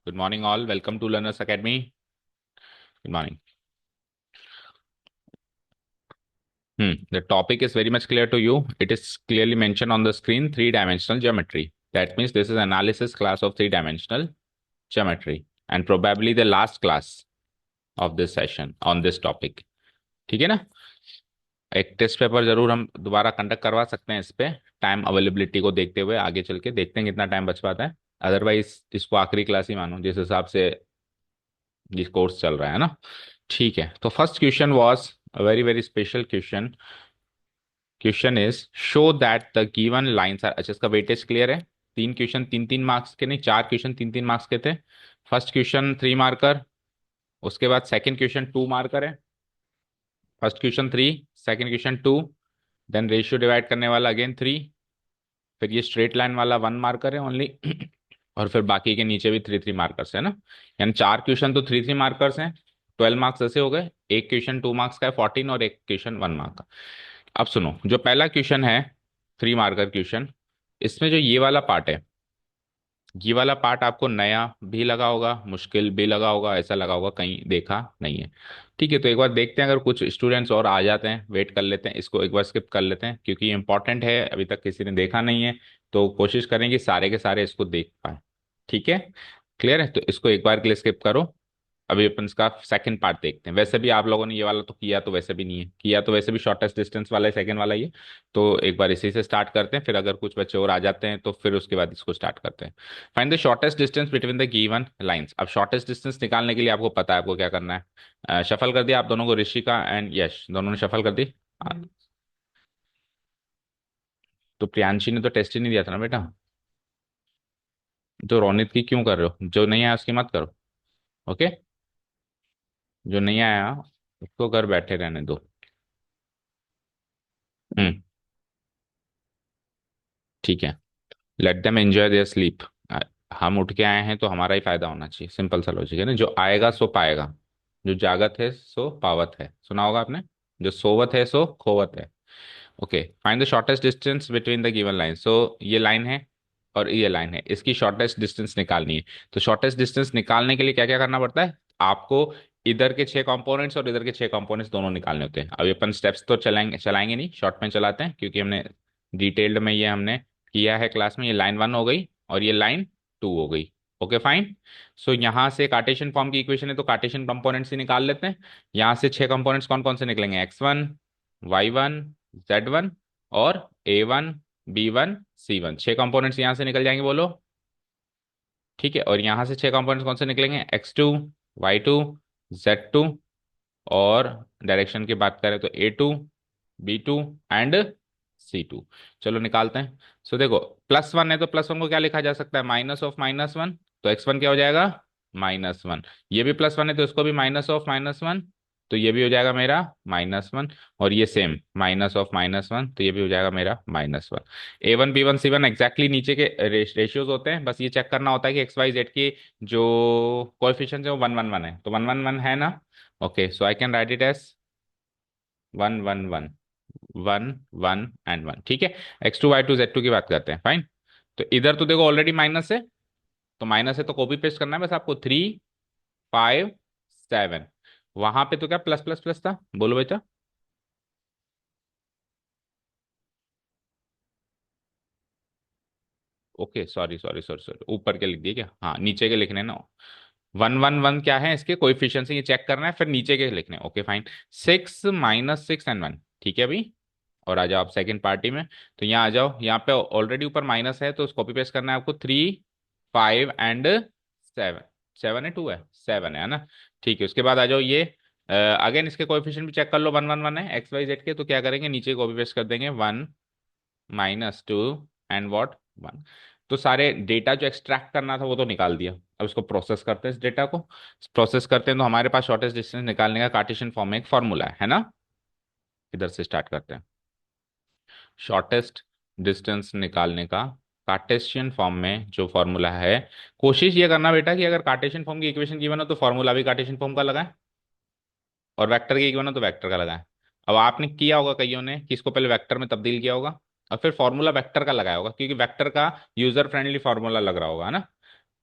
Good morning, all. Welcome to Learners Academy. Good morning. The topic is very much clear to you. It is clearly mentioned on the screen, three-dimensional geometry. That means this is analysis class of three-dimensional geometry and probably the last class of this session on this topic. ठीक है ना? एक test paper जरूर हम दोबारा conduct करवा सकते हैं इस पे, टाइम अवेलेबिलिटी को देखते हुए आगे चल के देखते हैं कितना टाइम बच पाता है। अदरवाइज इसको आखिरी क्लास ही मानो जिस हिसाब से ये कोर्स चल रहा है ना। ठीक है, तो first question was a very very special question. Question is show that the given lines are, अच्छा इसका वेटेज क्लियर है। तीन क्वेश्चन तीन तीन मार्क्स के, नहीं चार क्वेश्चन तीन तीन मार्क्स के थे। फर्स्ट क्वेश्चन 3 मार्कर, उसके बाद सेकंड क्वेश्चन 2 मार्कर है। First question 3, second question 2, then ratio divide करने वाला अगेन 3, फिर ये स्ट्रेट लाइन वाला 1 मार्कर है ओनली और फिर बाकी के नीचे भी 3 3 मार्कर्स है ना। यानी चार क्वेश्चन तो 3 3 मार्कर्स हैं, 12 मार्क्स ऐसे हो गए। एक क्वेश्चन 2 मार्क्स का है 14, और एक क्वेश्चन 1 मार्क का। अब सुनो, जो पहला क्वेश्चन है 3 मार्कर क्वेश्चन, इसमें जो ये वाला पार्ट है, ये वाला पार्ट आपको नया भी लगा होगा, मुश्किल भी लगा होगा, ऐसा लगा होगा कहीं देखा नहीं है। ठीक है, तो एक बार देखते हैं, अगर कुछ स्टूडेंट्स और आ जाते हैं वेट कर लेते हैं, इसको एक बार स्किप कर लेते हैं क्योंकि इंपॉर्टेंट है, अभी तक किसी ने देखा नहीं है। तो कोशिश करें कि सारे के सारे इसको देख पाए। ठीक है, क्लियर है, तो इसको एक बार के लिए स्किप करो। अभी अपन इसका सेकंड पार्ट देखते हैं। वैसे भी आप लोगों ने ये वाला तो किया, तो वैसे भी नहीं है किया, तो वैसे भी शॉर्टेस्ट डिस्टेंस वाला है सेकंड वाला ये। तो एक बार इसी से स्टार्ट करते हैं, फिर अगर कुछ बच्चे और आ जाते हैं तो फिर उसके बाद इसको स्टार्ट करते हैं। Find the shortest distance between the given lines. अब शॉर्टेस्ट डिस्टेंस निकालने के लिए आपको पता है आपको क्या करना है। शफल कर दिया आप दोनों को, ऋषिका एंड यश दोनों ने शफल कर दी। तो प्रियांशी ने तो टेस्ट ही नहीं दिया था ना बेटा। तो रोनित की क्यों कर रहे हो? जो नहीं आया उसकी मत करो। ओके, जो नहीं आया उसको घर बैठे रहने दो। हम्म, ठीक है। Let them enjoy there sleep. हम उठ के आए हैं तो हमारा ही फायदा होना चाहिए, सिंपल सा लॉजिक है ना। जो आएगा सो पाएगा, जो जागत है सो पावत है, सुना होगा आपने। जो सोवत है सो खोवत है। Okay, find the shortest distance between the given line. So ये लाइन है और ये लाइन है, इसकी शॉर्टेस्ट डिस्टेंस निकालनी है। तो शॉर्टेस्ट डिस्टेंस निकालने के लिए क्या क्या करना पड़ता है आपको? इधर के 6 कंपोनेंट्स और इधर के 6 कंपोनेंट्स दोनों निकालने होते हैं। अभी अपन स्टेप्स तो चलाएंगे नहीं, शॉर्ट में चलाते हैं क्योंकि हमने डिटेल्ड में ये हमने किया है क्लास में। ये लाइन 1 हो गई और ये लाइन 2 हो गई। Okay fine. सो यहाँ से कार्टेशियन फॉर्म की इक्वेशन है तो कार्टेशियन कंपोनेंट्स ही निकाल लेते हैं। यहाँ से 6 कंपोनेंट्स कौन कौन से निकलेंगे? x1, y1, z1 और a1, b1, c1। 6 कंपोनेंट्स यहाँ से निकल जाएंगे, बोलो। ठीक है, और यहाँ से 6 कंपोनेंट्स कौन से निकलेंगे? x2, y2, z2, और डायरेक्शन की बात करें तो a2, b2 एंड c2। चलो निकालते हैं। सो देखो, +1 है तो +1 को क्या लिखा जा सकता है? -(-1). तो x1 क्या हो जाएगा? -1। ये भी +1 है तो इसको भी -(-1), तो ये भी हो जाएगा मेरा -1। और ये सेम -(-1), तो ये भी हो जाएगा मेरा -1। a1, b1, c1 एग्जैक्टली नीचे के रेशियोज होते हैं, बस ये चेक करना होता है कि x y z की जो कोएफिशिएंट्स है वो 1 1 1 है, तो 1 1 1 है ना। Okay, so I can write it as 1 1 1, 1 1 and 1। ठीक है, x2 y2 z2 की बात करते हैं। फाइन। तो इधर तो देखो ऑलरेडी माइनस है, तो माइनस है तो कॉपी पेस्ट करना है बस आपको। 3 5 7, वहां पे तो क्या प्लस प्लस प्लस था, बोलो बेटा। Okay, sorry sorry sorry sorry, ऊपर के लिख दिए क्या? हाँ, नीचे के लिखने हैं ना। 1 1 1 क्या है इसके कोएफिशिएंट्स, ये चेक करना है, फिर नीचे के लिखने हैं। Okay fine. 6 - 6 एंड 1, ठीक है अभी। और आ जाओ आप सेकंड पार्टी में। तो यहाँ आ जाओ, यहाँ पे ऑलरेडी ऊपर माइनस है तो उसको कॉपी पेस्ट करना है आपको। 3 5 एंड 7। 7 है 2 है 7 है ना। ठीक है, उसके बाद आ जाओ ये अगेन इसके कोएफिशिएंट भी चेक कर लो। 1 1 1 है XYZ के, तो क्या करेंगे नीचे कॉपी पेस्ट कर देंगे। 1 - 2 एंड वॉट 1। तो सारे डेटा जो एक्सट्रैक्ट करना था वो तो निकाल दिया। अब इसको प्रोसेस करते हैं, इस डेटा को प्रोसेस करते हैं। तो हमारे पास शॉर्टेस्ट डिस्टेंस निकालने का कार्टेशियन फॉर्म में एक फॉर्मूला है ना। इधर से स्टार्ट करते हैं। शॉर्टेस्ट डिस्टेंस निकालने का कार्टेशियन फॉर्म में जो फॉर्मूला है, कोशिश ये करना बेटा कि अगर कार्टेशियन फॉर्म की इक्वेशन गिवन हो तो फॉर्मूला भी कार्टेशियन फॉर्म का लगाएं, और वेक्टर की गिवन हो तो वेक्टर का लगाएं। अब आपने किया होगा कईयों ने कि इसको पहले वेक्टर में तब्दील किया होगा और फिर फॉर्मूला वेक्टर का लगाया होगा, क्योंकि वेक्टर का यूजर फ्रेंडली फॉर्मूला लग रहा होगा, है ना।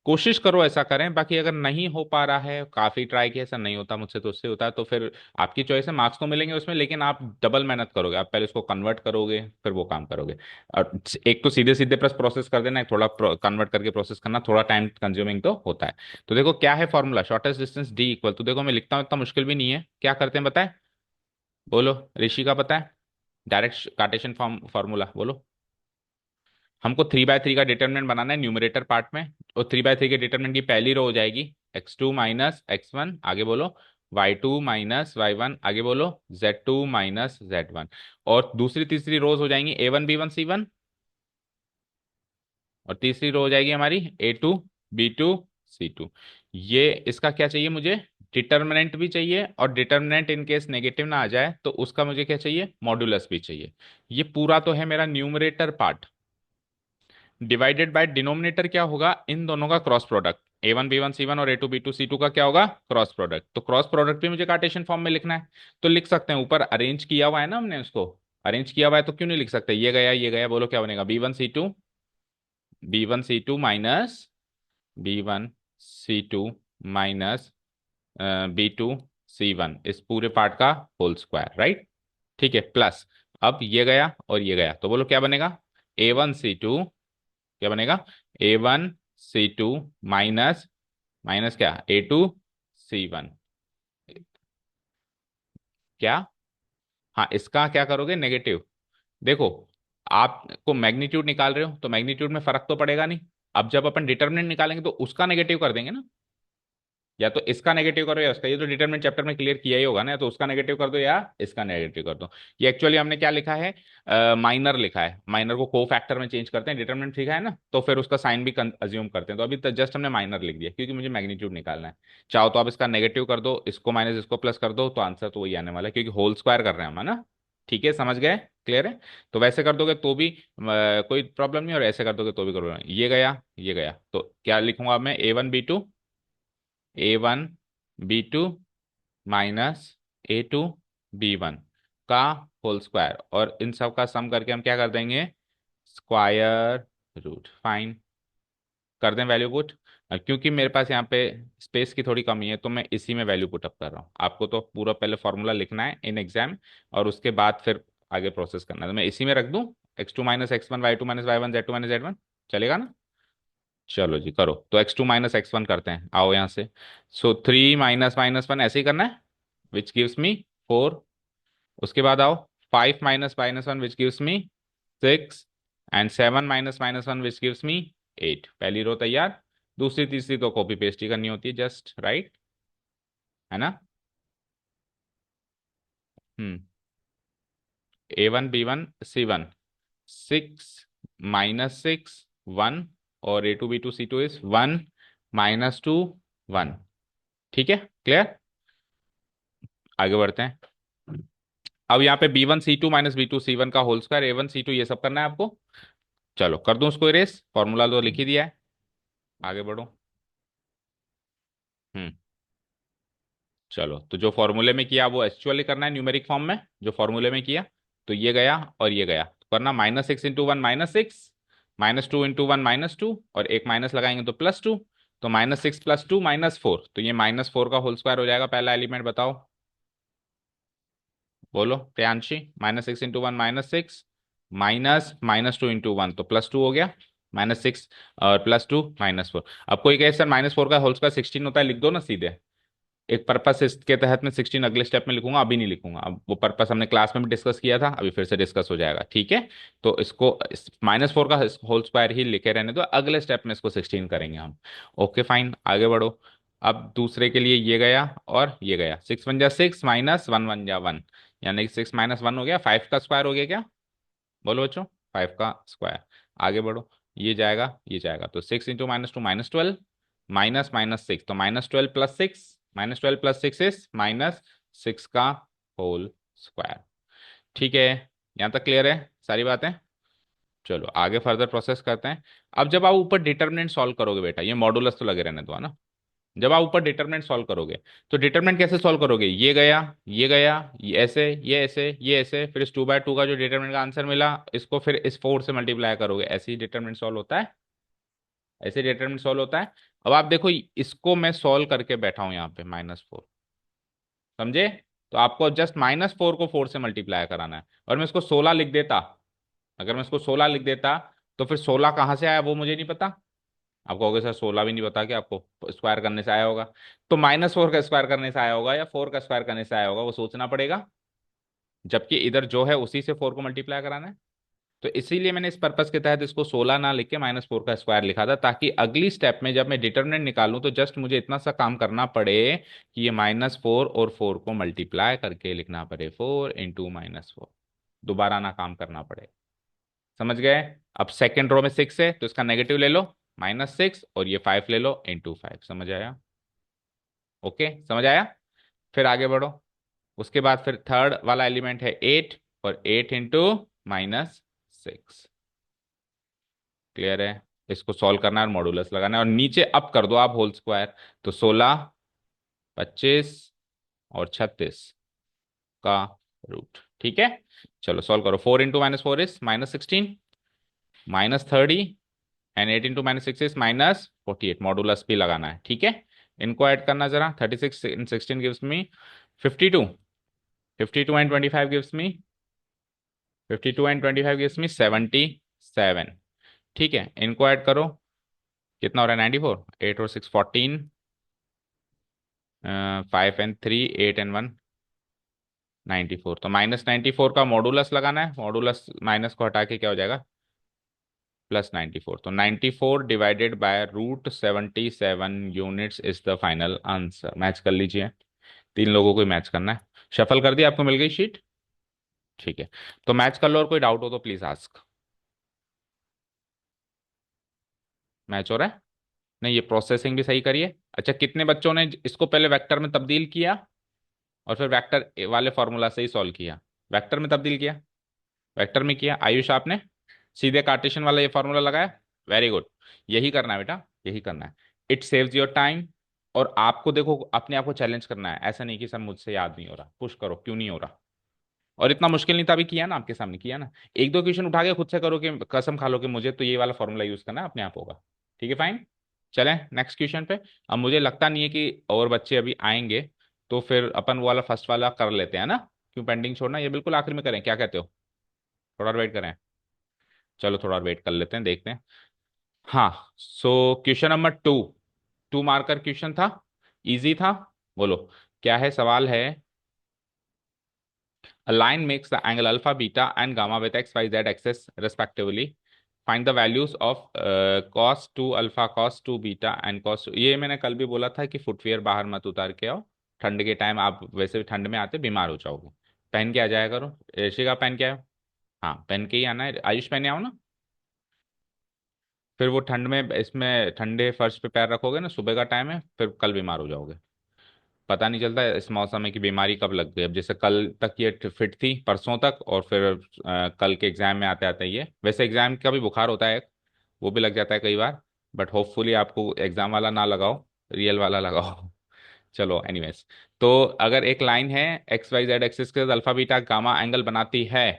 कोशिश करो ऐसा करें, बाकी अगर नहीं हो पा रहा है, काफी ट्राई किया ऐसा नहीं होता, मुझसे तो उससे होता है, तो फिर आपकी चॉइस है, मार्क्स तो मिलेंगे उसमें, लेकिन आप डबल मेहनत करोगे, आप पहले उसको कन्वर्ट करोगे फिर वो काम करोगे। और एक तो सीधे सीधे प्लस प्रोसेस कर देना, एक थोड़ा कन्वर्ट करके प्रोसेस करना, थोड़ा टाइम कंज्यूमिंग तो होता है। तो देखो क्या है formula, shortest distance D equal, तो देखो मैं लिखता हूँ, इतना मुश्किल भी नहीं है, क्या करते हैं बताए, बोलो, ऋषि का पता है, डायरेक्ट कार्टेशियन फॉर्मूला बोलो। हमको 3/3 का डिटरमिनेंट बनाना है न्यूमरेटर पार्ट में, और 3/3 के डिटरमिनेंट की पहली रो हो जाएगी x2 माइनस x1, आगे बोलो, y2 माइनस y1, आगे बोलो, z2 माइनस z1, और दूसरी तीसरी रोज हो जाएंगी a1 b1 c1, और तीसरी रो हो जाएगी हमारी a2 b2 c2। ये इसका क्या चाहिए मुझे, डिटरमिनेंट भी चाहिए, और डिटरमिनेंट इन केस नेगेटिव ना आ जाए तो उसका मुझे क्या चाहिए, मॉड्यूलस भी चाहिए। ये पूरा तो है मेरा numerator part. Divided by denominator क्या होगा, इन दोनों का cross product, a1 b1 c1 और a2 b2 c2 का क्या होगा, क्रॉस प्रोडक्ट। तो क्रॉस प्रोडक्ट भी मुझे कार्टेशियन फॉर्म में लिखना है, तो लिख सकते हैं, ऊपर अरेंज किया हुआ है ना हमने उसको, अरेंज किया हुआ है तो क्यों नहीं लिख सकते, ये गया, बोलो क्या बनेगा, b1 c2 b1 c2 minus b2 c1, इस पूरे पार्ट का होल स्क्वायर, राइट। ठीक है, प्लस, अब ये गया और ये गया, तो बोलो क्या बनेगा, a1 c2, क्या बनेगा, a1 c2 माइनस, माइनस क्या, a2 c1, क्या, हाँ इसका क्या करोगे, नेगेटिव। देखो, आपको मैग्नीट्यूड निकाल रहे हो तो मैग्नीट्यूड में फर्क तो पड़ेगा नहीं, अब जब अपन डिटर्मिनेंट निकालेंगे तो उसका नेगेटिव कर देंगे ना, या तो इसका नेगेटिव करो या उसका, ये तो डिटरमिनेंट चैप्टर में क्लियर किया ही होगा ना, तो उसका नेगेटिव कर दो या इसका नेगेटिव कर दो। ये एक्चुअली हमने क्या लिखा है, माइनर लिखा है, माइनर को को फैक्टर में चेंज करते हैं, डिटरमिनेंट लिखा है ना, तो फिर उसका साइन भी अज्यूम करते हैं, तो अभी तो जस्ट हमने माइनर लिख दिया क्योंकि मुझे मैग्नीट्यूड निकालना है। चाहो तो आप इसका नेगेटिव कर दो, इसको माइनस इसको प्लस कर दो, तो आंसर तो वही आने वाला है, क्योंकि होल स्क्वायर कर रहे हैं हम, है ना। ठीक है, समझ गए, क्लियर है। तो वैसे कर दोगे तो भी कोई प्रॉब्लम नहीं, और ऐसे कर दोगे तो भी प्रॉब्लम नहीं। ये गया, तो क्या लिखूंगा मैं, a1 b2 minus a2 b1 का होल स्क्वायर, और इन सब का सम करके हम क्या कर देंगे, स्क्वायर रूट, फाइन, कर दें वैल्यू पुट। क्योंकि मेरे पास यहाँ पे स्पेस की थोड़ी कमी है, तो मैं इसी में वैल्यू पुट अप कर रहा हूँ, आपको तो पूरा पहले फॉर्मूला लिखना है इन एग्जाम, और उसके बाद फिर आगे प्रोसेस करना है, तो मैं इसी में रख दूँ, x2 minus x1, y2 minus y1, z2 minus z1, चलेगा ना। चलो जी करो, तो x2 माइनस x1 करते हैं, आओ यहाँ से। सो 3 माइनस माइनस 1 ऐसे ही करना है, विच गिव्स मी 4। उसके बाद आओ, 5 minus minus 1 which gives me 6, and 7 minus minus 1 which gives me 8। पहली रो तैयार, दूसरी तीसरी तो कॉपी पेस्ट ही करनी होती है, जस्ट राइट, है ना। हम्म, a1 b1 c1, 6 माइनस 6 1, और a2 b2 c2 is 1 minus 2 1। ठीक है, क्लियर, आगे बढ़ते हैं। अब यहाँ पे b1 c2 minus b2 c1 का होल स्क्वायर, a1 c2 ये सब करना है आपको। चलो कर दूं उसको इरेज, फॉर्मूला तो लिख ही दिया है, आगे बढ़ो। हम्म, चलो, तो जो फॉर्मूले में किया वो एक्चुअली करना है न्यूमेरिक फॉर्म में, जो फॉर्मूले में किया, तो ये गया और ये गया, तो करना -6 × 1 -6, -2 × 1 -2, और एक माइनस लगाएंगे तो +2, तो -6 + 2 -4, तो ये -4 का होल स्क्वायर हो जाएगा, पहला एलिमेंट बताओ, बोलो प्रियांशी, -6 × 1 -6, माइनस -2 × 1, तो +2 हो गया, -6 और +2 -4। अब कोई कहे सर -4 का होल स्क्वायर 16 होता है, लिख दो ना सीधे, एक पर्पस इसके तहत मैं 16 अगले स्टेप में लिखूंगा, अभी नहीं लिखूंगा, अब वो पर्पस हमने क्लास में भी डिस्कस किया था, अभी फिर से डिस्कस हो जाएगा, ठीक है। तो इसको -4 का होल स्क्वायर ही लिखे रहने दो, अगले स्टेप में इसको 16 करेंगे हम। ओके फाइन, आगे बढ़ो। अब दूसरे के लिए ये गया और ये गया, 6 × 1 = 6, -1 × 1 = 1, यानी कि 6 - 1 हो गया, 5 का स्क्वायर हो गया क्या, बोलो बच्चों, 5 का स्क्वायर। आगे बढ़ो, ये जाएगा ये जाएगा, तो 6 × -2 -12, माइनस माइनस 6, तो -12 + 6, -12 + 6 इज -6 का होल स्क्वायर। ठीक है, यहाँ तक क्लियर है सारी बातें। चलो आगे फर्दर प्रोसेस करते हैं। अब जब आप ऊपर डिटर्मिनेंट सॉल्व करोगे बेटा, ये मॉडुलस तो लगे रहने दो, है ना। जब आप ऊपर डिटरमिनेंट सॉल्व करोगे, तो डिटरमिनेंट कैसे सॉल्व करोगे, ये गया, ये ऐसे, फिर इस 2/2 का जो डिटरमिनेंट का आंसर मिला, इसको फिर इस 4 से मल्टीप्लाई करोगे, ऐसे ही डिटरमिनेंट सॉल्व होता है, ऐसे डिटरमिनेंट सॉल्व होता है। अब आप देखो, इसको मैं सॉल्व करके बैठा हूं यहाँ पे -4, समझे? तो आपको जस्ट -4 को 4 से मल्टीप्लाई कराना है, और मैं इसको 16 लिख देता। अगर मैं इसको 16 लिख देता, तो फिर 16 कहाँ से आया वो मुझे नहीं पता। आप कहोगे सर 16 भी नहीं पता कि आपको स्क्वायर करने से आया होगा। तो -4 का स्क्वायर करने से आया होगा या 4 का स्क्वायर करने से आया होगा, वो सोचना पड़ेगा। जबकि इधर जो है उसी से 4 को मल्टीप्लाई कराना है। तो इसीलिए मैंने इस पर्पस के तहत इसको 16 ना लिख के -4 का स्क्वायर लिखा था, ताकि अगली स्टेप में जब मैं डिटरमिनेंट निकालूं तो जस्ट मुझे इतना सा काम करना पड़े कि ये -4 और 4 को मल्टीप्लाई करके लिखना पड़े, 4 × -4, दोबारा ना काम करना पड़े। समझ गए? अब सेकेंड रो में 6 है तो इसका नेगेटिव ले लो, -6, और ये 5 ले लो, × 5। समझ आया? ओके, समझ आया? फिर आगे बढ़ो। उसके बाद फिर थर्ड वाला एलिमेंट है 8, और 8 × -6। क्लियर है? इसको सॉल्व करना है और मॉडुलस लगाना है, और नीचे अप कर दो आप होल स्क्वायर। तो 16, 25 और 36 का रूट। ठीक है, चलो सॉल्व करो। 4 × -4 इज -16, -30, एंड 8 × -6 इज -48। मॉडुलस भी लगाना है, ठीक है। इनको ऐड करना जरा। 36 × 16 gives me 52, 52 and 25 gives me 52 and 25 gives me 77। ठीक है, इनको ऐड करो, कितना हो रहा है? 94। 8 और 6 14, 5 एंड 3 8 एंड 1 94। तो -94 का मॉडुलस लगाना है। मॉडुलस माइनस को हटा के क्या हो जाएगा? +94। तो 94 divided by √77 units is the final answer. Match कर लीजिए, 3 लोगों को ही मैच करना है। शफल कर दिया, आपको मिल गई शीट? ठीक है, तो मैच कर लो, और कोई डाउट हो तो प्लीज आस्क। मैच हो रहा है? नहीं, ये प्रोसेसिंग भी सही करिए। अच्छा, कितने बच्चों ने इसको पहले वेक्टर में तब्दील किया और फिर वेक्टर वाले फॉर्मूला से ही सॉल्व किया? वेक्टर में तब्दील किया, वेक्टर में किया। आयुष, आपने सीधे कार्टेशियन वाला ये फॉर्मूला लगाया? वेरी गुड, यही करना है बेटा, यही करना है। It saves your time. और आपको देखो, अपने आप को चैलेंज करना है, ऐसा नहीं कि सर मुझसे याद नहीं हो रहा। पुश करो, क्यों नहीं हो रहा? और इतना मुश्किल नहीं था, अभी किया ना, आपके सामने किया ना। एक दो क्वेश्चन उठा के खुद से करो कि कसम खा लो कि मुझे तो ये वाला फॉर्मूला यूज करना है, अपने आप होगा। ठीक है, फाइन। चलें नेक्स्ट क्वेश्चन पे। अब मुझे लगता नहीं है कि और बच्चे अभी आएंगे, तो फिर अपन वो वाला फर्स्ट वाला कर लेते हैं ना। क्यों पेंडिंग छोड़ना, ये बिल्कुल आखिर में करें, क्या कहते हो? थोड़ा और वेट करें? चलो थोड़ा और वेट कर लेते हैं, देखते हैं। हाँ, so question number 2, 2 marker question था, इजी था। बोलो क्या है, सवाल है। A line makes the angle alpha, beta, and gamma with x, y, z axis respectively. Find the values of cos 2 alpha, cos 2 beta and cos 2। ये मैंने कल भी बोला था कि फुटवियर बाहर मत उतार के आओ। ठंड के टाइम आप वैसे भी ठंड में आते बीमार हो जाओगे। पहन के आ जाया करो। ऋषिका पहन के आओ। हाँ, पहन के ही आना है। आयुष पहने आओ ना। फिर वो ठंड में, इसमें ठंडे फर्श पे पैर रखोगे ना, सुबह का टाइम है, फिर कल बीमार हो जाओगे। पता नहीं चलता है इस मौसम में कि बीमारी कब लग गई। अब जैसे कल तक ये फिट थी, परसों तक, और फिर कल के एग्जाम में आते आते ये, वैसे एग्जाम का भी बुखार होता है, वो भी लग जाता है कई बार। बट होपफुली आपको एग्जाम वाला ना लगाओ, रियल वाला लगाओ। चलो एनीवेज। तो अगर एक लाइन है एक्स वाई जेड एक्सिस के साथ अल्फा बीटा गामा एंगल बनाती है,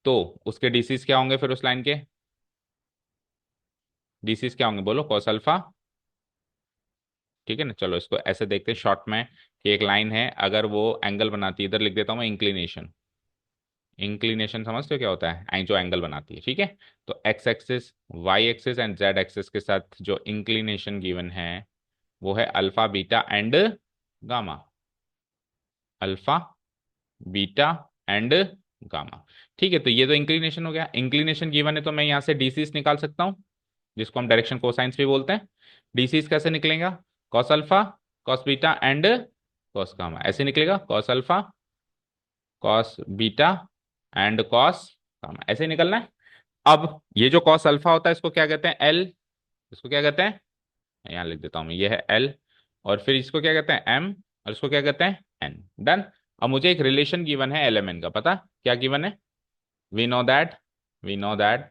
तो उसके डीसीज क्या होंगे फिर उस लाइन के? डीसीज क्या होंगे बोलो? Cos alpha. ठीक है ना, चलो इसको ऐसे देखते हैं शॉर्ट में, कि एक लाइन है, अगर वो एंगल बनाती है, इधर लिख देता हूँ मैं इंक्लिनेशन। इंक्लिनेशन समझते हो क्या होता है? जो एंगल बनाती है, ठीक है। तो x axis, Y axis and z axis के साथ जो इंक्लिनेशन गिवन है, वो है alpha beta and gamma. Alpha beta and gamma. ठीक है, तो ये तो इंक्लिनेशन हो गया। इंक्लिनेशन गिवन है तो मैं यहाँ से डीसीस निकाल सकता हूँ, जिसको हम डायरेक्शन कोसाइंस भी बोलते हैं। डीसीस कैसे निकलेगा? Cos alpha, cos beta and cos gamma, ऐसे निकलेगा। Cos alpha, cos beta and cos gamma, ऐसे निकलना है। अब ये जो कॉस अल्फा होता है, इसको क्या कहते हैं? एल। इसको क्या कहते हैं? यहाँ लिख देता हूँ मैं, ये है एल। और फिर इसको क्या कहते हैं? एम। और इसको क्या कहते हैं? एन। डन। अब मुझे एक रिलेशन गिवन है एल एम एन का, पता क्या गिवन है? We know that, we know that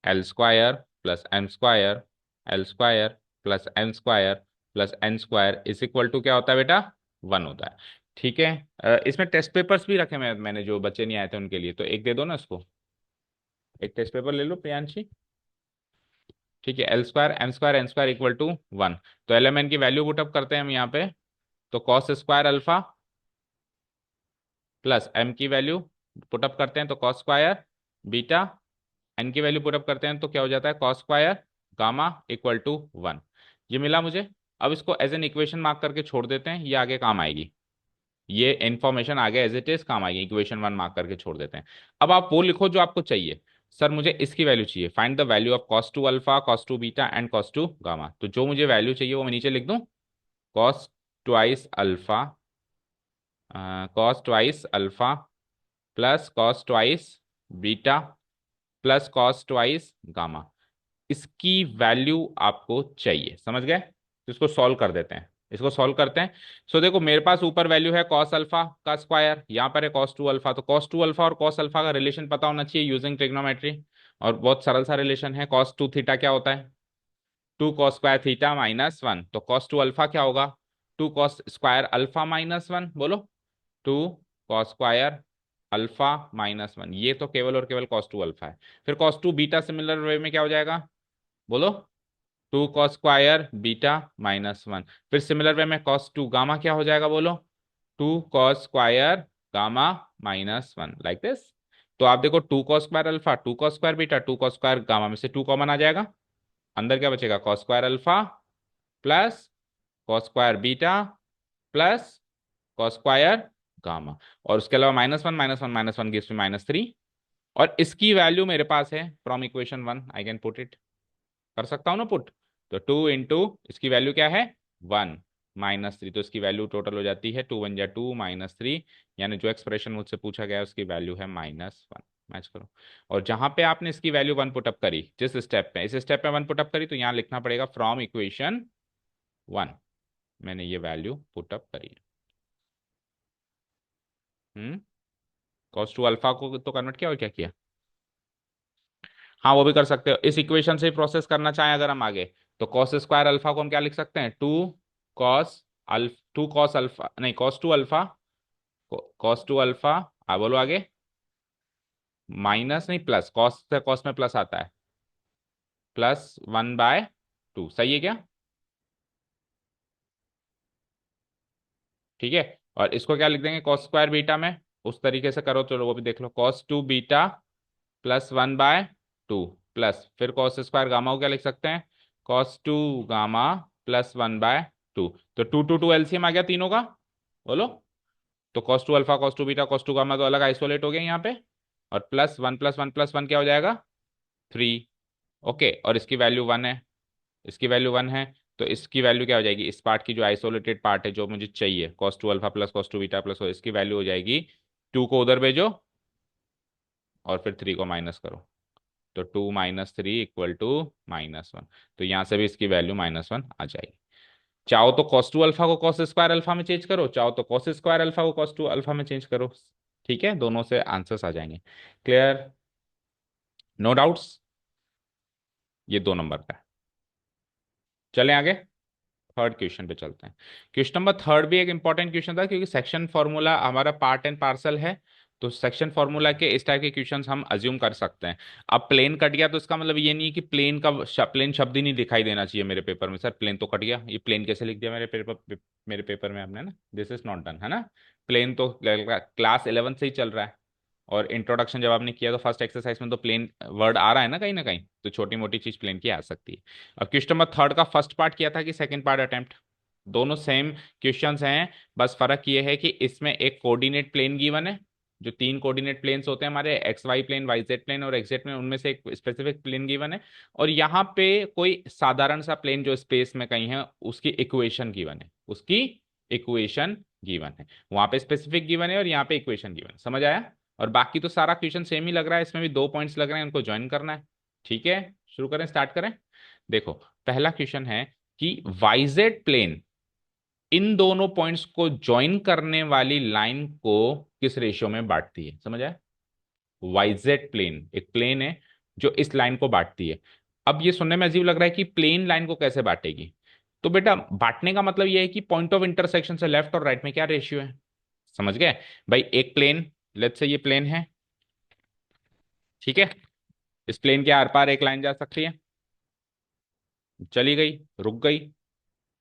l square plus m square, l square plus m square plus n square is equal to क्या होता है बेटा? 1 होता है। ठीक है, इसमें टेस्ट पेपर्स भी रखे मैंने, जो बच्चे नहीं आए थे उनके लिए, तो एक दे दो ना इसको। एक टेस्ट पेपर ले लो प्रियांशी। ठीक है, l square m square n square equal to 1। तो एल एम एन की वैल्यू पुटअप करते हैं हम यहाँ पे। तो cos square alpha plus m की वैल्यू पुटअप करते हैं तो कॉस स्क्वायर बीटा, एन की वैल्यू पुटअप करते हैं तो क्या हो जाता है cos square gamma equal to 1। ये मिला मुझे। अब इसको एज एन इक्वेशन मार्क करके छोड़ देते हैं, ये आगे काम आएगी। ये इंफॉर्मेशन आगे एज इट इज काम आएगी, इक्वेशन 1 मार्क करके छोड़ देते हैं। अब आप वो लिखो जो आपको चाहिए। सर मुझे इसकी वैल्यू चाहिए, find the value of cos two alpha cos two beta and cos two gamma. तो जो मुझे वैल्यू चाहिए वो मैं नीचे लिख दूं, cos twice alpha, cos twice alpha plus cos twice beta plus cos twice gamma. इसकी वैल्यू आपको चाहिए, समझ गए? तो इसको सॉल्व कर देते हैं, इसको सॉल्व करते हैं। सो देखो मेरे पास ऊपर वैल्यू है कॉस अल्फा का स्क्वायर, यहाँ पर है कॉस टू अल्फा। तो कॉस टू अल्फा और कॉस अल्फा का रिलेशन पता होना चाहिए यूजिंग ट्रिग्नोमेट्री। और बहुत सरल सा रिलेशन है, कॉस टू थीटा क्या होता है, two cos square theta minus one. तो कॉस टू अल्फा क्या होगा, two cos square alpha minus one. बोलो, two cos square alpha minus one. ये तो केवल और केवल कॉस टू अल्फा है। फिर cos two beta similar way में क्या हो जाएगा, बोलो, two cos square beta minus one. फिर सिमिलर वे में कॉस टू गामा क्या हो जाएगा, बोलो, two cos square gamma minus one, like this. तो आप देखो two cos square alpha two cos square beta two cos square gamma में से टू कॉमन आ जाएगा, अंदर क्या बचेगा cos square alpha plus cos square beta plus cos square gamma. और उसके अलावा minus one minus one minus one gives me minus three. और इसकी वैल्यू मेरे पास है from equation 1, I can put it, कर सकता हूं ना पुट। तो टू इंटू इसकी वैल्यू क्या है 1 माइनस थ्री, तो इसकी वैल्यू टोटल हो जाती है 2 वन जा 2 माइनस थ्री। यानी जो एक्सप्रेशन मुझसे पूछा गया है उसकी वैल्यू है -1। मैच करो। और जहां पे आपने इसकी वैल्यू 1 पुटअप करी, जिस स्टेप पे, इस स्टेप पे 1 पुटअप करी, तो यहाँ लिखना पड़ेगा फ्रॉम इक्वेशन 1 मैंने ये वैल्यू पुटअप करी है। कॉस टू अल्फा को तो कन्वर्ट किया और क्या किया। हाँ वो भी कर सकते हो, इस इक्वेशन से प्रोसेस करना चाहें अगर हम आगे, तो कॉस स्क्वायर अल्फा को हम क्या लिख सकते हैं, कॉस टू कॉस अल्फा नहीं cos two alpha, cos two alpha, बोलो आगे, माइनस नहीं प्लस, कॉस से कॉस में प्लस आता है, प्लस 1/2। सही है क्या? ठीक है। और इसको क्या लिख देंगे कॉस स्क्वायर बीटा में, उस तरीके से करो, चलो वो भी देख लो, cos two beta plus 1/2 plus फिर कॉस स्क्वायर गामा को क्या लिख सकते हैं, कॉस टू गामा प्लस 1/2। तो टू टू टू एलसीएम आ गया तीनों का, बोलो। तो cos two alpha cos two beta cos two gamma तो अलग आइसोलेट हो गए यहाँ पे। और प्लस वन क्या हो जाएगा 3। ओके, और इसकी वैल्यू 1 है, इसकी वैल्यू 1 है। तो इसकी वैल्यू क्या हो जाएगी, इस पार्ट की जो आइसोलेटेड पार्ट है जो मुझे चाहिए, cos two alpha plus cos two beta plus, इसकी वैल्यू हो जाएगी 2 को उधर भेजो और फिर 3 को माइनस करो। तो 2 माइनस थ्री इक्वल टू -1। तो यहां से भी इसकी वैल्यू -1 आ जाएगी। चाहो तो कॉस टू अल्फा को कॉस स्क्वायर अल्फा में चेंज करो, चाहो तो कॉस स्क्वायर अल्फा को कॉस टू अल्फा में चेंज करो। ठीक है, दोनों से आंसर्स आ जाएंगे। Clear, no doubts. ये 2 नंबर का है। चलें आगे, थर्ड क्वेश्चन पे चलते हैं। क्वेश्चन नंबर थर्ड भी एक इंपॉर्टेंट क्वेश्चन था, क्योंकि सेक्शन फॉर्मूला हमारा पार्ट एंड पार्सल है। तो सेक्शन फॉर्मूला के इस टाइप के क्वेश्चंस हम अज्यूम कर सकते हैं। अब प्लेन कट गया तो इसका मतलब ये नहीं है कि प्लेन का प्लेन शब्द ही नहीं दिखाई देना चाहिए मेरे पेपर में। सर प्लेन तो कट गया, ये प्लेन कैसे लिख दिया मेरे पेपर में आपने ना, दिस इज नॉट डन, है ना। प्लेन तो क्लास 11 से ही चल रहा है। और इंट्रोडक्शन जब आपने किया तो फर्स्ट एक्सरसाइज में तो प्लेन वर्ड आ रहा है ना कहीं, तो छोटी मोटी चीज प्लेन की आ सकती है। अब क्वेश्चन नंबर थर्ड का फर्स्ट पार्ट किया था कि सेकंड पार्ट अटेम्प्ट, दोनों सेम क्वेश्चंस हैं। बस फर्क ये है कि इसमें एक कोऑर्डिनेट प्लेन गिवन है, जो 3 कोऑर्डिनेट प्लेन्स होते हैं हमारे, X Y plane Y Z plane और एक्स जेड प्लेन, उनमें से एक स्पेसिफिक प्लेन गिवन है। और यहाँ पे कोई साधारण सा प्लेन जो स्पेस में कहीं है उसकी इक्वेशन गिवन है, उसकी इक्वेशन गिवन है। वहां पे स्पेसिफिक गिवन है और यहाँ पे इक्वेशन गिवन, समझ आया? और बाकी तो सारा क्वेश्चन सेम ही लग रहा है, इसमें भी 2 पॉइंट्स लग रहे हैं, उनको ज्वाइन करना है। ठीक है, शुरू करें, स्टार्ट करें। देखो पहला क्वेश्चन है कि वाईजेड प्लेन इन दोनों पॉइंट्स को ज्वाइन करने वाली लाइन को किस रेशियो में बांटती है, समझ आया? वाईजेड प्लेन एक प्लेन है जो इस लाइन को बांटती है। अब ये सुनने में अजीब लग रहा है कि प्लेन लाइन को कैसे बांटेगी। तो बेटा बांटने का मतलब ये है कि पॉइंट ऑफ इंटरसेक्शन से लेफ्ट और राइट में क्या रेशियो है, समझ गए भाई। एक प्लेन, लेट्स से ये प्लेन है, ठीक है, इस प्लेन के आर पार एक लाइन जा सकती है, चली गई, रुक गई।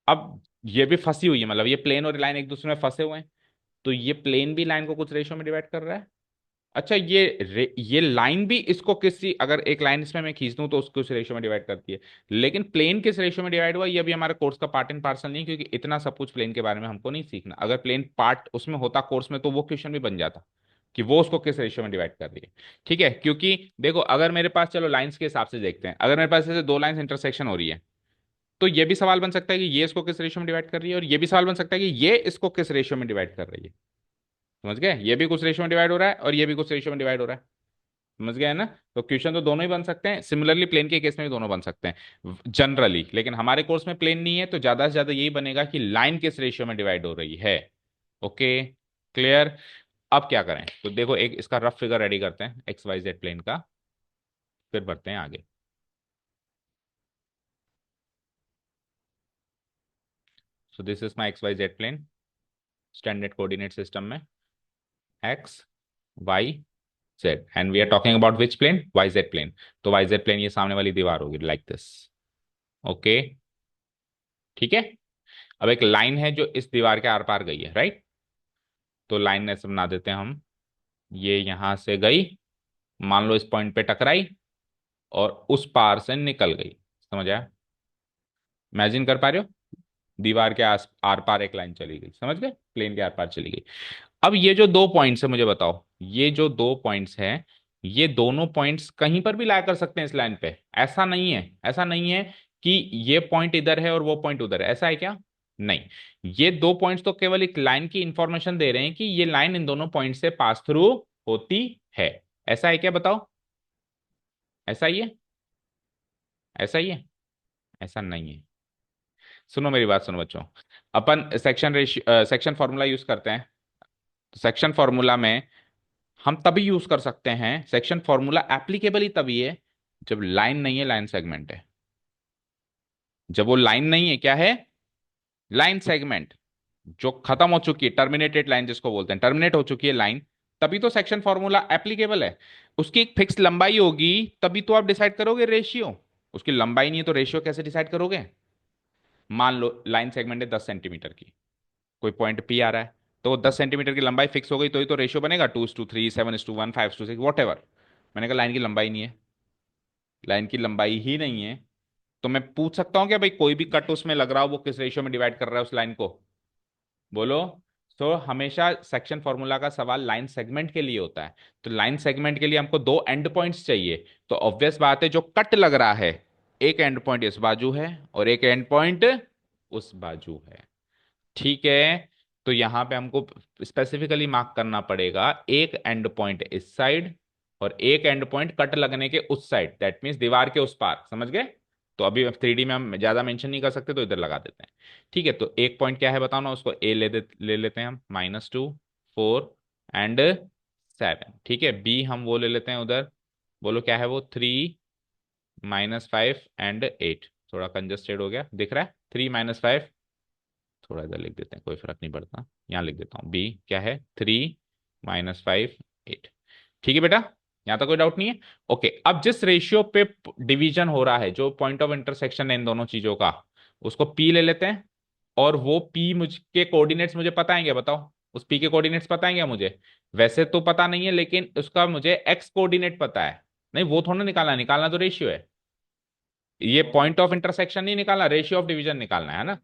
अब ये भी फंसी हुई है, मतलब ये प्लेन और लाइन एक दूसरे में फंसे हुए हैं, तो ये प्लेन भी लाइन को कुछ रेशियो में डिवाइड कर रहा है। अच्छा, ये लाइन भी इसको किसी, अगर एक लाइन इसमें मैं खींच दूं तो उसको उस रेशियो में डिवाइड करती है। लेकिन प्लेन किस रेशियो में डिवाइड हुआ, ये भी हमारे कोर्स का पार्ट एंड पार्सल नहीं, क्योंकि इतना सब कुछ प्लेन के बारे में हमको नहीं सीखना। अगर प्लेन पार्ट उसमें होता कोर्स में तो वो क्वेश्चन भी बन जाता कि वो उसको किस रेशियो में डिवाइड कर रही है। ठीक है, क्योंकि देखो अगर मेरे पास, चलो लाइंस के हिसाब से देखते हैं, अगर मेरे पास जैसे दो लाइंस इंटरसेक्शन हो रही है, तो ये भी सवाल बन सकता है कि ये इसको किस रेशियो में डिवाइड कर रही है, और ये भी सवाल बन सकता है कि ये इसको किस रेशियो में डिवाइड कर रही है। समझ गए, ये भी कुछ रेशियो में डिवाइड हो रहा है और ये भी कुछ रेशियो में डिवाइड हो रहा है। समझ गए ना। तो क्वेश्चन तो दोनों ही बन सकते हैं, सिमिलरली प्लेन के केस में भी दोनों बन सकते हैं जनरली, लेकिन हमारे कोर्स में प्लेन नहीं है तो ज्यादा से ज्यादा यही बनेगा कि लाइन किस रेशियो में डिवाइड हो रही है। Okay, clear. अब क्या करें, तो देखो एक इसका रफ फिगर रेडी करते हैं एक्स वाई जेड प्लेन का, फिर बढ़ते हैं आगे। So this is my x y Z plane standard coordinate system में, x y z, and we are talking about which plane, Y Z plane. तो y Z plane ये सामने वाली दीवार होगी लाइक दिस। ओके, ठीक है। अब एक लाइन है जो इस दीवार के आर पार गई है, राइट। तो लाइन ऐसे बना देते हैं हम, ये यहां से गई, मान लो इस पॉइंट पे टकराई और उस पार से निकल गई। समझ आया, इमेजिन कर पा रहे हो, दीवार के आस आर पार एक लाइन चली गई, समझ गए, प्लेन के आर पार चली गई। अब ये जो दो पॉइंट्स है, मुझे बताओ, ये जो दो पॉइंट्स हैं, ये दोनों पॉइंट्स कहीं पर भी ला कर सकते हैं इस लाइन पे। ऐसा नहीं है, ऐसा नहीं है कि ये पॉइंट इधर है और वो पॉइंट उधर है, ऐसा है क्या? नहीं, ये दो पॉइंट्स तो केवल एक लाइन की इंफॉर्मेशन दे रहे हैं कि ये लाइन इन दोनों पॉइंट से पास थ्रू होती है। ऐसा है क्या, बताओ? ऐसा ही है? ऐसा ही है? ऐसा नहीं है। सुनो मेरी बात, सुनो बच्चों, अपन section ratio section formula use करते हैं। तो सेक्शन फॉर्मूला में हम तभी यूज कर सकते हैं, सेक्शन फॉर्मूला एप्लीकेबल ही तभी है जब लाइन नहीं है, लाइन सेगमेंट है। जब वो लाइन नहीं है, क्या है? लाइन सेगमेंट, जो खत्म हो चुकी है, टर्मिनेटेड लाइन जिसको बोलते हैं, टर्मिनेट हो चुकी है लाइन, तभी तो सेक्शन फॉर्मूला एप्लीकेबल है। उसकी एक फिक्स लंबाई होगी, तभी तो आप डिसाइड करोगे रेशियो। उसकी लंबाई नहीं है तो रेशियो कैसे डिसाइड करोगे? मान लो लाइन सेगमेंट है 10 सेंटीमीटर की, कोई पॉइंट पी आ रहा है, तो 10 सेंटीमीटर की लंबाई फिक्स हो गई, तो ही तो रेशियो बनेगा 2:3, 7:1, 5:6, वॉट एवर। मैंने कहा लाइन की लंबाई नहीं है, लाइन की लंबाई ही नहीं है, तो मैं पूछ सकता हूं क्या भाई, कोई भी कट उसमें लग रहा हो वो किस रेशियो में डिवाइड कर रहा है उस लाइन को? बोलो। तो हमेशा सेक्शन फॉर्मूला का सवाल लाइन सेगमेंट के लिए होता है। तो लाइन सेगमेंट के लिए हमको दो एंड पॉइंट्स चाहिए, तो ऑब्वियस बात है जो कट लग रहा है, एक एंड पॉइंट इस बाजू है और एक एंड पॉइंट उस बाजू है। ठीक है, तो यहां पे हमको स्पेसिफिकली मार्क करना पड़ेगा एक एंड पॉइंट इस साइड और एक एंड पॉइंट कट लगने के उस साइड, दैट मीन्स दीवार के उस पार। समझ गए? तो अभी 3D में हम ज्यादा मेंशन नहीं कर सकते, तो इधर लगा देते हैं। ठीक है, तो एक पॉइंट क्या है बताओ ना, उसको ए ले लेते हैं हम, -2, 4 एंड 7। ठीक है, बी हम वो ले लेते हैं उधर, बोलो क्या है वो, 3, -5 एंड 8। थोड़ा कंजस्टेड हो गया, दिख रहा है, 3 - 5, थोड़ा इधर लिख देते हैं, कोई फर्क नहीं पड़ता, यहाँ लिख देता हूँ, बी क्या है, 3 - 5 8। ठीक है बेटा, यहाँ तक कोई डाउट नहीं है? ओके, अब जिस रेशियो पे डिवीजन हो रहा है, जो पॉइंट ऑफ इंटरसेक्शन है इन दोनों चीजों का, उसको पी ले लेते हैं। और वो पी मुझके कोऑर्डिनेट्स मुझे पता है क्या, बताओ? उस पी के कोऑर्डिनेट्स पता है क्या मुझे? वैसे तो पता नहीं है, लेकिन उसका मुझे एक्स कोऑर्डिनेट पता है। नहीं, वो थोड़ा निकालना, निकालना तो रेशियो है। ये पॉइंट ऑफ इंटरसेक्शन नहीं निकालना, रेशियो ऑफ डिवीजन निकालना है ना।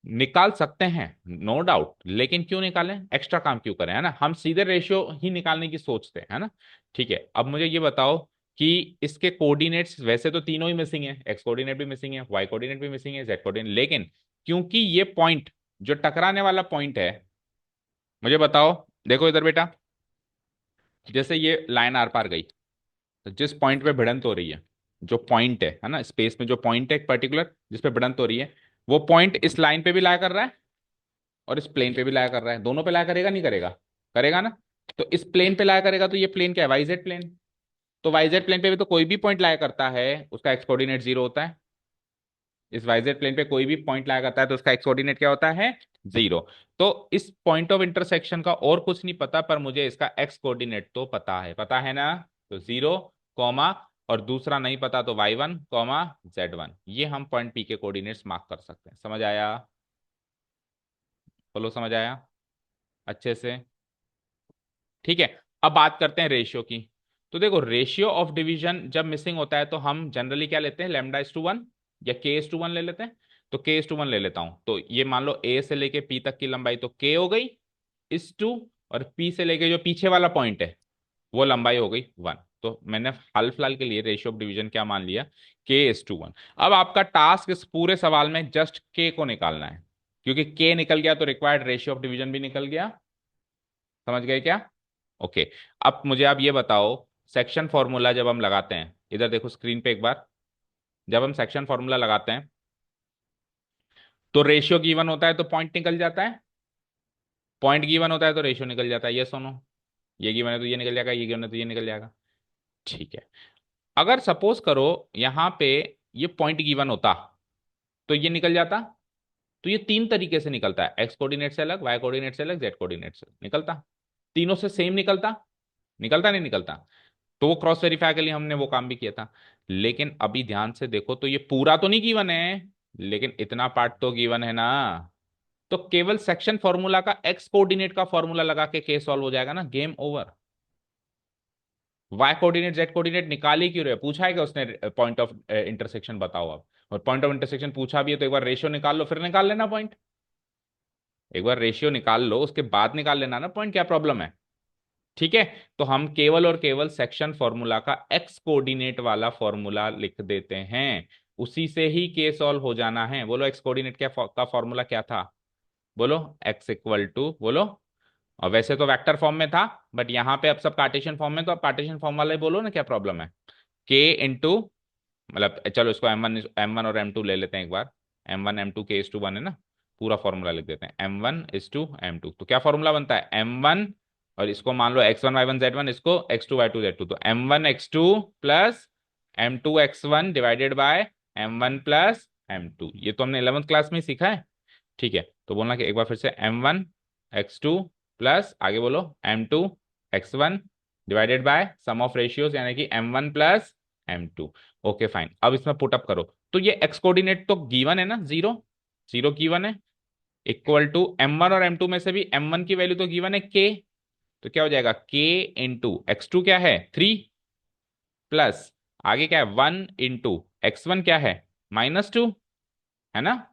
निकाल सकते हैं, नो डाउट, लेकिन क्यों निकालें, एक्स्ट्रा काम क्यों करें, है ना। हम सीधे रेशियो ही निकालने की सोचते हैं, है ना। ठीक है, अब मुझे ये बताओ कि इसके कोऑर्डिनेट्स वैसे तो तीनों ही मिसिंग है, एक्स कोऑर्डिनेट भी मिसिंग है, वाई कोऑर्डिनेट भी मिसिंग है, जेड कोऑर्डिनेट, लेकिन क्योंकि ये पॉइंट जो टकराने वाला पॉइंट है, मुझे बताओ, देखो इधर बेटा, जैसे ये लाइन आर पार गई, तो जिस पॉइंट पे भिड़ंत हो रही है, जो पॉइंट है ना, स्पेस में जो पॉइंट है एक पर्टिकुलर जिस पे भिड़ंत हो रही है, वो पॉइंट इस लाइन पे भी लाया कर रहा है और इस प्लेन पे भी लाया कर रहा है, दोनों पे लाया करेगा, नहीं करेगा? करेगा ना। तो इस प्लेन पे लाया करेगा, तो ये प्लेन क्या है, वाई जेड प्लेन। तो वाई जेड प्लेन पे भी तो कोई भी पॉइंट लाया करता है, उसका एक्स कोऑर्डिनेट 0 होता है। इस वाई जेड प्लेन पे कोई भी पॉइंट लाया करता है तो उसका एक्स कोऑर्डिनेट क्या होता है, 0। तो इस पॉइंट ऑफ इंटरसेक्शन का और कुछ नहीं पता, पर मुझे इसका एक्स कोऑर्डिनेट तो पता है, पता है ना। तो 0, और दूसरा नहीं पता तो y1 कॉमा z1, ये हम पॉइंट P के कोऑर्डिनेट्स मार्क कर सकते हैं। समझ आया? बोलो समझ आया अच्छे से? ठीक है। अब बात करते हैं रेशियो की। तो देखो, रेशियो ऑफ डिवीजन जब मिसिंग होता है तो हम जनरली क्या लेते हैं, λ/1 या k/1 ले लेते हैं। तो k/1 ले लेता हूं, तो ये मान लो a से लेके p तक की लंबाई तो k हो गई इस टू, और p से लेके जो पीछे वाला पॉइंट है वो लंबाई हो गई 1। तो मैंने हाल फिलहाल के लिए रेशियो ऑफ डिवीजन क्या मान लिया, k/1। अब आपका टास्क इस पूरे सवाल में जस्ट k को निकालना है, क्योंकि k निकल गया तो रिक्वायर्ड रेशियो ऑफ डिवीजन भी निकल गया। समझ गए क्या? ओके। अब मुझे आप ये बताओ, सेक्शन फॉर्मूला जब हम लगाते हैं, इधर देखो स्क्रीन पे एक बार, जब हम सेक्शन फॉर्मूला लगाते हैं तो रेशियो गिवन होता है तो पॉइंट निकल जाता है, पॉइंट गिवन होता है तो रेशियो निकल जाता है। ये सुनो, ये गिवन है तो ये निकल जाएगा, ये गिवन है तो ये निकल जाएगा। ठीक है। अगर सपोज करो यहां पे ये पॉइंट गिवन होता तो ये निकल जाता। तो ये तीन तरीके से निकलता है, एक्स कोऑर्डिनेट से अलग, वाई कोऑर्डिनेट से अलग, जेड कोऑर्डिनेट से निकलता। तीनों से सेम निकलता, निकलता नहीं निकलता? तो वो क्रॉस वेरीफाई के लिए हमने वो काम भी किया था। लेकिन अभी ध्यान से देखो तो ये पूरा तो नहीं गिवन है, लेकिन इतना पार्ट तो गिवन है ना। तो केवल सेक्शन फॉर्मूला का एक्स कोऑर्डिनेट का फॉर्मूला लगा के केस सॉल्व हो जाएगा ना, game over. Y coordinate Z coordinate निकाल ही क्यों रहे हो? पूछा है कि उसने पॉइंट ऑफ इंटरसेक्शन बताओ आप, और पॉइंट ऑफ इंटरसेक्शन पूछा भी है तो एक बार रेशियो निकाल लो फिर निकाल लेना पॉइंट। एक बार रेशियो निकाल लो उसके बाद निकाल लेना ना पॉइंट, क्या प्रॉब्लम है? ठीक है। तो हम केवल और केवल सेक्शन फॉर्मूला का एक्स कोऑर्डिनेट वाला फॉर्मूला लिख देते हैं, उसी से ही के सॉल्व हो जाना है। बोलो एक्स कोऑर्डिनेट का फॉर्मूला क्या था? बोलो एक्स इक्वल टू, बोलो। और वैसे तो वेक्टर फॉर्म में था, बट यहां पे अब सब कार्टेशियन फॉर्म में, तो अब कार्टेशियन फॉर्म वाला ही बोलो ना, क्या प्रॉब्लम है? के इंटू, मतलब चलो इसको एम वन और एम टू ले लेते हैं एक बार। m1 m2 k/1 है ना, पूरा फॉर्मूला लिख देते हैं। m1:m2, तो क्या फॉर्मूला बनता है, m1, और इसको मान लो x1 y1 z1, इसको x2 y2 z2, तो m1 x2 plus m2 x1 divided bye m1 plus m2। ये तो हमने 11th क्लास में ही सीखा है। ठीक है, तो बोलना कि एक बार फिर से m1 x2 प्लस आगे बोलो m2 x1 divided by sum of ratios, यानी कि m1 plus m2। Okay fine, अब इसमें पुट अप करो तो ये एक्स कोऑर्डिनेट तो गिवन है ना, जीरो, जीरो गिवन है, इक्वल टू m1 और m2 में से भी m1 की वैल्यू तो गिवन है k, तो क्या हो जाएगा k इंटू x2 क्या है 3, प्लस आगे क्या है 1 इंटू x1 क्या है -2, है ना,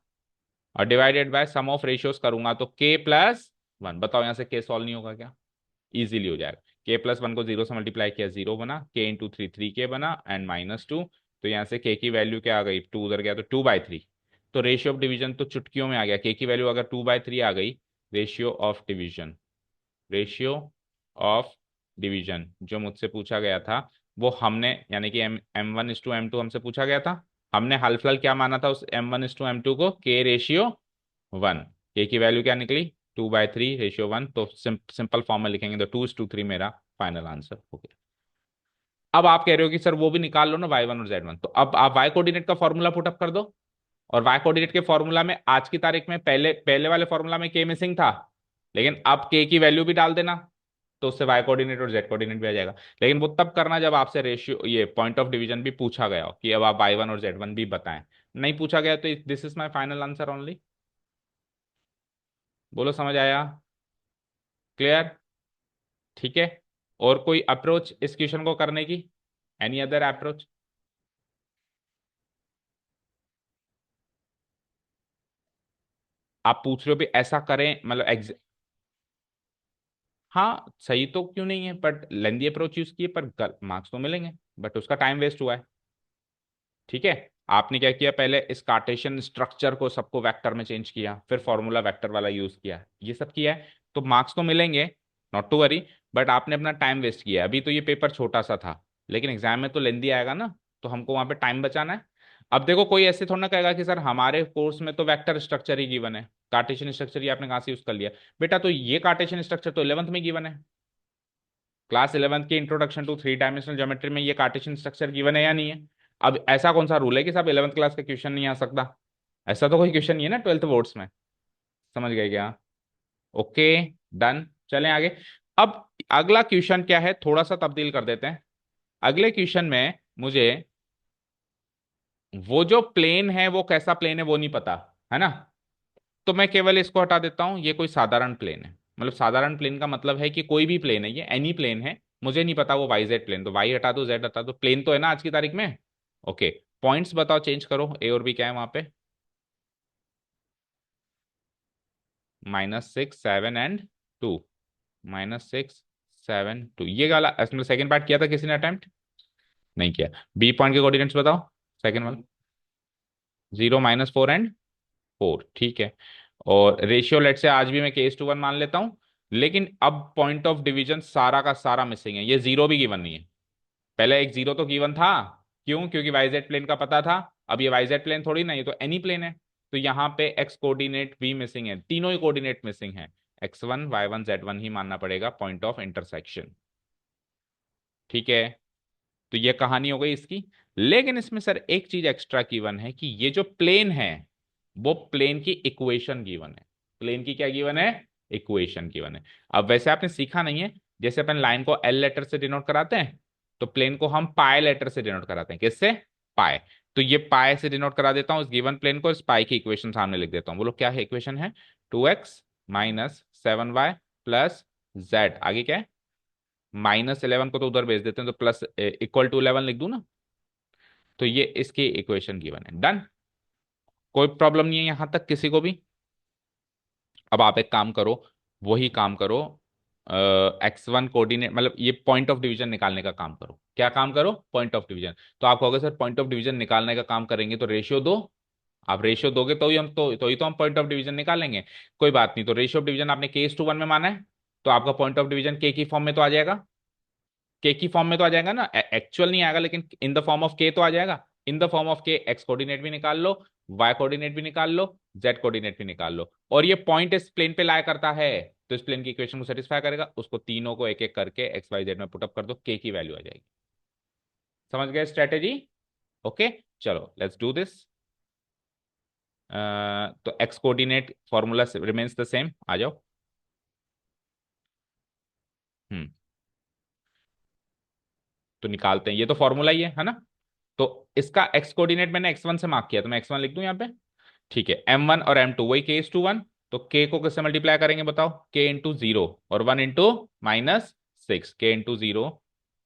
और divided by sum of ratios करूंगा तो k+1। बताओ यहां से k सॉल्व नहीं होगा क्या? इजीली हो जाएगा। k+1 को जीरो से मल्टीप्लाई किया, जीरो बना, k इंटू 3 3k बना, एंड -2। तो यहाँ से k की वैल्यू क्या आ गई, 2 उधर गया तो 2/3। तो रेशियो ऑफ डिवीजन तो चुटकियों में आ गया, k की वैल्यू अगर 2/3 आ गई, ratio of division, ratio of division जो मुझसे पूछा गया था वो हमने, यानी कि m1:m2 हमसे पूछा गया था, हमने हाल फिलहाल क्या माना था उस m1:m2 को, k/1। k की वैल्यू क्या निकली 2/3 रेशियो 1, तो सिंपल फॉर्म में लिखेंगे तो 2:3 मेरा फाइनल आंसर हो गया। अब आप कह रहे हो कि सर वो भी निकाल लो ना y1 और z1, तो अब आप y कोऑर्डिनेट का फॉर्मूला पुटअप कर दो। और y कोऑर्डिनेट के फॉर्मूला में आज की तारीख में पहले पहले वाले फॉर्मूला में k मिसिंग था, लेकिन अब k की वैल्यू भी डाल देना, तो उससे y कोऑर्डिनेट और z कोऑर्डिनेट भी आ जाएगा। लेकिन वो तब करना जब आपसे रेशियो, ये पॉइंट ऑफ डिवीजन भी पूछा गया हो कि अब आप y1 और z1 भी बताएं। नहीं पूछा गया तो this is my final answer only. बोलो समझ आया? क्लियर? ठीक है। और कोई अप्रोच इस क्वेश्चन को करने की, एनी अदर अप्रोच? आप पूछ रहे हो भी ऐसा करें, मतलब हाँ सही तो क्यों नहीं है, बट लेंदी अप्रोच यूज किए पर मार्क्स तो मिलेंगे, बट उसका टाइम वेस्ट हुआ है। ठीक है। आपने क्या किया, पहले इस कार्टेशियन स्ट्रक्चर को सबको वेक्टर में चेंज किया, फिर फॉर्मूला वेक्टर वाला यूज किया, ये सब किया है, तो मार्क्स तो मिलेंगे, नॉट टू वरी। बट आपने अपना टाइम वेस्ट किया। अभी तो ये पेपर छोटा सा था, लेकिन एग्जाम में तो लेंदी आएगा ना, तो हमको वहां पे टाइम बचाना है। अब देखो कोई ऐसे थोड़ा ना कहेगा कि सर हमारे कोर्स में तो वेक्टर स्ट्रक्चर ही गिवन है, कार्टेशियन स्ट्रक्चर ही आपने कहाँ से यूज कर लिया? बेटा तो ये कार्टेशियन स्ट्रक्चर तो 11th में गिवन है, क्लास 11th की introduction to three dimensional geometry में ये कार्टेशियन स्ट्रक्चर गिवन है या नहीं है? अब ऐसा कौन सा रूल है कि साहब 11th क्लास का क्वेश्चन नहीं आ सकता? ऐसा तो कोई क्वेश्चन नहीं है ना 12th बोर्ड्स में। समझ गए क्या? ओके, डन, चलें आगे। अब अगला क्वेश्चन क्या है, थोड़ा सा तब्दील कर देते हैं। अगले क्वेश्चन में मुझे वो जो प्लेन है वो कैसा प्लेन है वो नहीं पता, है ना। तो मैं केवल इसको हटा देता हूं, ये कोई साधारण प्लेन है। मतलब साधारण प्लेन का मतलब है कि कोई भी प्लेन है, ये एनी प्लेन है, मुझे नहीं पता वो वाई जेड प्लेन, तो वाई हटा दो, जेड हटा दो, प्लेन तो है ना आज की तारीख में। ओके, पॉइंट्स बताओ, चेंज करो, ए और बी क्या है वहां पे। -6 7 एंड 2। -6 7 2, ये वाला इसमें सेकंड पार्ट किया था किसी ने अटेम्प्ट? नहीं किया। बी पॉइंट के कोऑर्डिनेट्स बताओ, सेकंड वाला। 0 -4 एंड 4, ठीक है। और रेशियो लेट से आज भी मैं केस टू 1 मान लेता हूं, लेकिन अब पॉइंट ऑफ डिवीजन सारा का सारा मिसिंग है, ये जीरो भी गिवन नहीं है। पहले एक जीरो तो गिवन था, क्यों? क्योंकि वाईजेड प्लेन का पता था। अब ये वाईजेड प्लेन थोड़ी ना, ये तो एनी प्लेन है। तो यहाँ पे एक्स कोऑर्डिनेट भी मिसिंग है, तीनों ही कोऑर्डिनेट मिसिंग है। x1 y1 z1 ही मानना पड़ेगा पॉइंट ऑफ इंटरसेक्शन, ठीक है। तो ये कहानी हो गई इसकी। लेकिन इसमें सर एक चीज एक्स्ट्रा गिवन है कि ये जो प्लेन है वो प्लेन की इक्वेशन गिवन है। प्लेन की क्या गिवन है? इक्वेशन गिवन है। अब वैसे आपने सीखा नहीं है, जैसे अपन लाइन को एल लेटर से डिनोट कराते हैं, तो प्लेन को हम पाई लेटर से डिनोट कराते हैं। किससे? पाई। तो ये पाई से डिनोट करा देता हूं इस गिवन प्लेन को, इस पाई की इक्वेशन सामने लिख देता हूं। बोलो क्या है इक्वेशन है? 2x - 7y + z, आगे क्या है? -11 को तो उधर भेज देते हैं, तो प्लस इक्वल टू 11 लिख दूं ना। तो ये इसकी इक्वेशन गिवन है, डन। कोई प्रॉब्लम नहीं है यहां तक किसी को भी? अब आप एक काम करो, वही काम करो, x1 कोऑर्डिनेट, मतलब ये पॉइंट ऑफ डिवीजन निकालने का काम करो। क्या काम करो? Point of division. तो आप कहोगे सर पॉइंट ऑफ डिवीजन निकालने का काम करेंगे तो रेशियो दो। आप रेशियो दोगे तो ही हम तो हम पॉइंट ऑफ डिवीजन निकालेंगे। कोई बात नहीं, तो रेशियो ऑफ डिवीजन आपने केस टू 1 में माना है, तो आपका पॉइंट ऑफ डिवीजन के की फॉर्म में तो आ जाएगा। के की फॉर्म में तो आ जाएगा ना, एक्चुअल नहीं आएगा लेकिन इन द फॉर्म ऑफ के तो आ जाएगा। इन द फॉर्म ऑफ के एक्स कोऑर्डिनेट भी निकाल लो, वाई कोऑर्डिनेट भी निकाल लो, जेड कोऑर्डिनेट भी निकाल लो, और ये पॉइंट इस प्लेन पे लाया करता है, तो इस प्लेन की इक्वेशन को सेटिस्फाई करेगा। उसको तीनों को एक एक करके एक्स वाई जेड में पुटअप कर दो, के की वैल्यू आ जाएगी। समझ गए स्ट्रेटेजी? ओके, चलो लेट्स डू दिस। तो x coordinate formula remains the same, आ जाओ। हम्म, तो निकालते हैं, ये तो फॉर्मूला ही है ना। तो इसका एक्स कोऑर्डिनेट मैंने x1 से मार्क किया, तो मैं x1 लिख दूं यहाँ पे, ठीक है। m1 और m2 वही केस टू 1, तो k को किससे मल्टीप्लाई करेंगे बताओ? k × 0 और 1 × -6, k × 0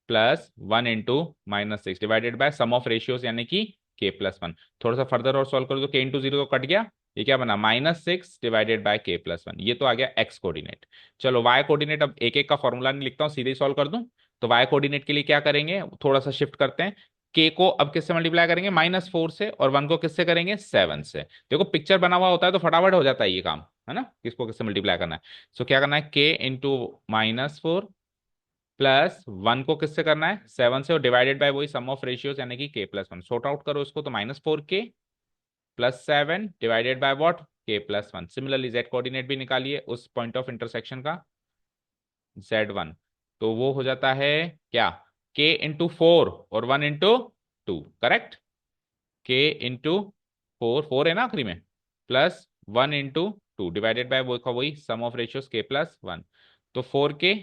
+1 × -6 divided by sum of ratios यानी कि k+1। थोड़ा सा फर्दर और सॉल्व कर दो, k × 0 तो कट गया, ये क्या बना? -6 डिवाइडेड बाय k+1, ये तो आ गया एक्स कोऑर्डिनेट। चलो वाई कोऑर्डिनेट, अब एक एक का फॉर्मूला नहीं लिखता हूँ, सीधे ही सॉल्व कर दूं। तो वाई कोऑर्डिनेट के लिए क्या करेंगे, थोड़ा सा शिफ्ट करते हैं। के को अब किससे मल्टीप्लाई करेंगे? -4 से, और 1 को किससे करेंगे? 7 से। देखो पिक्चर बना हुआ होता है तो फटाफट हो जाता है ये काम, है ना, किसको किससे मल्टीप्लाई करना है। सो क्या करना है? k × -4 +1 को किससे करना है? 7 से, और डिवाइडेड बाय वही सम ऑफ रेशियोज यानी कि k+1। सॉर्ट आउट करो इसको, तो -4k +7 divided by what? k+1। Similarly Z coordinate भी निकालिए उस पॉइंट ऑफ इंटरसेक्शन का, z1। तो वो हो जाता है क्या? k × 4 और 1 × 2, करेक्ट। k × 4, 4 है ना आखिरी में, +1 × 2 डिवाइडेड बाय वो का वही सम ऑफ रेशियोज k+1। तो 4k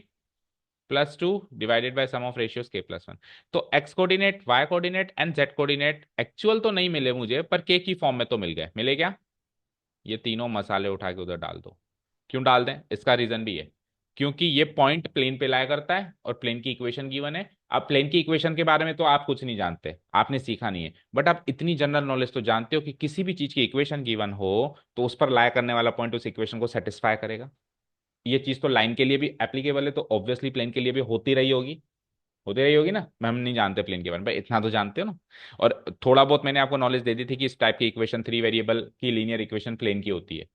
+ 2 divided by sum of ratios k+1। तो x coordinate, Y coordinate and Z coordinate actual तो नहीं मिले मुझे, पर के की फॉर्म में तो मिल गए। मिले क्या? ये तीनों मसाले उठा के उधर डाल दो। क्यों डाल दें? इसका रीजन भी है, क्योंकि ये पॉइंट प्लेन पे लाया करता है और प्लेन की इक्वेशन गिवन है। अब प्लेन की इक्वेशन के बारे में तो आप कुछ नहीं जानते, आपने सीखा नहीं है, बट आप इतनी जनरल नॉलेज तो जानते हो कि किसी भी चीज की इक्वेशन गिवन हो तो उस पर लाया करने वाला पॉइंट उस इक्वेशन को सेटिस्फाई करेगा। ये चीज तो लाइन के लिए भी एप्लीकेबल है, तो ऑब्वियसली प्लेन के लिए भी होती रही होगी ना। हम नहीं जानते प्लेन के बारे में, भाई इतना तो जानते हो ना। और थोड़ा बहुत मैंने आपको नॉलेज दे दी थी कि इस टाइप की इक्वेशन, 3 वेरिएबल की लीनियर इक्वेशन प्लेन की होती है।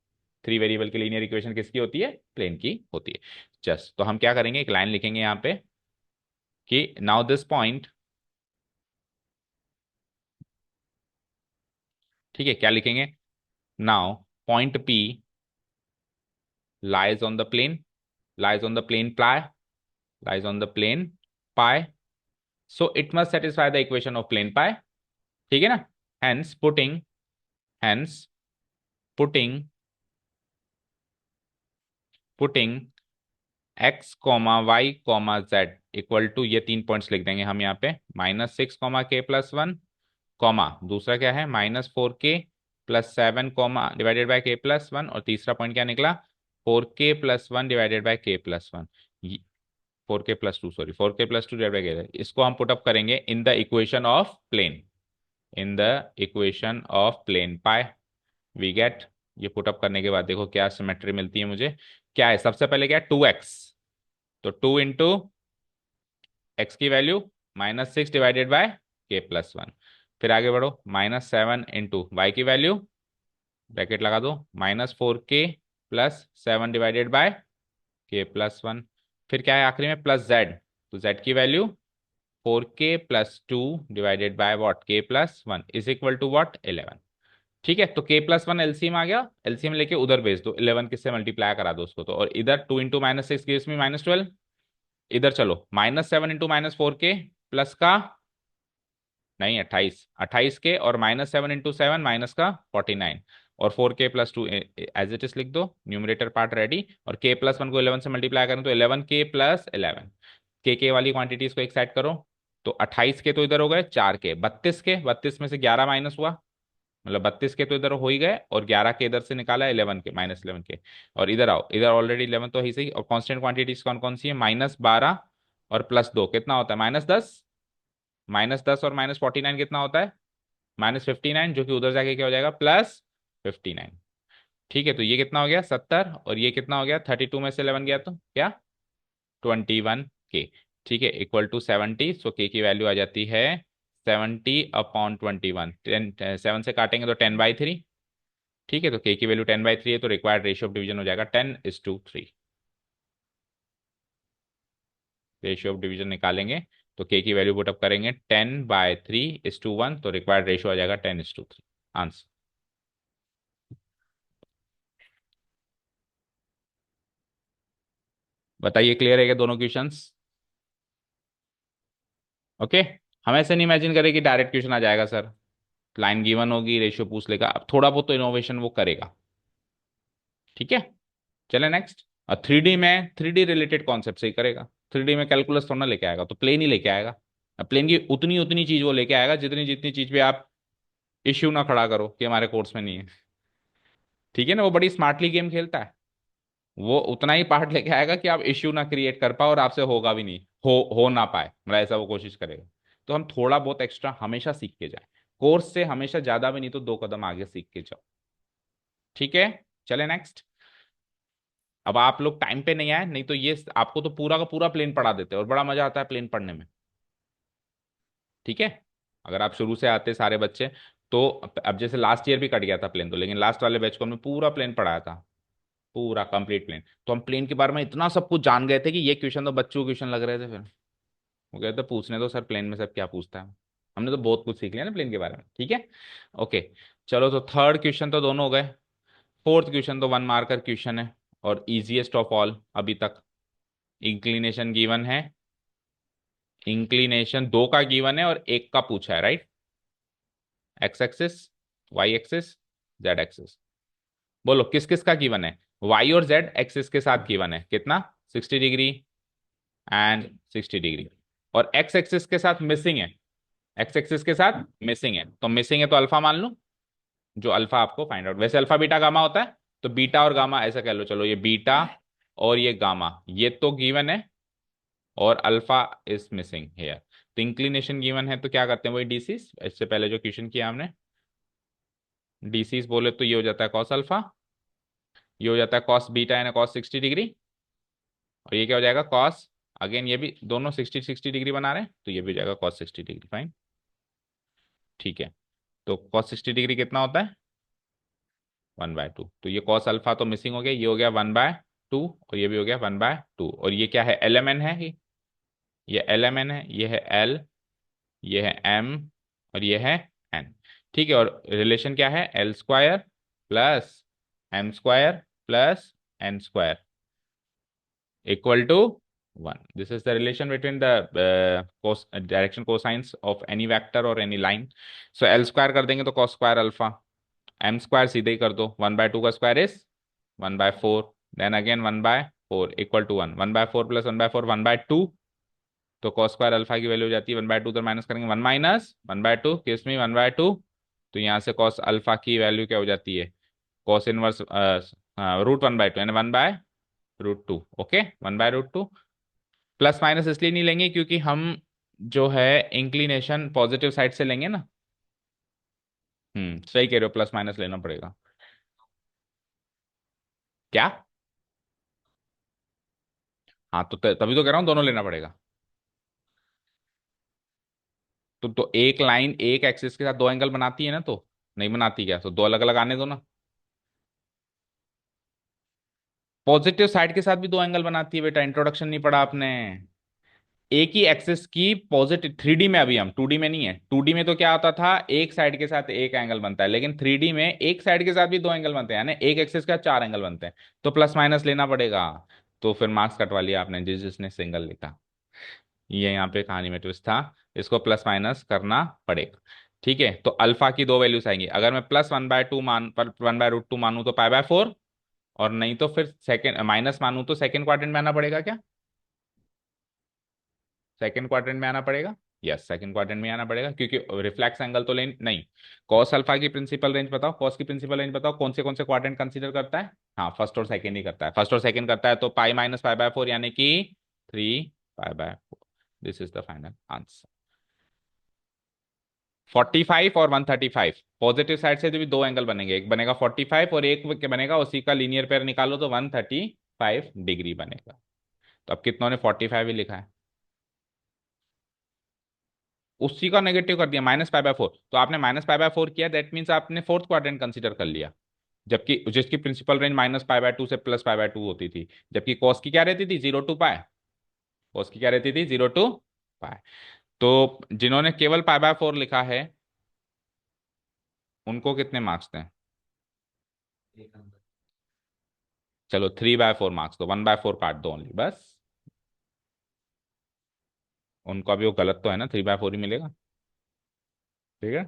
3 वेरिएबल की लीनियर इक्वेशन किसकी होती है? प्लेन की होती है। जस्ट तो हम क्या करेंगे, एक लाइन लिखेंगे यहाँ पे कि नाउ दिस पॉइंट, ठीक है, क्या लिखेंगे? Now point P lies on the plane, lies on the plane pi, lies on the plane pi, so it must satisfy the equation of plane pi, ठीक है ना। hence putting hence putting putting x, y, z equal to, ये 3 points लिख देंगे हम यहाँ पे, -6 comma के प्लस 1 कॉमा, दूसरा क्या है -4k plus 7 comma divided by के प्लस 1, और तीसरा पॉइंट क्या निकला 4k प्लस 1 डिवाइडेड बाय के plus 1, 4k plus 2, sorry 4k plus 2 divided by K, इसको हम पुटअप करेंगे in the equation of plane, in the equation of plane pi we get, ये पुटअप करने के बाद देखो क्या सिमेट्री मिलती है मुझे, क्या है सबसे पहले क्या है 2x, तो 2 इंटू एक्स की वैल्यू -6 डिवाइडेड बाय के प्लस 1, फिर आगे बढ़ो -7 इंटू वाई की वैल्यू, ब्रैकेट लगा दो -4k प्लस 7 डिवाइडेड बाय के प्लस 1, फिर क्या है आखिरी में प्लस जेड, तो जेड की value 4k plus 2 divided by what k plus 1 is equal to what 11। ठीक है, तो के प्लस 1 एलसीएम आ गया, एलसीएम लेके उधर भेज दो, 11 किससे मल्टीप्लाई करा दो उसको, तो और इधर 2 इंटू -6 गिव्स मी -12, इधर चलो -7 इंटू -4k प्लस का नहीं 28, 28 के और -7 इंटू 7 माइनस का 49, और 4k plus 2 as it is लिख दो, न्यूमरेटर पार्ट रेडी, और k प्लस 1 को 11 से मल्टीप्लाई करें तो 11k प्लस 11, के वाली क्वांटिटीज को एक साइड करो, तो 28 के तो इधर हो गए 4k, 32 के, 32 में से 11 माइनस हुआ, मतलब 32 के तो इधर हो ही गए, और 11 के इधर से निकाला 11 के, -11 के, और इधर आओ, इधर ऑलरेडी 11 तो ही सही, और कांस्टेंट क्वांटिटीज कौन कौन सी है -12 और +2 कितना होता है -10, -10 और -49 कितना होता है -59, जो कि उधर जाके क्या हो जाएगा +59। ठीक है, तो ये कितना हो गया 70, और ये कितना हो गया 32 में से 11 गया तो क्या 21k। ठीक है, इक्वल टू 70, सो के की वैल्यू आ जाती है 70/21, 7 से काटेंगे तो 10/3। ठीक है, तो के की वैल्यू 10/3 है, तो रिक्वायर्ड रेशियो ऑफ डिवीजन हो जाएगा 10:3, रेशियो ऑफ डिवीजन निकालेंगे तो के की वैल्यू पुटअप करेंगे 10/3:1, तो रिक्वायर्ड रेशियो आ जाएगा 10:3, आंसर। बताइए क्लियर है क्या दोनों क्वेश्चंस? ओके, हम ऐसे नहीं इमेजिन करें कि डायरेक्ट क्वेश्चन आ जाएगा सर, लाइन गिवन होगी रेशियो पूछ लेगा, अब थोड़ा बहुत तो इनोवेशन वो करेगा। ठीक है, चले नेक्स्ट। और 3D में 3D रिलेटेड कॉन्सेप्ट से ही करेगा, 3D में कैलकुलस थोड़ा ना लेके आएगा, तो प्लेन ही लेके आएगा, अब प्लेन की उतनी उतनी चीज वो लेके आएगा जितनी जितनी चीज पे आप इश्यू ना खड़ा करो कि हमारे कोर्स में नहीं है। ठीक है ना, वो बड़ी स्मार्टली गेम खेलता है, वो उतना ही पार्ट लेके आएगा कि आप इश्यू ना क्रिएट कर पाओ, और आपसे होगा भी नहीं, हो ना पाए, मतलब ऐसा वो कोशिश करेगा। तो हम थोड़ा बहुत एक्स्ट्रा हमेशा सीख के जाए, कोर्स से हमेशा ज्यादा भी नहीं तो 2 कदम आगे सीख के जाओ। ठीक है, चले नेक्स्ट। अब आप लोग टाइम पे नहीं आए, नहीं तो ये आपको तो पूरा का पूरा प्लेन पढ़ा देते हैं, और बड़ा मजा आता है प्लेन पढ़ने में। ठीक है, अगर आप शुरू से आते सारे बच्चे, तो अब जैसे लास्ट ईयर भी कट गया था प्लेन तो, लेकिन लास्ट वाले बैच को हमने पूरा प्लेन पढ़ाया था, पूरा कंप्लीट प्लेन, तो हम प्लेन के बारे में इतना सब कुछ जान गए थे कि ये क्वेश्चन तो बच्चों क्वेश्चन लग रहे थे, फिर वो कहते पूछने दो सर प्लेन में सब क्या पूछता है, हमने तो बहुत कुछ सीख लिया ना प्लेन के बारे में। ठीक है, ओके, चलो तो थर्ड क्वेश्चन तो दोनों हो गए, फोर्थ क्वेश्चन तो 1 मार्कर क्वेश्चन है, और इजीएस्ट ऑफ ऑल अभी तक। इंक्लिनेशन गिवन है, इंक्लिनेशन 2 का गिवन है और 1 का पूछा है, right, X axis, Y axis, Z axis, बोलो किस किस का गिवन है, वाई और जेड एक्सिस के साथ गिवन है कितना 60 डिग्री एंड 60 डिग्री, और एक्स एक्सिस के साथ मिसिंग है, एक्स एक्सिस के साथ मिसिंग है, तो मिसिंग है तो अल्फा मान लो, जो अल्फा आपको फाइंड आउट, वैसे अल्फा बीटा गामा होता है, तो बीटा और गामा ऐसा कह लो, चलो ये बीटा और ये गामा ये तो गिवन है, और अल्फा इज मिसिंग हेयर, तो इंक्लिनेशन गिवन है, तो क्या करते हैं वही डीसीस, इससे पहले जो क्वेश्चन किया हमने, डीसीस बोले तो ये हो जाता है कॉस अल्फा, ये हो जाता है कॉस बीटा यानी कॉस 60 डिग्री, और ये क्या हो जाएगा कॉस, अगेन ये भी दोनों 60 60 डिग्री बना रहे हैं, तो ये भी हो जाएगा कॉस 60 डिग्री, फाइन। ठीक है, तो कॉस 60 डिग्री कितना होता है 1/2, तो ये कॉस अल्फा तो मिसिंग हो गया, ये हो गया 1/2, और ये भी हो गया 1/2, और ये क्या है एल एम एन है, ये एल एम एन है, ये है एल, ये है एम, और ये है एन। ठीक है, और रिलेशन क्या है L² plus M² plus N² equal to 1, this is the relation between the direction cosines of any vector और एनी लाइन। सो L² कर देंगे तो cos² अल्फा, M² सीधे ही कर दो, 1/2 का square is 1/4, then again 1/4 equal to 1, 1/4 plus 1/4 1/2, तो cos square alpha की वैल्यू हो जाती है 1/2, उधर माइनस करेंगे 1 - 1/2 किस में 1/2। तो यहाँ से कॉस अल्फा की वैल्यू क्या हो जाती है, कॉस इनवर्स √1/2 यानी 1/√2। ओके, 1/√2। प्लस माइनस इसलिए नहीं लेंगे क्योंकि हम जो है इंक्लिनेशन पॉजिटिव साइड से लेंगे ना। सही कह रहे हो, प्लस माइनस लेना पड़ेगा। क्या? हाँ तो तभी तो कह रहा हूँ दोनों लेना पड़ेगा। तो एक लाइन एक एक्सिस के साथ दो एंगल बनाती है ना, तो नहीं बनाती क्या, तो दो अलग अलग आने दो ना। पॉजिटिव साइड के साथ भी दो एंगल बनाती है बेटा, इंट्रोडक्शन नहीं पढ़ा आपने। एक ही एक्सिस की पॉजिटिव, 3D में, अभी हम 2D में नहीं है। 2D में तो क्या होता था, एक साइड के साथ एक एंगल बनता है, लेकिन 3D में एक साइड के साथ भी दो एंगल बनते हैं, यानी एक एक्सिस का चार एंगल बनते हैं, तो प्लस माइनस लेना पड़ेगा। तो फिर मार्क्स कटवा लिया आपने जिसने सिंगल लिखा। ये यहाँ पे कहानी में ट्विस्ट था, इसको प्लस माइनस करना पड़ेगा। ठीक है, तो अल्फा की दो वैल्यूज आएंगी, अगर मैं +1/2 मान पर 1/√2 मानूं तो π/4, और नहीं तो फिर सेकंड माइनस मानूं तो सेकंड क्वाड्रेंट में आना पड़ेगा क्या, सेकंड क्वाड्रेंट में आना पड़ेगा। यस, सेकंड क्वाड्रेंट में आना पड़ेगा, क्योंकि रिफ्लेक्स एंगल तो ले नहीं। कॉस अल्फा की प्रिंसिपल रेंज बताओ, कॉस की प्रिंसिपल रेंज बताओ, कौन से क्वाड्रेंट कंसीडर करता है। हाँ, फर्स्ट और सेकंड ही करता है, फर्स्ट और सेकंड करता है, तो π - π/4 यानी कि 3π/4। This is the final answer. 45 और 135, पॉजिटिव साइड से भी दो एंगल बनेंगे, एक बनेगा 45 और एक बनेगा उसी का लीनियर पेयर निकालो तो 135 डिग्री बनेगा। तो अब कितनों ने 45 ही लिखा है, उसी का नेगेटिव कर दिया -π/4, तो आपने -π/4 किया, दैट मीन्स आपने फोर्थ क्वाड्रेंट कंसीडर कर लिया, जबकि जिसकी प्रिंसिपल रेंज -π/2 से +π/2 होती थी, जबकि कॉस की क्या रहती थी 0 to π, कॉस की क्या रहती थी 0 to π। तो जिन्होंने केवल π/4 लिखा है उनको कितने मार्क्स दें, चलो 3/4 मार्क्स, तो 1/4 काट दो ओनली बस। उनको अभी वो गलत तो है ना, 3/4 ही मिलेगा। ठीक है,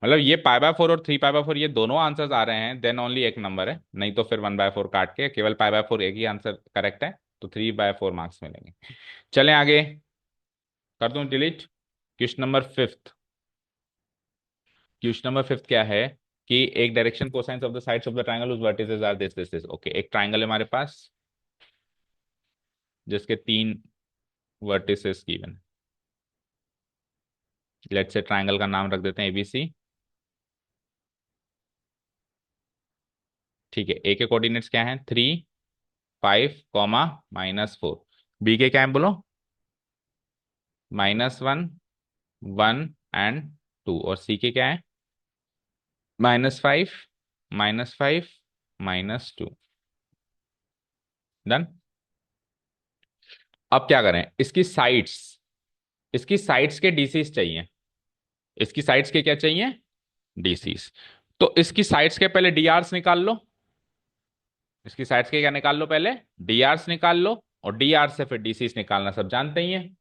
मतलब ये π/4 और 3π/4 ये दोनों आंसर्स आ रहे हैं, देन ओनली एक नंबर है, नहीं तो फिर 1/4 काट के केवल π/4 एक ही आंसर करेक्ट है, तो 3/4 मार्क्स मिलेंगे। चलें आगे, कर दूं delete. Question number fifth, question number fifth क्या है कि एक direction cosines of the sides of the triangle whose vertices are this okay, एक ट्रायंगल है हमारे पास जिसके तीन vertices given. Let's say triangle का नाम रख देते हैं ABC। ठीक है, ए के कोऑर्डिनेट्स क्या हैं, 3, 5, -4। बी के क्या है बोलो, -1, 1 and 2, और सी के क्या है, -5, -5, -2। डन। अब क्या करें, इसकी साइड्स के डीसीज चाहिए, इसकी साइड्स के क्या चाहिए, डीसीज। तो इसकी साइड्स के पहले डीआरस निकाल लो, इसकी साइड्स के क्या निकाल लो, पहले डीआरस निकाल लो, और डीआर से फिर डीसीज निकालना सब जानते ही हैं।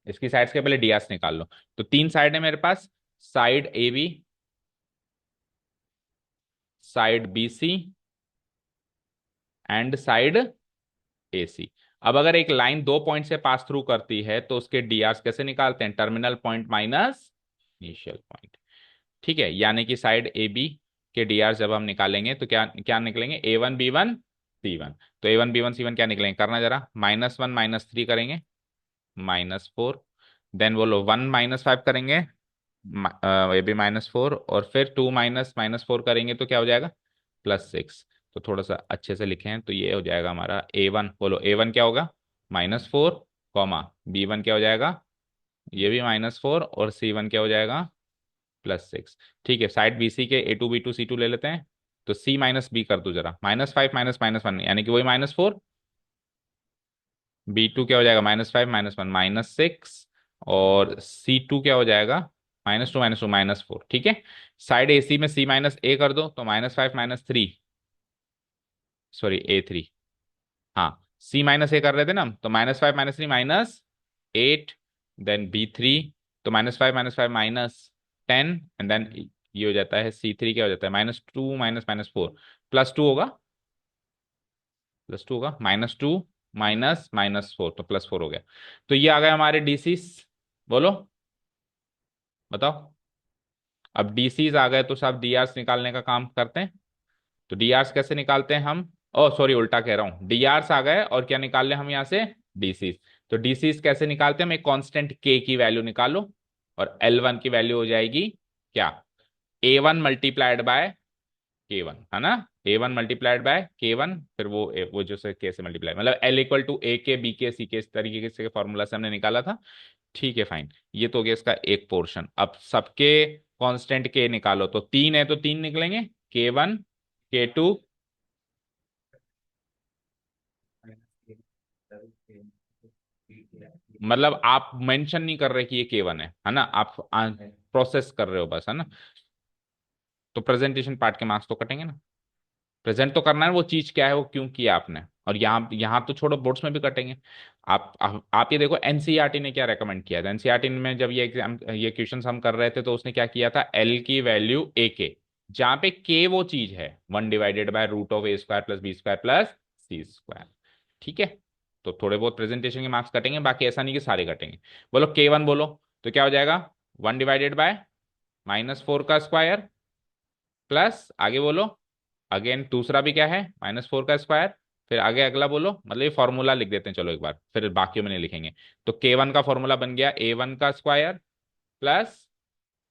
इसकी साइड्स के पहले डीआरस निकाल लो। तो तीन साइड है मेरे पास, side A B, side B C, and side A C. अब अगर एक लाइन दो पॉइंट से पास थ्रू करती है तो उसके डीआर कैसे निकालते हैं, terminal point minus initial point. ठीक है, यानी कि साइड ए बी के डीआर जब हम निकालेंगे तो क्या क्या निकलेंगे, A1 B1 C1। तो A1 B1 C1 क्या निकलेंगे, करना जरा, -1 -3 करेंगे, -4, देन बोलो 1 -5 करेंगे, AB -4, और फिर 2 -4 करेंगे तो क्या हो जाएगा, +6। तो थोड़ा सा अच्छे से लिखे हैं, तो ये हो जाएगा हमारा A1, बोलो A1 क्या होगा, -4, B1 क्या हो जाएगा, ये भी -4, और C1 क्या हो जाएगा, +6। ठीक है, साइड BC के A2 B2 C2 ले लेते हैं, तो C - B कर दो जरा, -5 -1 यानी कि वही -4, B2 क्या हो जाएगा, -5 -1 -6, और C2 क्या हो जाएगा, -2 -2 -4। ठीक है, साइड AC में C - A कर दो, तो -5 -3, सॉरी A3, हाँ, C - A कर रहे थे ना हम, तो -5 -3 -8, देन B3, तो -5 -5 -10, एंड देन ये हो जाता है C3 क्या हो जाता है, -2 -4, +2 होगा, +2 होगा, -2 माइनस माइनस फोर, तो प्लस फोर हो गया। तो ये आ गए हमारे डीसीस। बोलो, बताओ। अब डीसीज आ गए तो साहब डीआरस निकालने का काम करते हैं। तो डीआरस कैसे निकालते हैं हम? ओ सॉरी, उल्टा कह रहा हूं, डीआरस आ गए और क्या निकाल ले हम यहाँ से? डीसीज। तो डीसीज कैसे निकालते हैं? हम एक कांस्टेंट के की वैल्यू निकालो, और एल वन की वैल्यू हो जाएगी क्या? ए वन मल्टीप्लाइड बाय के वन, है ना? ए वन मल्टीप्लाइड बाय के वन, फिर वो जो से के से मल्टीप्लाई, मतलब एल इक्वल टू ए के बी के सी के, इस तरीके से फॉर्मूला से हमने निकाला था। ठीक है, फाइन। ये तो हो गया इसका एक पोर्शन। अब सबके कांस्टेंट के निकालो, तो तीन है तो तीन निकलेंगे, के वन, के टू। मतलब आप मेंशन नहीं कर रहे कि ये के वन है ना? आप प्रोसेस कर रहे हो बस, है ना? तो प्रेजेंटेशन पार्ट के मार्क्स तो कटेंगे ना। प्रेजेंट तो करना है वो चीज क्या है, वो क्यों किया आपने। और यहाँ यहाँ तो छोड़ो, बोर्ड्स में भी कटेंगे। आप ये देखो एनसीईआरटी ने क्या रेकमेंड किया था। एनसीईआरटी में जब ये एग्जाम, ये क्वेश्चंस हम कर रहे थे, तो उसने क्या किया था? एल की वैल्यू ए के, जहां पे के वो चीज है, one divided by root of A square plus B square plus C square. ठीक है। तो थोड़े बहुत प्रेजेंटेशन के मार्क्स कटेंगे, बाकी ऐसा नहीं कि सारे कटेंगे। बोलो के वन बोलो, तो क्या हो जाएगा? One divided bye minus four का स्क्वायर, प्लस आगे बोलो, अगेन दूसरा भी क्या है? माइनस फोर का स्क्वायर। फिर आगे अगला बोलो, मतलब ये फॉर्मूला लिख देते हैं चलो एक बार, फिर बाकियों में नहीं लिखेंगे। तो के वन का फॉर्मूला बन गया ए वन का स्क्वायर प्लस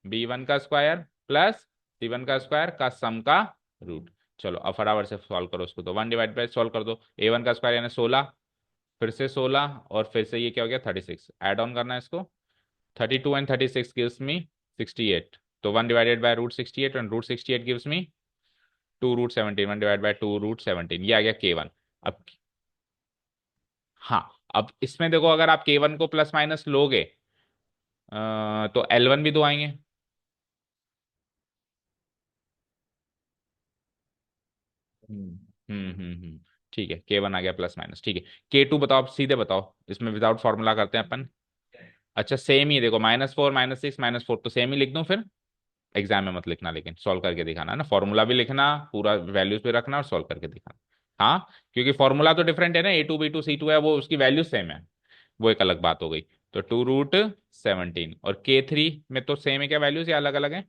बी वन का स्क्वायर प्लस सी वन का स्क्वायर का सम का रूट। चलो अब फटाफट से सॉल्व करो उसको, तो वन डिवाइड बाय सॉल्व कर दो, ए वन का स्क्वायर यानी 16, फिर से 16, और फिर से ये क्या हो गया? 36। ऐड ऑन करना है इसको, 32 एंड 36 गिव्स मी 68। तो one divided by root 68, and root 68 gives me two root 17, one divide by two root 17, ये आ गया के वन। अब हाँ, अब इसमें देखो, अगर आप के वन को प्लस माइनस लोगे, तो एल वन भी दो आएंगे। हम्म ठीक है, के वन आ गया प्लस माइनस, ठीक है। के टू बताओ, आप सीधे बताओ, इसमें विदाउट फॉर्मूला करते हैं अपन। अच्छा, सेम ही देखो, minus four minus six minus four, तो सेम ही लिख दूं फिर? एग्जाम में मत लिखना, लेकिन सॉल्व करके दिखाना है ना, फॉर्मूला भी लिखना, पूरा वैल्यूज पे रखना और सॉल्व करके दिखाना। हाँ, क्योंकि फॉर्मूला तो डिफरेंट है ना, A two B two C two है, वो उसकी वैल्यू सेम है, वो एक अलग बात हो गई। तो टू रूट 17, और के थ्री में तो सेम है क्या वैल्यूज, या अलग अलग है?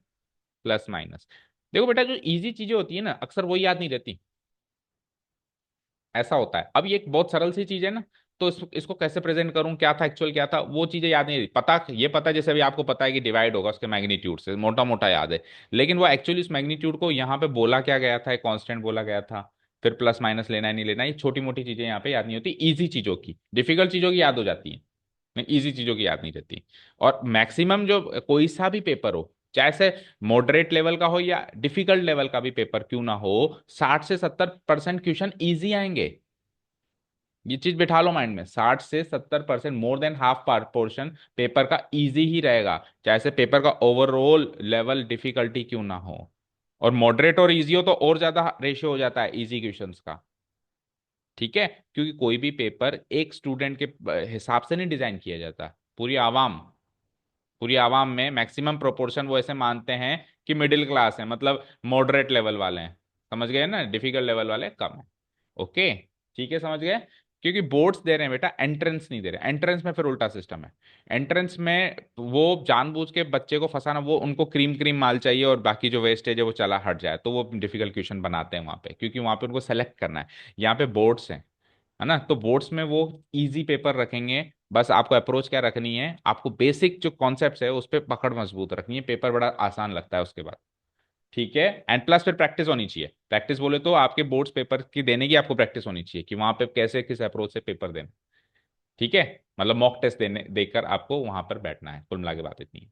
Plus minus. देखो बेटा, जो इजी चीजें होती है ना, अक्सर वो याद नहीं रहती, ऐसा होता है। अब ये एक बहुत सरल सी चीज है ना, तो इसको कैसे प्रेजेंट करूं, क्या था एक्चुअल, क्या था, वो चीजें याद नहीं रहती। पता, ये पता है, जैसे अभी आपको पता है कि डिवाइड होगा उसके मैग्नीट्यूड से, मोटा मोटा याद है। लेकिन वो एक्चुअली इस मैग्नीट्यूड को यहाँ पे बोला क्या गया था, एक कांस्टेंट बोला गया था, फिर प्लस माइनस लेना है नहीं लेना है, ये छोटी मोटी चीजें यहाँ पे याद नहीं होती। इजी चीजों की, डिफिकल्ट चीजों की याद हो जाती है, इजी चीजों की याद नहीं रहती। और मैक्सिमम जो कोई सा भी पेपर हो, चाहे से मॉडरेट लेवल का हो या डिफिकल्ट लेवल का भी पेपर क्यों ना हो, 60 से 70% क्वेश्चन इजी आएंगे। ये चीज बिठा लो माइंड में, 60 से 70%, more than half portion paper का इजी ही रहेगा, चाहे से पेपर का ओवरऑल लेवल डिफिकल्टी क्यों ना हो। और मॉडरेट और इजी हो तो और ज्यादा रेशियो हो जाता है इजी क्वेश्चंस का। ठीक है, क्योंकि कोई भी पेपर एक स्टूडेंट के हिसाब से नहीं डिजाइन किया जाता। पूरी आवाम, पूरी आवाम में मैक्सिमम प्रोपोर्शन वो ऐसे मानते हैं कि मिडिल क्लास है, मतलब मॉडरेट लेवल वाले हैं। समझ गए ना, डिफिकल्ट लेवल वाले कम है। ओके, ठीक है, समझ गए। क्योंकि बोर्ड्स दे रहे हैं बेटा, एंट्रेंस नहीं दे रहे। एंट्रेंस में फिर उल्टा सिस्टम है। एंट्रेंस में वो जानबूझ के बच्चे को फंसाना, वो उनको क्रीम क्रीम माल चाहिए और बाकी जो वेस्टेज है वो चला हट जाए, तो वो डिफिकल्ट क्वेश्चन बनाते हैं वहां पे, क्योंकि वहां पे उनको सेलेक्ट करना है। यहाँ पे बोर्ड्स हैं, है ना, तो बोर्ड्स में वो इजी पेपर रखेंगे। बस आपको अप्रोच क्या रखनी है, आपको बेसिक जो कॉन्सेप्ट्स है उस पर पकड़ मजबूत रखनी है, पेपर बड़ा आसान लगता है उसके बाद। ठीक है, एंड प्लस फिर प्रैक्टिस होनी चाहिए। प्रैक्टिस बोले तो आपके बोर्ड्स पेपर की देने की आपको प्रैक्टिस होनी चाहिए, कि वहां पे कैसे किस अप्रोच से पेपर देना। ठीक है, मतलब मॉक टेस्ट देने देकर आपको वहां पर बैठना है, कुल मिला के बात इतनी है।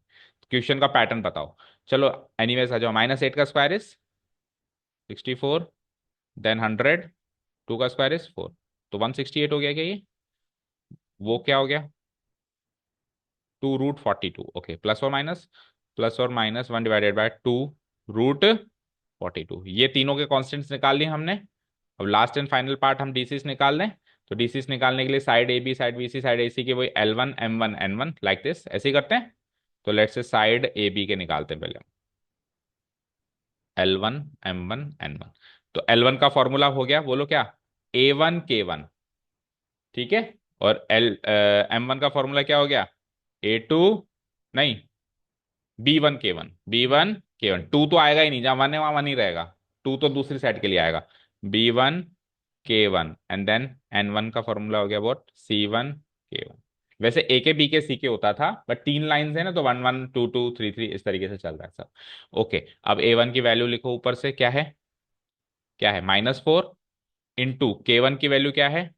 क्वेश्चन का पैटर्न बताओ। चलो, एनीवेज आ जाओ। माइनस एट का स्क्वायर इज 64, देन 100, टू का स्क्वायर इज 4, तो 168 हो गया क्या ये? वो क्या हो गया? Two root 42। ओके, प्लस और माइनस, प्लस और minus, one divided by two root 42, ये तीनों के कॉन्स्टेंट्स निकाल लिए हमने। अब लास्ट एंड फाइनल पार्ट हम डीसीस निकाल लें। तो डीसीस निकालने के लिए side A B side B C side A C के वही l one M one N one like this, ऐसे ही करते हैं। तो let's say side A B के निकालते हैं पहले, L one M one N one. तो एल वन का फॉर्मूला हो गया, बोलो क्या? ए वन के वन, ठीक है। और M1 का फॉर्मूला क्या हो गया, A2, नहीं, B1 K1 टू तो आएगा ही नहीं, जहां वन है वहां वन ही रहेगा, टू तो दूसरी साइड के लिए आएगा। B1 K1 and then N1 का फॉर्मूला हो गया वॉट, C1 K1। वैसे ए के बी के सी के होता था, बट तीन लाइन है ना, तो 1 1 2 2 3 3 इस तरीके से चल रहा है सब। ओके, अब A1 की वैल्यू लिखो ऊपर से, क्या है, क्या है, -4 इंटू K1 की वैल्यू क्या है,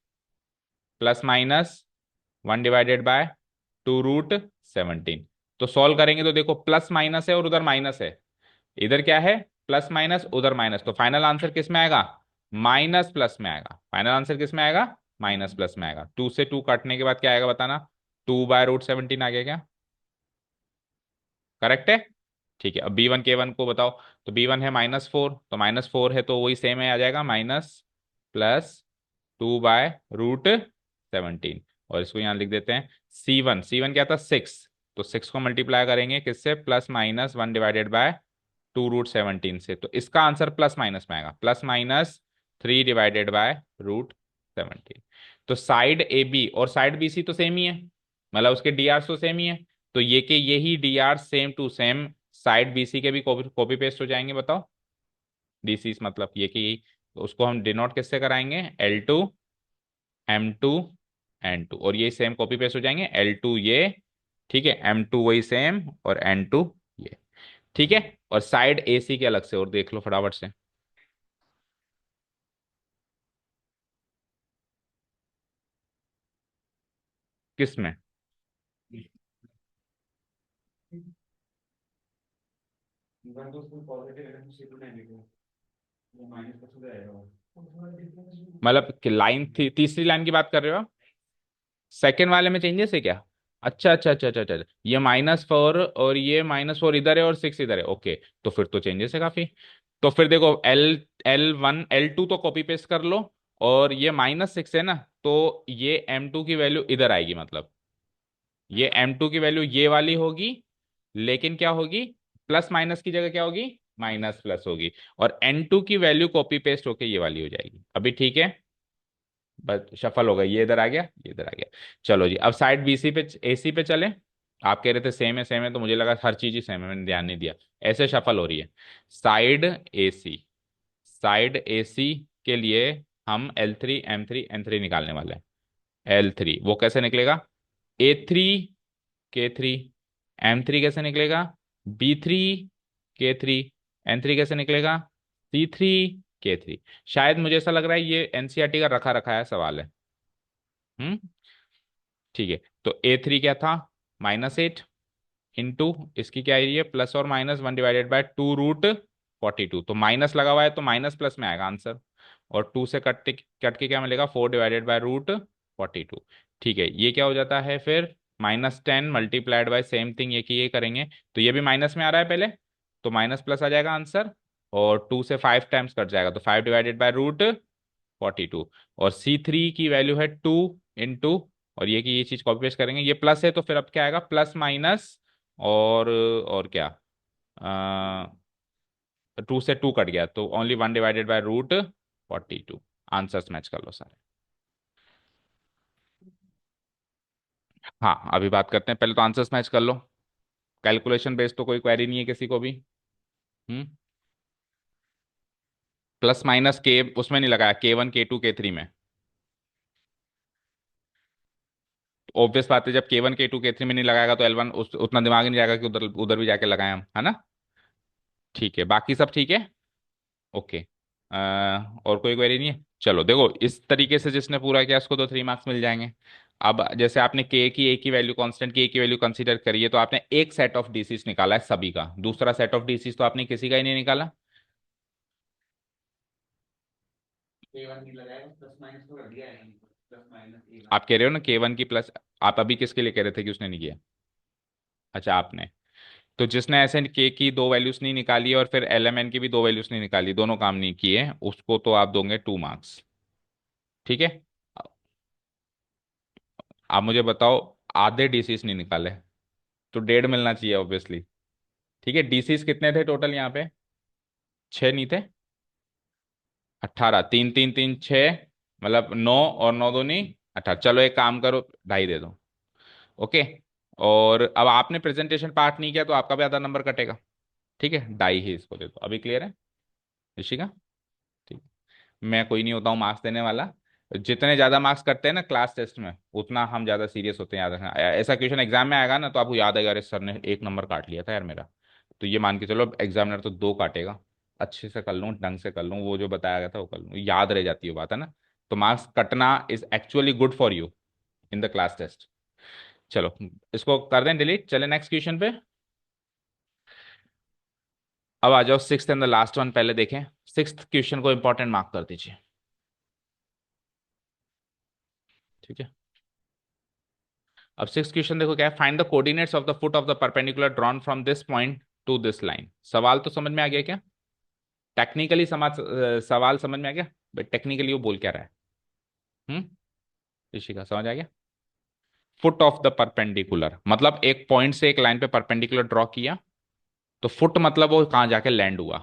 +-1/2 √17। तो सॉल्व करेंगे तो देखो प्लस माइनस है और उधर माइनस है, इधर क्या है, प्लस माइनस उधर माइनस, तो फाइनल आंसर किस में आएगा, माइनस प्लस में आएगा। फाइनल आंसर किस में आएगा, माइनस प्लस में आएगा। टू से टू काटने के बाद क्या आएगा बताना, 2/√17 आ गया क्या, करेक्ट है। ठीक है, अब B1 K1 को बताओ। तो B1 है -4, तो -4 है तो वही सेम है, आ जाएगा माइनस प्लस 2/√17। और इसको यहाँ लिख देते हैं। C1 क्या था, 6, तो 6 को मल्टीप्लाई करेंगे किससे, +-1/2 √17 से, तो इसका आंसर प्लस माइनस में आएगा, +-3/√17। तो साइड ए बी और साइड बी सी तो सेम ही है, मतलब उसके डी आर तो सेम ही है, तो ये के यही D R same to same side B C के भी कॉपी कॉपी पेस्ट हो जाएंगे, बताओ। डीसी मतलब ये कि तो उसको हम डिनोट किससे कराएंगे, L2 M2 N2, और ये सेम कॉपी पेस्ट हो जाएंगे, L2 ये, ठीक है, M2 वही सेम, और N2 ये, ठीक है। और साइड AC के अलग से, और देख लो फटाफट से, किस में, मतलब कि लाइन थी, तीसरी लाइन की बात कर रहे हो, सेकेंड वाले में चेंजेस है क्या, अच्छा अच्छा अच्छा अच्छा अच्छा, ये -4 और ये -4 इधर है और 6 इधर है, ओके, तो फिर तो चेंजेस है काफी। तो फिर देखो L1 L2 तो कॉपी पेस्ट कर लो, और ये -6 है ना, तो ये M2 की वैल्यू इधर आएगी, मतलब ये M2 की वैल्यू ये वाली होगी, लेकिन क्या होगी, प्लस माइनस की जगह क्या होगी, माइनस प्लस होगी, और N2 की वैल्यू कॉपी पेस्ट होके ये वाली हो जाएगी, अभी ठीक है। बस शफल हो गया, ये इधर आ गया, ये इधर आ गया। चलो जी, अब साइड बीसी पे एसी पे चले। आप कह रहे थे सेम है तो मुझे लगा हर चीज ही सेम है, मैंने ध्यान नहीं दिया। ऐसे शफल हो रही है। साइड एसी के लिए हम L3 M3 N3 निकालने वाले हैं। L3 वो कैसे निकलेगा, A3 K3, M3 कैसे निकलेगा, B3 K3, N3 कैसे निकलेगा, C3 K3। शायद मुझे ऐसा लग रहा है ये एनसीईआरटी का रखा रखा है सवाल है। हम्म, ठीक है। तो A3 क्या था, -8 इंटू इसकी क्या एरिया, +और -1/2 √42, तो माइनस लगा हुआ है तो माइनस प्लस में आएगा आंसर। और टू से कट के क्या मिलेगा, 4/√42। ठीक है, ये क्या हो जाता है फिर, -10 मल्टीप्लाइड बाय सेम थिंग, ये कि ये करेंगे तो ये भी माइनस में आ रहा है पहले, तो माइनस प्लस आ जाएगा आंसर। और 2 से 5 टाइम्स कट जाएगा, तो 5/√42। और C3 की वैल्यू है 2 इंटू, और ये कि ये चीज कॉपी पेस्ट करेंगे, ये प्लस है तो फिर अब क्या आएगा, प्लस माइनस, और क्या, 2 से 2 कट गया, तो ओनली 1/√42। आंसर्स मैच कर लो सारे। हाँ, अभी बात करते हैं, पहले तो आंसर्स मैच कर लो। कैलकुलेशन बेस्ड तो कोई क्वेरी नहीं है किसी को भी। हम्म, प्लस माइनस के उसमें नहीं लगाया, K1 K2 K3 में। ऑब्वियस बात है, जब K1 K2 K3 में नहीं लगाएगा तो L1 उतना दिमाग ही नहीं जाएगा कि उधर उधर भी जाके लगाए हम, है ना। ठीक है, बाकी सब ठीक है। ओके, और कोई क्वेरी नहीं है। चलो देखो, इस तरीके से जिसने पूरा किया उसको तो 3 मार्क्स मिल जाएंगे। अब जैसे आपने के की ए की वैल्यू, कांस्टेंट की ए की वैल्यू कंसीडर करी है, तो आपने एक सेट ऑफ डीसीज निकाला है सभी का, दूसरा सेट ऑफ डीसीज तो आपने किसी का ही नहीं निकाला। K1 की लगाया, प्लस माइनस तो कर दिया है, प्लस माइनस आप कह रहे हो ना K1 की प्लस, आप अभी किसके लिए कह रहे थे कि उसने नहीं किया, अच्छा आपने। तो जिसने ऐसे के की दो वैल्यूज नहीं निकाली और फिर LMN की भी दो वैल्यूज नहीं निकाली, दोनों काम नहीं किए, उसको तो आप दोगे 2 मार्क्स। ठीक है। आप मुझे बताओ, आधे डीसीज नहीं निकाले, तो 1.5 मिलना चाहिए ऑब्वियसली। ठीक है, डीसीज कितने थे टोटल यहाँ पे, 6 नहीं थे, 18, 3 3 3 6, मतलब 9, और 9 दूनी अच्छा चलो एक काम करो, 2.5 दे दो। ओके। और अब आपने प्रेजेंटेशन पार्ट नहीं किया तो आपका भी आधा नंबर कटेगा। ठीक है, 2.5 ही इसको दे दो। अभी क्लियर है ऋषिका? ठीक। मैं कोई नहीं होता हूँ मार्क्स देने वाला। जितने ज्यादा मार्क्स करते हैं ना क्लास टेस्ट में, उतना हम ज्यादा सीरियस होते हैं, याद रखना। ऐसा क्वेश्चन एग्जाम में आएगा ना तो आपको याद आएगा, अरे सर ने 1 नंबर काट लिया था यार मेरा। तो ये मान के चलो एग्जामिनर तो 2 काटेगा। अच्छे से कर लूँ, ढंग से कर लूँ, वो जो बताया गया था वो कर लूँ, याद रह जाती है, बात है ना। तो मार्क्स कटना is actually good for you in the class test. चलो इसको कर दें डिलीट, चले नेक्स्ट क्वेश्चन पे। अब आ जाओ sixth and the last one, पहले देखें। सिक्स्थ क्वेश्चन को इंपॉर्टेंट मार्क कर दीजिए। ठीक है। अब सिक्स क्वेश्चन देखो क्या है, find the coordinates of the foot of the perpendicular drawn from this point two this line. सवाल तो समझ में आ गया क्या? टेक्निकली सवाल समझ में आ गया? बट टेक्निकली वो बोल क्या रहा है? हम्म ऋषिका समझ आ गया? फुट ऑफ द परपेंडिकुलर मतलब एक पॉइंट से एक लाइन पे परपेंडिकुलर ड्रॉ किया, तो फुट मतलब वो कहाँ जाके लैंड हुआ,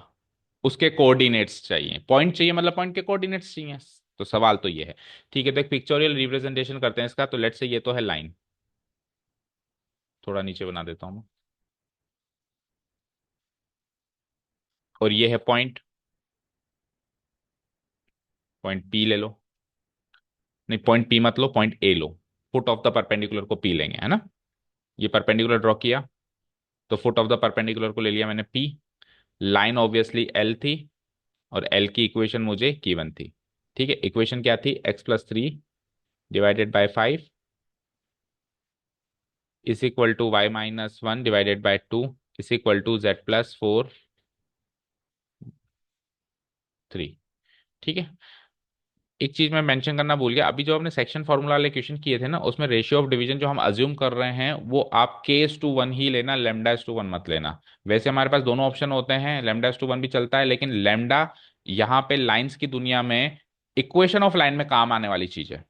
उसके कोऑर्डिनेट्स चाहिए। पॉइंट चाहिए मतलब पॉइंट के कोऑर्डिनेट्स चाहिए। तो सवाल तो ये है। ठीक है, तो एक पिक्चोरियल रिप्रेजेंटेशन करते हैं इसका। तो लेट्स से ये तो है लाइन, थोड़ा नीचे बना देता हूं मैं। और ये है पॉइंट, पॉइंट पी ले लो। नहीं पॉइंट पी मत लो, पॉइंट ए लो। फुट ऑफ द परपेंडिकुलर को पी लेंगे, है ना। ये परपेंडिकुलर ड्रॉ किया, तो फुट ऑफ द परपेंडिकुलर को ले लिया मैंने पी। लाइन ऑब्वियसली एल थी, और एल की इक्वेशन मुझे गिवन थी। ठीक है, इक्वेशन क्या थी? x+3 divided by 5 is equal to y-1 divided by 2 is equal to z+4 3। ठीक है। एक चीज मैं मेंशन करना भूल गया, अभी जो आपने सेक्शन फॉर्मूला वाले क्वेश्चन किए थे ना, उसमें रेशियो ऑफ डिवीजन जो हम अज्यूम कर रहे हैं वो आप k:1 ही लेना, λ:1 मत लेना। वैसे हमारे पास दोनों ऑप्शन होते हैं, λ:1 भी चलता है, लेकिन लैम्डा यहाँ पे लाइंस की दुनिया में इक्वेशन ऑफ लाइन में काम आने वाली चीज है।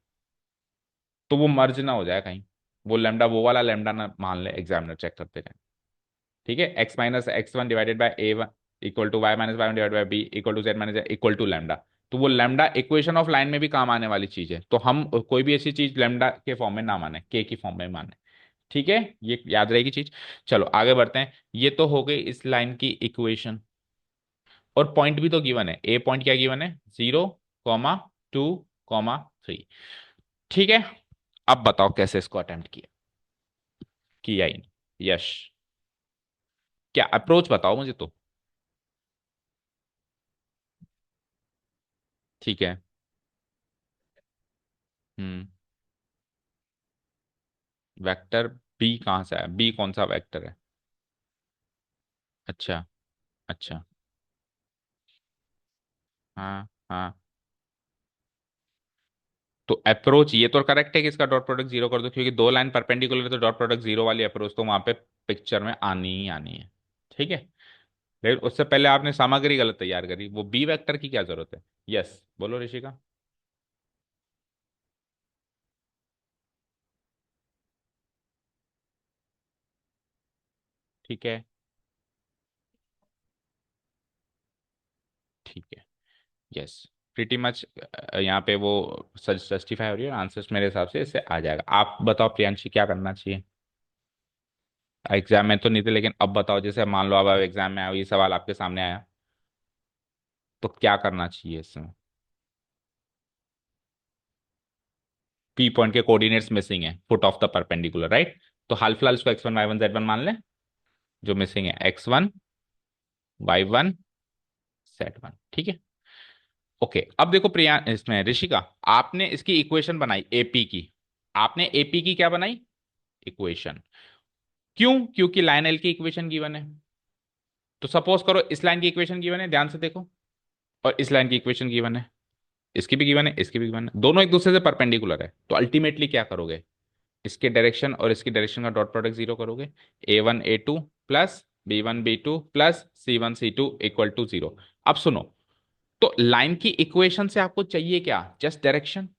तो वो मर्ज ना हो जाए कहीं, वो लैम्डा वो वाला लैम्डा ना मान ले एग्जामिनर चेक करते रहे। ठीक है, x-x1 divided by a1 equal to y-y1 divided by b equal to z-z equal to lambda. तो वो लैम्डा इक्वेशन ऑफ लाइन में भी काम आने वाली चीज है, तो हम कोई भी ऐसी चीज लैम्डा के फॉर्म में ना माने, के की फॉर्म में माने। ठीक है, ये याद रहेगी चीज। चलो आगे बढ़ते हैं। ये तो हो गई इस लाइन की इक्वेशन। और पॉइंट भी तो गिवन है, ए पॉइंट क्या गिवन है? 0,2,3। ठीक है। अब बताओ कैसे इसको अटेम्प्ट किया, किया ही नहीं। यश, क्या अप्रोच बताओ मुझे तो। ठीक है। हम्म वेक्टर बी कहाँ से आया? बी कौन सा वेक्टर है? अच्छा। अच्छा। हाँ हाँ। तो अप्रोच ये तो करेक्ट है कि इसका डॉट प्रोडक्ट 0 कर दो, क्योंकि 2 लाइन परपेंडिकुलर है, तो डॉट प्रोडक्ट 0 वाली अप्रोच तो वहां पे पिक्चर में आनी ही आनी है। ठीक है। लेकिन उससे पहले आपने सामग्री गलत तैयार करी, वो बी वेक्टर की क्या जरूरत है? यस बोलो ऋषिका। ठीक है। ठीक है। यस। Pretty much. यहाँ पे वो जस्टिफाई हो रही है, आंसर्स मेरे हिसाब से इससे आ जाएगा। आप बताओ प्रियांशी क्या करना चाहिए? एग्जाम में तो नहीं थे, लेकिन अब बताओ, जैसे मान लो अब एग्जाम में आया, ये सवाल आपके सामने आया, तो क्या करना चाहिए इसमें? पी पॉइंट के कोऑर्डिनेट्स मिसिंग है foot of the perpendicular, right. तो हाल फिलहाल इसको x1 y1 z1 मान लें। जो मिसिंग है x1 y1 z1। ठीक है। ओके, अब देखो प्रिया, इसमें ऋषिका, आपने इसकी इक्वेशन बनाई एपी की। आपने एपी की क्या बनाई? इक्वेशन। क्यों? क्योंकि लाइन एल की इक्वेशन गिवन है। तो सपोज करो इस लाइन की इक्वेशन गिवन है, ध्यान से देखो, और इस लाइन की इक्वेशन गिवन है, इसकी भी गिवन है, इसकी भी गिवन है, दोनों एक दूसरे से परपेंडिकुलर है। तो अल्टीमेटली क्या करोगे? इसके डायरेक्शन और इसकी डायरेक्शन का डॉट प्रोडक्ट 0 करोगे। a1 a2 plus b1 b2 plus c1 c2 equal to 0। अब सुनो, तो लाइन की इक्वेशन से आपको चाहिए क्या? Just direction.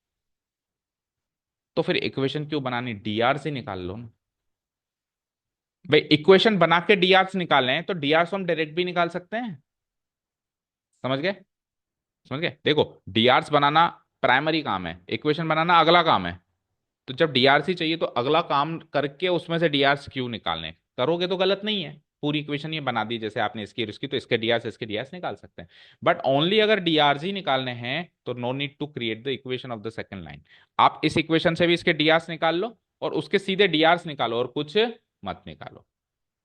तो फिर इक्वेशन क्यों बनानी, डीआर से निकाल लो ना। भाई इक्वेशन बना के डीआर से निकाले हैं, तो डीआर से हम डायरेक्ट भी निकाल सकते हैं। समझ गए? समझ गए? देखो डीआरस बनाना प्राइमरी काम है, इक्वेशन बनाना अगला काम है। तो जब डीआरसी चाहिए तो अगला काम करके उसमें से डीआरसी क्यू निकालने, करोगे तो गलत नहीं है, पूरी इक्वेशन ये बना दी जैसे आपने इसकी और इसकी, तो इसके डीआरसी निकाल सकते हैं। बट ओनली अगर डीआरसी निकालने हैं तो no need to create the equation of the second line. आप इस इक्वेशन से भी इसके डीआरस निकाल लो और उसके सीधे डीआरस निकालो और कुछ मत निकालो।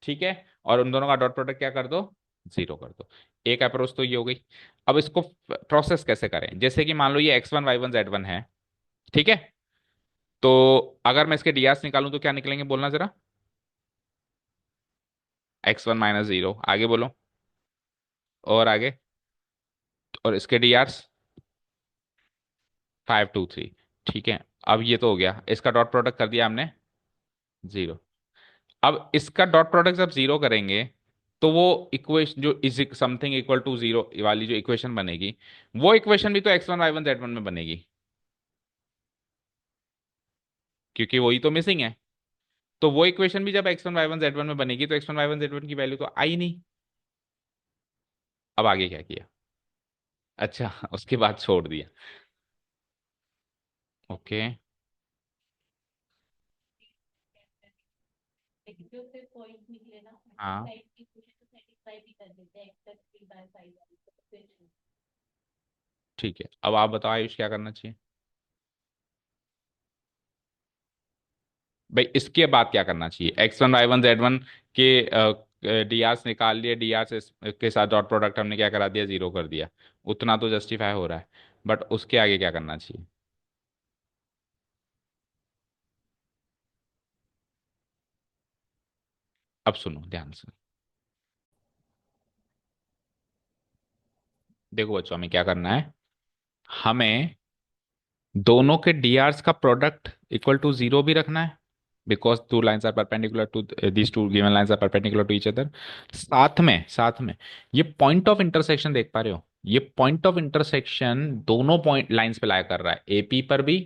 ठीक है, और उन दोनों का डॉट प्रोडक्ट क्या कर दो, जीरो कर दो। एक अप्रोच तो ये हो गई। अब इसको प्रोसेस कैसे करें, जैसे कि मान लो ये x1 y1 z1 है, ठीक है। तो अगर मैं इसके डीआरस निकालूं तो क्या निकलेंगे, बोलना जरा। x1 - 0, आगे बोलो। और आगे, और इसके डीआरस 5 2 3। ठीक है, अब ये तो हो गया, इसका डॉट प्रोडक्ट कर दिया हमने जीरो। अब इसका डॉट प्रोडक्ट जब जीरो करेंगे तो वो इक्वेशन जो is something equal to zero वाली जो इक्वेशन बनेगी, वो इक्वेशन भी तो x1 y1 z1 में बनेगी, क्योंकि वही तो मिसिंग है। तो वो इक्वेशन भी जब x1 y1 z1 में बनेगी तो x1 y1 z1 की वैल्यू तो आई नहीं। अब आगे क्या किया, अच्छा उसके बाद छोड़ दिया। ओके। हाँ ठीक है, अब आप बताओ आयुष क्या करना चाहिए। भाई इसके बाद क्या करना चाहिए, x1 y1 z1 के डीआरस निकाल लिए, डीआरस के साथ डॉट प्रोडक्ट हमने क्या करा दिया, जीरो कर दिया। उतना तो जस्टिफाई हो रहा है, बट उसके आगे क्या करना चाहिए। अब सुनो ध्यान से, देखो बच्चों हमें क्या करना है, हमें दोनों के डीआरस का प्रोडक्ट इक्वल टू जीरो भी रखना है, because two lines are perpendicular to, these two given lines are perpendicular to each other. साथ में ये पॉइंट ऑफ इंटरसेक्शन देख पा रहे हो, ये पॉइंट ऑफ इंटरसेक्शन दोनों पॉइंट लाइंस पे ला कर रहा है, एपी पर भी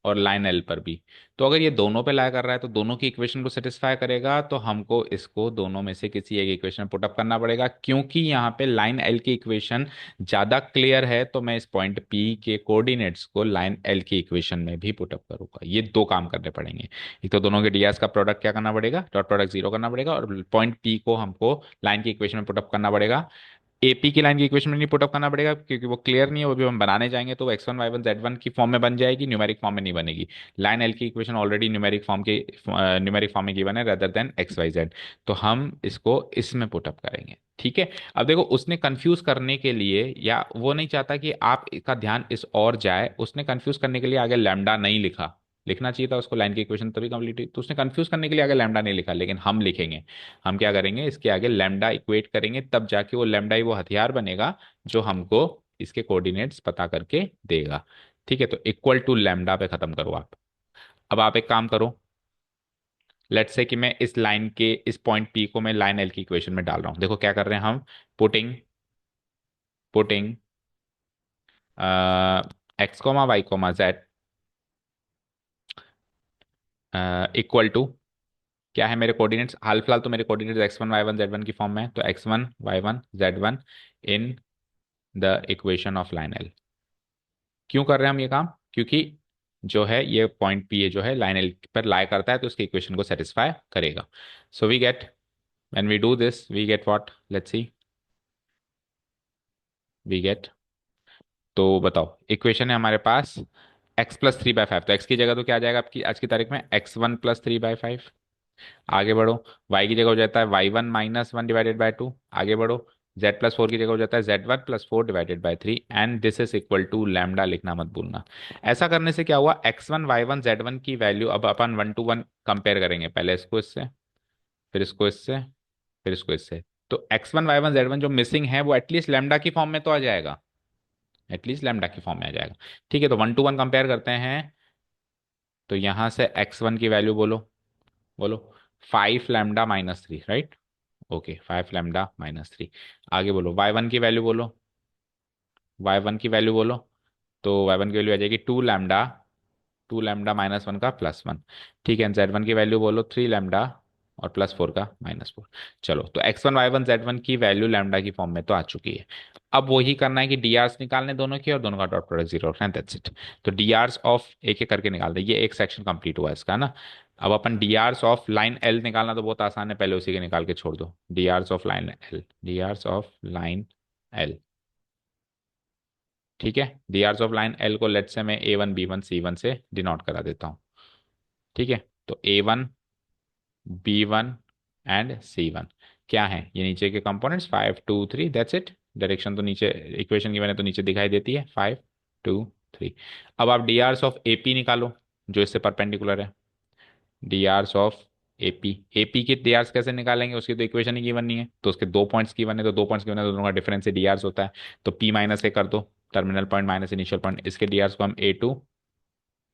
और लाइन एल पर भी। तो अगर ये दोनों पे ला कर रहा है तो दोनों की इक्वेशन को सेटिस्फाई करेगा, तो हमको इसको दोनों में से किसी एक इक्वेशन में पुटअप करना पड़ेगा। क्योंकि यहाँ पे लाइन एल की इक्वेशन ज्यादा क्लियर है, तो मैं इस पॉइंट पी के कोऑर्डिनेट्स को लाइन एल की इक्वेशन में भी पुटअप करूंगा। ये दो काम करने पड़ेंगे, एक तो दोनों के डीएस का प्रोडक्ट क्या करना पड़ेगा, डॉट प्रोडक्ट जीरो करना पड़ेगा, और पॉइंट पी को हमको लाइन की इक्वेशन में पुटअप करना पड़ेगा। एपी की लाइन की इक्वेशन में नहीं पुटअप करना पड़ेगा क्योंकि वो क्लियर नहीं है, वो भी हम बनाने जाएंगे तो x1 y1 z1 की फॉर्म में बन जाएगी, न्यूमेरिक फॉर्म में नहीं बनेगी। लाइन एल की इक्वेशन ऑलरेडी न्यूमेरिक फॉर्म में गिवन है rather than x y z, तो हम इसको इसमें पुटअप करेंगे। ठीक है, अब देखो उसने कंफ्यूज करने के लिए, या वो नहीं चाहता कि आपका ध्यान इस और जाए, उसने कंफ्यूज करने के लिए आगे लैम्डा नहीं लिखा। लिखना चाहिए था उसको, लाइन की इक्वेशन तभी कंप्लीट हुई, तो उसने कंफ्यूज करने के लिए आगे लैम्डा नहीं लिखा, लेकिन हम लिखेंगे। हम क्या करेंगे, इसके आगे लैम्डा इक्वेट करेंगे, तब जाके वो लैम्डा ही वो हथियार बनेगा जो हमको इसके कोऑर्डिनेट्स पता करके देगा। ठीक है, तो इक्वल टू लैम्डा पे खत्म करो आप। अब आप एक काम करो, लेट्स से कि मैं इस लाइन के इस पॉइंट पी को मैं लाइन एल की इक्वेशन में डाल रहा हूं। देखो क्या कर रहे हैं हम, putting putting x, y, z equal to, क्या है मेरे कोऑर्डिनेट्स, हाल फिलहाल तो मेरे कोऑर्डिनेट्स x1 y1 z1 की फॉर्म में है, तो x1 y1 z1 in the equation of line L. क्यों कर रहे हैं हम ये काम, क्योंकि जो है ये पॉइंट पी ए जो है लाइन एल पर लाई करता है, तो उसके इक्वेशन को सेटिस्फाई करेगा। So we get, when we do this we get what, let's see, we get, तो बताओ इक्वेशन है हमारे पास x +3/5, तो x की जगह तो क्या आ जाएगा आपकी आज की तारीख में, x1 + 3/5। आगे बढ़ो, y की जगह हो जाता है y1 - 1/2। आगे बढ़ो, z+4 की जगह हो जाता है z1 + 4/3, and this is equal to lambda, लिखना मत भूलना। ऐसा करने से क्या हुआ, x1 y1 z1 की वैल्यू अब अपन 1 to 1 कंपेयर करेंगे, पहले इसको इससे, फिर इसको इससे, फिर इसको इससे। तो x1 y1 z1 जो मिसिंग है वो एटलीस्ट लैम्डा की फॉर्म में तो आ जाएगा, एटलीस्ट लैम्डा की फॉर्म में आ जाएगा। ठीक है, तो 1 to 1 कंपेयर करते हैं। तो यहां से x1 की वैल्यू बोलो, बोलो 5 λ - 3, राइट। ओके, 5 λ - 3। आगे बोलो y1 की वैल्यू बोलो, y1 की वैल्यू बोलो, तो y1 की वैल्यू आ जाएगी 2 λ, 2 λ - 1 का +1। ठीक है, z1 की वैल्यू बोलो 3 λ, और +4 का -4। चलो, तो x1 y1 z1 की वैल्यू लैम्डा की फॉर्म में तो आ चुकी है। अब वही करना है कि डी आर्स निकालने दोनों के, और दोनों का डॉट प्रोडक्ट 0 रखना है, दैट्स इट। तो डी आर्स ऑफ एक एक करके निकाल दे, ये एक सेक्शन कंप्लीट हुआ इसका ना। अब अपन D Rs of line l निकालना तो बहुत आसान है, पहले उसी के निकाल के छोड़ दो। D Rs of line L, D Rs of line L, ठीक है। D Rs of line L को लेट से मैं A1 B1 C1 से डिनोट करा देता हूँ, ठीक है। तो A1 B1 एंड C1 क्या है, ये नीचे के कंपोनेंट्स 5 2 3, दैट्स इट। डायरेक्शन तो नीचे इक्वेशन की मैंने तो नीचे दिखाई देती है, 5 2 3। अब आप डी आर्स ऑफ AP निकालो जो इससे परपेंडिकुलर है। D Rs of AP, AP के डी आर्स कैसे निकालेंगे, उसकी तो इक्वेशन ही गिवन नहीं है, तो उसके 2 पॉइंट्स गिवन है, तो 2 पॉइंट्स गिवन है तो दोनों का डिफरेंस से डी आर्स होता है। तो P-A कर दो, terminal point minus initial point, इसके डी आर्स को हम A2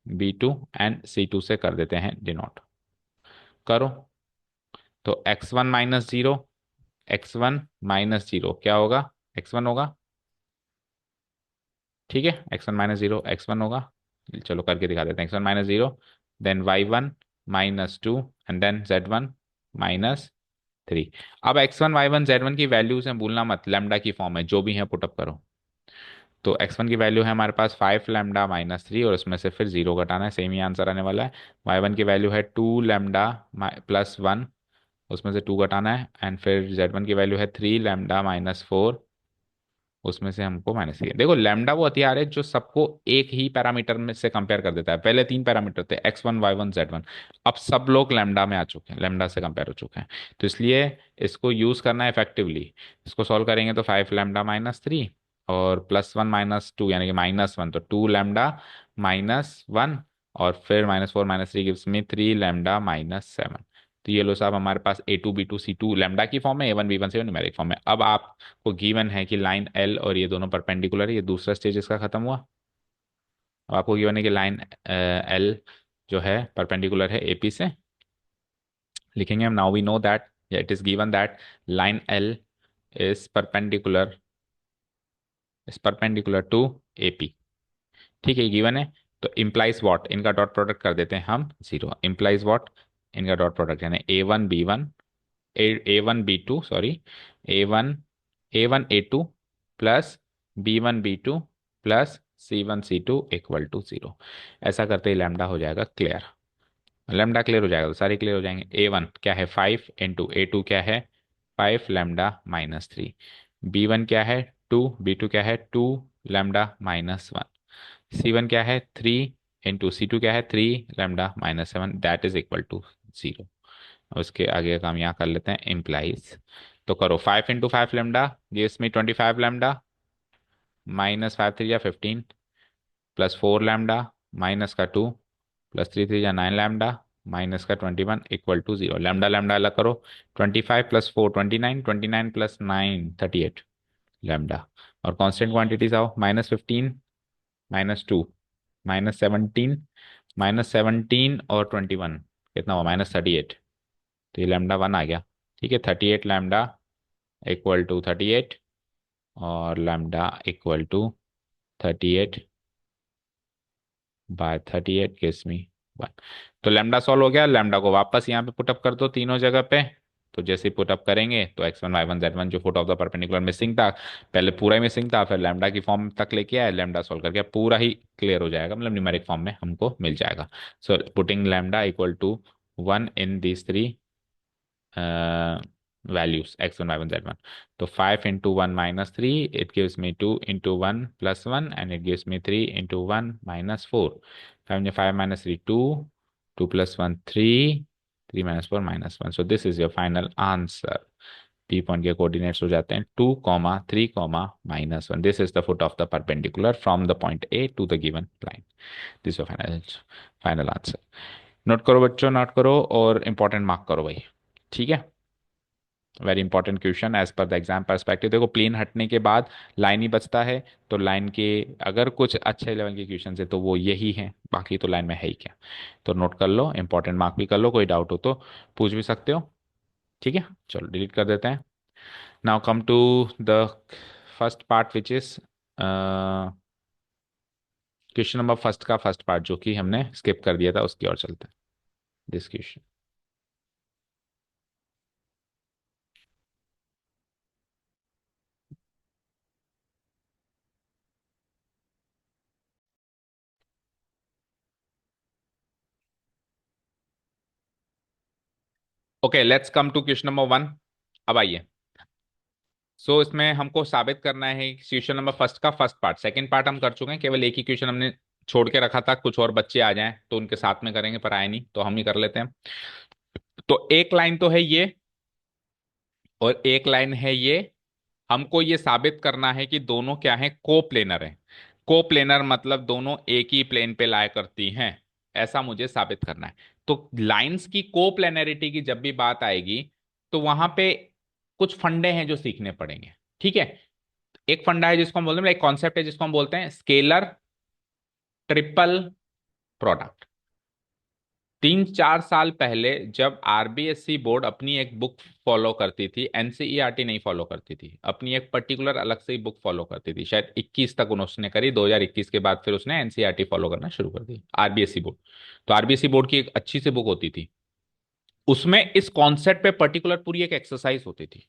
B2 एंड C2 से कर देते हैं डिनोट। करो, तो x1 - 0, x1 - 0 क्या होगा, x1 होगा, ठीक है। x1 - 0 x1 होगा। चलो करके दिखा देते हैं, x1 - 0, then y1 - 2 and then z1 - 3। अब x1 y1 z1 की वैल्यूज हैं, भूलना मत, लैम्डा की फॉर्म है, जो भी है पुटअप करो। तो x1 की वैल्यू है हमारे पास 5 λ - 3, और उसमें से फिर 0 घटाना है, सेम ही आंसर आने वाला है। y1 की वैल्यू है 2 λ +1, उसमें से 2 घटाना है, एंड फिर z1 की वैल्यू है 3 λ - 4, उसमें से हमको -3। देखो लैम्डा वो हथियार है जो सबको एक ही पैरामीटर में से कंपेयर कर देता है। पहले 3 पैरामीटर थे, x1 y1 z1, अब सब लोग लैम्डा में आ चुके हैं, लैम्डा से कंपेयर हो चुके हैं। तो इसलिए इसको यूज करना है इफेक्टिवली। इसको सॉल्व करेंगे तो 5 λ - 3 और +1 - 2 यानी कि -1, तो 2 λ - 1, और फिर -4 - 3 गिव्स मी 3 λ - 7। तो ये लो साहब, हमारे पास A2 B2 C2 लैम्डा की फॉर्म है, A1 B1 से न्यूमेरिक फॉर्म है। अब आपको गिवन है कि लाइन L और ये दोनों परपेंडिकुलर है, ये दूसरा स्टेज इसका खत्म हुआ। अब आपको गिवन है कि लाइन L जो है परपेंडिकुलर है AP से, लिखेंगे हम, now we know that it is given that line L is perpendicular to AP, ठीक है, गिवन है। तो इम्प्लाइज व्हाट, इनका डॉट प्रोडक्ट कर देते हैं हम 0, इम्प्लाइज व्हाट, इनका डॉट प्रोडक्ट यानी A1 B1 A1 B2 sorry, A1 A1 A2 plus B1 B2 plus C1 C2 equal to 0। ऐसा करते ही लैम्डा हो जाएगा क्लियर। लैम्डा क्लियर हो जाएगा तो सारे क्लियर हो जाएंगे। A1 क्या है 5 × A2 क्या है 5 λ - 3, B1 क्या है 2, B2 क्या है 2 λ - 1, C1 क्या है 3 × C2 क्या है 3 λ - 7, दैट इज इक्वल टू 0। उसके आगे का काम यहाँ कर लेते हैं, इम्प्लाइज। तो करो 5 × 5 λ gives me 25 λ, -5 3 = 15, +4 λ, -2, +3 3 = 9 λ, -21 equal to 0। Lambda lambda अलग करो, 25 + 4 29, 29 + 9 38 लैम्डा। और कांस्टेंट क्वांटिटीज आओ, -15 -2 -17 -17 और 21 कितना हुआ, -38। तो ये λ1 आ गया, ठीक है। 38 लैम्डा इक्वल टू 38, और lambda equal to 38/38 gives me 1। तो लैम्डा सॉल्व हो गया, लैम्डा को वापस यहाँ पे पुटअप कर दो तीनों जगह पे। तो जैसे ही पुटअप करेंगे तो x1 y1 z1 जो foot of the perpendicular missing था, पहले पूरा ही मिसिंग था, फिर लैम्डा की फॉर्म तक लेके आए, लैम्डा सॉल्व करके पूरा ही क्लियर हो जाएगा, मतलब न्यूमेरिक फॉर्म में हमको मिल जाएगा। So putting lambda equal to 1 in these three values x1 y1 z1, तो 5 × 1 - 3 it gives me 2 × 1 + 1 and it gives me 3 × 1 - 4। 5 × 5 - 3 2, 2 + 1 3, 3 - 4 -1। so this is your final answer। P point के कोऑर्डिनेट्स हो जाते हैं 2, 3, -1। This is the foot of the perpendicular from the point A to the given line. This your final final answer. Note करो बच्चों, note करो और important mark करो भाई, ठीक है। Very important question as per the exam perspective. देखो plane हटने के बाद लाइन ही बचता है, तो लाइन के अगर कुछ अच्छे लेवल के क्वेश्चन है तो वो यही है, बाकी तो लाइन में है ही क्या। तो नोट कर लो, इंपॉर्टेंट मार्क भी कर लो, कोई डाउट हो तो पूछ भी सकते हो, ठीक है। चलो डिलीट कर देते हैं। Now come to the first part which is question number first का फर्स्ट पार्ट जो कि हमने स्किप कर दिया था, उसकी ओर चलते हैं। This question okay, let's come to question number 1। अब आइए। इसमें हमको साबित करना है क्वेश्चन नंबर फर्स्ट का फर्स्ट पार्ट। सेकंड पार्ट हम कर चुके हैं, केवल एक ही क्वेश्चन हमने छोड़ के रखा था, कुछ और बच्चे आ जाएं तो उनके साथ में करेंगे, पर आए नहीं तो हम ही कर लेते हैं। तो एक लाइन तो है ये और एक लाइन है ये। हमको ये साबित करना है कि दोनों क्या है, कोप्लेनर है। कोप्लेनर मतलब दोनों एक ही प्लेन पे लाया करती हैं, ऐसा मुझे साबित करना है। तो लाइंस की कोप्लेनरिटी की जब भी बात आएगी तो वहां पे कुछ फंडे हैं जो सीखने पड़ेंगे। ठीक है, एक फंडा है जिसको हम बोलते हैं, एक कॉन्सेप्ट है जिसको हम बोलते हैं स्केलर ट्रिपल प्रोडक्ट। 3-4 साल पहले जब आरबीएससी बोर्ड अपनी एक बुक फॉलो करती थी, एनसीईआरटी नहीं फॉलो करती थी, अपनी एक पर्टिकुलर अलग से ही बुक फॉलो करती थी, शायद 21 तक उसने करी, 2021 के बाद फिर उसने एनसीईआरटी फॉलो करना शुरू कर दी आरबीएससी बोर्ड। तो आरबीएससी बोर्ड की एक अच्छी सी बुक होती थी, उसमें इस कॉन्सेप्ट पे पर्टिकुलर पूरी एक एक्सरसाइज होती थी,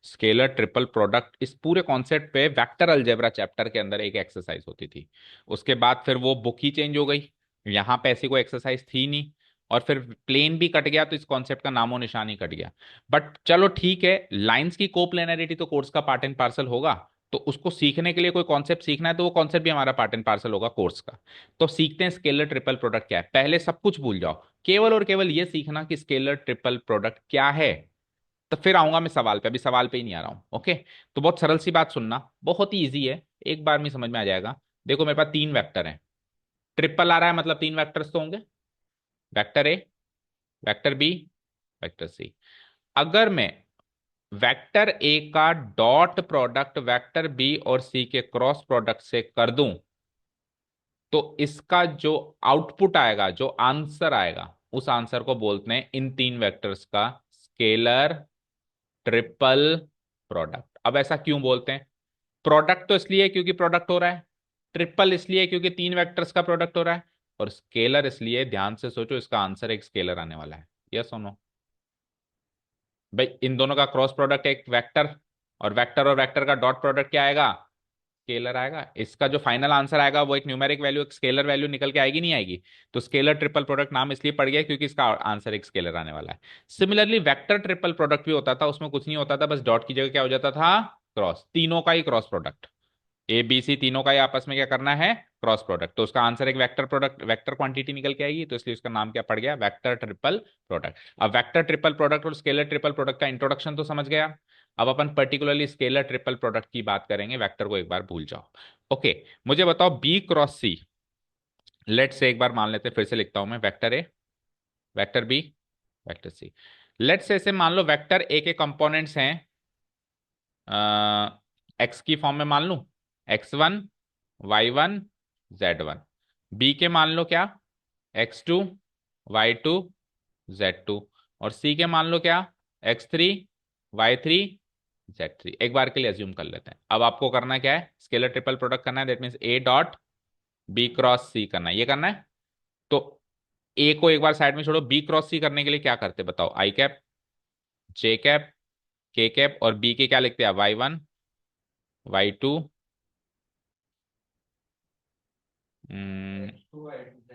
स्केलर ट्रिपल प्रोडक्ट। इस पूरे कॉन्सेप्ट पे वेक्टर अलजेब्रा चैप्टर के अंदर एक एक्सरसाइज होती थी। उसके बाद फिर वो बुक ही चेंज हो गई, यहाँ पे ऐसी कोई एक्सरसाइज थी नहीं, और फिर प्लेन भी कट गया तो इस कॉन्सेप्ट का नामो निशान ही कट गया। बट चलो ठीक है, लाइंस की कोप्लेनरिटी तो कोर्स का पार्ट एंड पार्सल होगा, तो उसको सीखने के लिए कोई कॉन्सेप्ट सीखना है तो वो कॉन्सेप्ट भी हमारा पार्ट एंड पार्सल होगा कोर्स का। तो सीखते हैं स्केलर ट्रिपल प्रोडक्ट क्या है। पहले सब कुछ भूल जाओ, केवल और केवल ये सीखना कि स्केलर ट्रिपल प्रोडक्ट क्या है। तो फिर आऊंगा मैं सवाल पे, अभी सवाल पे ही नहीं आ रहा हूं। ओके, तो बहुत सरल सी बात सुनना, बहुत ही इजी है, एक बार में समझ में आ जाएगा। देखो मेरे पास 3 वेक्टर हैं, ट्रिपल आ रहा है मतलब 3 वेक्टर्स तो होंगे, vector A, vector B, vector C. अगर मैं वेक्टर ए का डॉट प्रोडक्ट वेक्टर बी और सी के क्रॉस प्रोडक्ट से कर दूं, तो इसका जो आउटपुट आएगा, जो आंसर आएगा, उस आंसर को बोलते हैं इन 3 वेक्टर्स का स्केलर ट्रिपल प्रोडक्ट। अब ऐसा क्यों बोलते हैं? प्रोडक्ट तो इसलिए क्योंकि प्रोडक्ट हो रहा है, ट्रिपल इसलिए क्योंकि 3 वेक्टर्स का प्रोडक्ट हो रहा है, और स्केलर इसलिए, ध्यान से सोचो, इसका आंसर एक स्केलर आने वाला है। यस और नो? भाई इन दोनों का क्रॉस प्रोडक्ट एक वेक्टर, और वेक्टर का डॉट प्रोडक्ट क्या आएगा? स्केलर आएगा। इसका जो फाइनल आंसर आएगा वो एक न्यूमेरिक वैल्यू, एक स्केलर वैल्यू निकल के आएगी, नहीं आएगी? तो स्केलर ट्रिपल प्रोडक्ट नाम इसलिए पड़ गया क्योंकि इसका आंसर एक स्केलर आने वाला है। सिमिलरली वेक्टर ट्रिपल प्रोडक्ट भी होता था, उसमें कुछ नहीं होता था, बस डॉट की जगह क्या हो जाता था? क्रॉस, तीनों का ही cross product, A B C तीनों का ही आपस में क्या करना है? Cross product. तो उसका आंसर एक वेक्टर प्रोडक्ट, वेक्टर क्वांटिटी निकल के आएगी, तो इसलिए उसका नाम क्या पड़ गया? Vector triple product. अब वेक्टर ट्रिपल प्रोडक्ट और स्केलर ट्रिपल प्रोडक्ट का इंट्रोडक्शन तो समझ गया। अब अपन पर्टिकुलरली स्केलर ट्रिपल प्रोडक्ट की बात करेंगे, वेक्टर को एक बार भूल जाओ। ओके, मुझे बताओ बी क्रॉस सी। लेट से एक बार मान लेते हैं, फिर से लिखता हूं मैं, vector A, vector B, vector C. Let say ऐसे मान लो वेक्टर ए के कंपोनेंट्स हैं एक्स की फॉर्म में मान लूं, x1 y1 z1। बी के मान लो क्या? x2 y2 z2। और सी के मान लो क्या? x3 y3 z3। एक बार के लिए अज्यूम कर लेते हैं। अब आपको करना क्या है? स्केलर ट्रिपल प्रोडक्ट करना है, that means A dot B cross C करना है, ये करना है। तो ए को एक बार साइड में छोड़ो, बी क्रॉस सी करने के लिए क्या करते बताओ? आई कैप, जे कैप, के कैप, और बी के क्या लिखते हैं? y1 y2,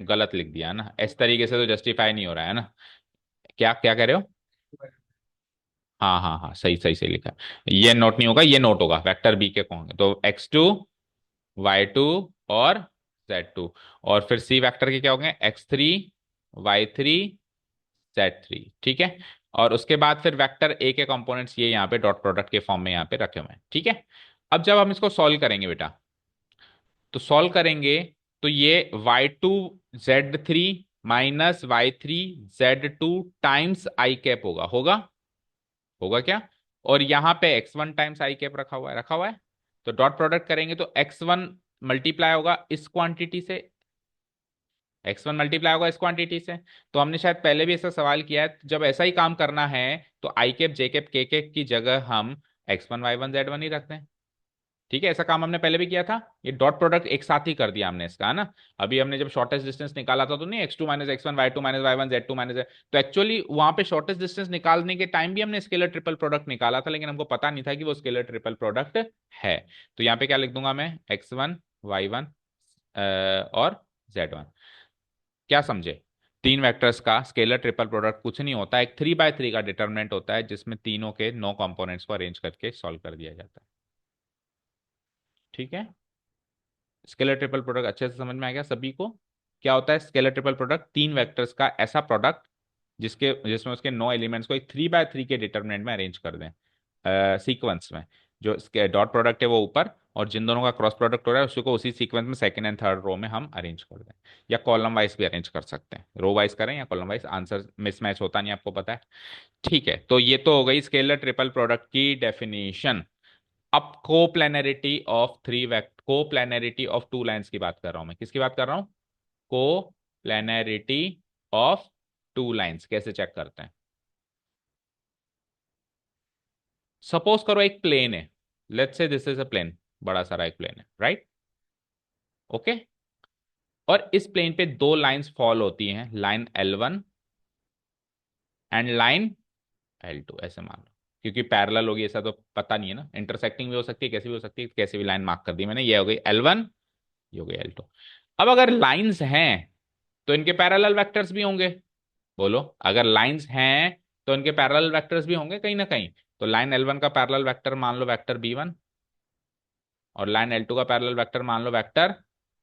गलत लिख दिया है ना, इस तरीके से तो जस्टिफाई नहीं हो रहा है ना। क्या क्या कह रहे हो? हाँ हाँ हाँ, सही सही सही लिखा है। ये नोट नहीं होगा, ये नोट होगा, वेक्टर बी के कौन होंगे? तो x2 y2 और z2। और फिर सी वेक्टर के क्या होंगे? x3 y3 z3। ठीक है, और उसके बाद फिर वेक्टर ए के कंपोनेंट्स ये यहाँ पे डॉट प्रोडक्ट के फॉर्म में यहाँ पे रखे हुए हैं। ठीक है, अब जब हम इसको सॉल्व करेंगे बेटा, तो सॉल्व करेंगे तो ये y2 z3 minus y3 z2 times I cap होगा, होगा? होगा क्या? और यहां पे x1 टाइम्स आई कैप रखा हुआ है, रखा हुआ है। तो डॉट प्रोडक्ट करेंगे तो x1 मल्टीप्लाई होगा इस क्वांटिटी से, x1 मल्टीप्लाई होगा इस क्वांटिटी से। तो हमने शायद पहले भी ऐसा सवाल किया है, जब ऐसा ही काम करना है तो आई कैप जे कैप के कैप की जगह हम x1 y1 z1 ही रखते हैं। ठीक है, ऐसा काम हमने पहले भी किया था, ये डॉट प्रोडक्ट एक साथ ही कर दिया हमने इसका, है ना। अभी हमने जब शॉर्टेस्ट डिस्टेंस निकाला था तो नहीं, x2 minus x one y2 minus y1 z2 minus, तो एक्चुअली वहां पे शॉर्टेस्ट डिस्टेंस निकालने के टाइम भी हमने स्केलर ट्रिपल प्रोडक्ट निकाला था, लेकिन हमको पता नहीं था कि वो स्केलर ट्रिपल प्रोडक्ट है। तो यहाँ पे क्या लिख दूंगा मैं? x1 y1 और z1। क्या समझे? तीन वेक्टर्स का स्केलर ट्रिपल प्रोडक्ट कुछ नहीं होता, एक 3 by 3 का डिटर्मिनेंट होता है जिसमें तीनों के 9 कंपोनेंट्स को अरेंज करके सॉल्व कर दिया जाता है। ठीक है, स्केलर ट्रिपल प्रोडक्ट अच्छे से समझ में आ गया सभी को? क्या होता है स्केलर ट्रिपल प्रोडक्ट? तीन वेक्टर्स का ऐसा प्रोडक्ट जिसमें उसके 9 एलिमेंट्स को एक 3 by 3 के डिटर्मिनेंट में अरेंज कर दें सीक्वेंस में। जो डॉट प्रोडक्ट है वो ऊपर, और जिन दोनों का क्रॉस प्रोडक्ट हो रहा है उसको उसी सीक्वेंस में सेकंड एंड थर्ड रो में हम अरेंज कर दें, या कॉलम वाइज भी अरेंज कर सकते हैं, रो वाइज करें या कॉलम वाइज, आंसर मिसमैच होता नहीं, आपको पता है। ठीक है, तो ये तो हो गई स्केलर ट्रिपल प्रोडक्ट की डेफिनेशन। अब coplanarity of coplanarity of two lines की बात कर रहा हूं मैं। किसकी बात कर रहा हूं? कोप्लेनरिटी ऑफ टू लाइंस कैसे चेक करते हैं? सपोज करो एक प्लेन है, let's say this is a plane, बड़ा सारा एक प्लेन है, राइट? ओके, और इस प्लेन पे दो लाइंस फॉल होती हैं, line L1 and line L2, ऐसे मान लो, क्योंकि पैरेलल होगी ऐसा तो पता नहीं है ना, इंटरसेक्टिंग भी हो सकती है, कैसे भी हो सकती है, कैसे भी लाइन मार्क कर दी मैंने, ये हो गई L1, ये हो गई L2। अब अगर लाइंस हैं तो इनके पैरेलल वेक्टर्स भी होंगे। बोलो, अगर लाइंस हैं तो इनके पैरेलल वेक्टर्स भी होंगे कहीं ना कहीं। तो लाइन L1 का पैरेलल वेक्टर मान लो वेक्टर B1, और लाइन L2 का पैरेलल वेक्टर मान लो वेक्टर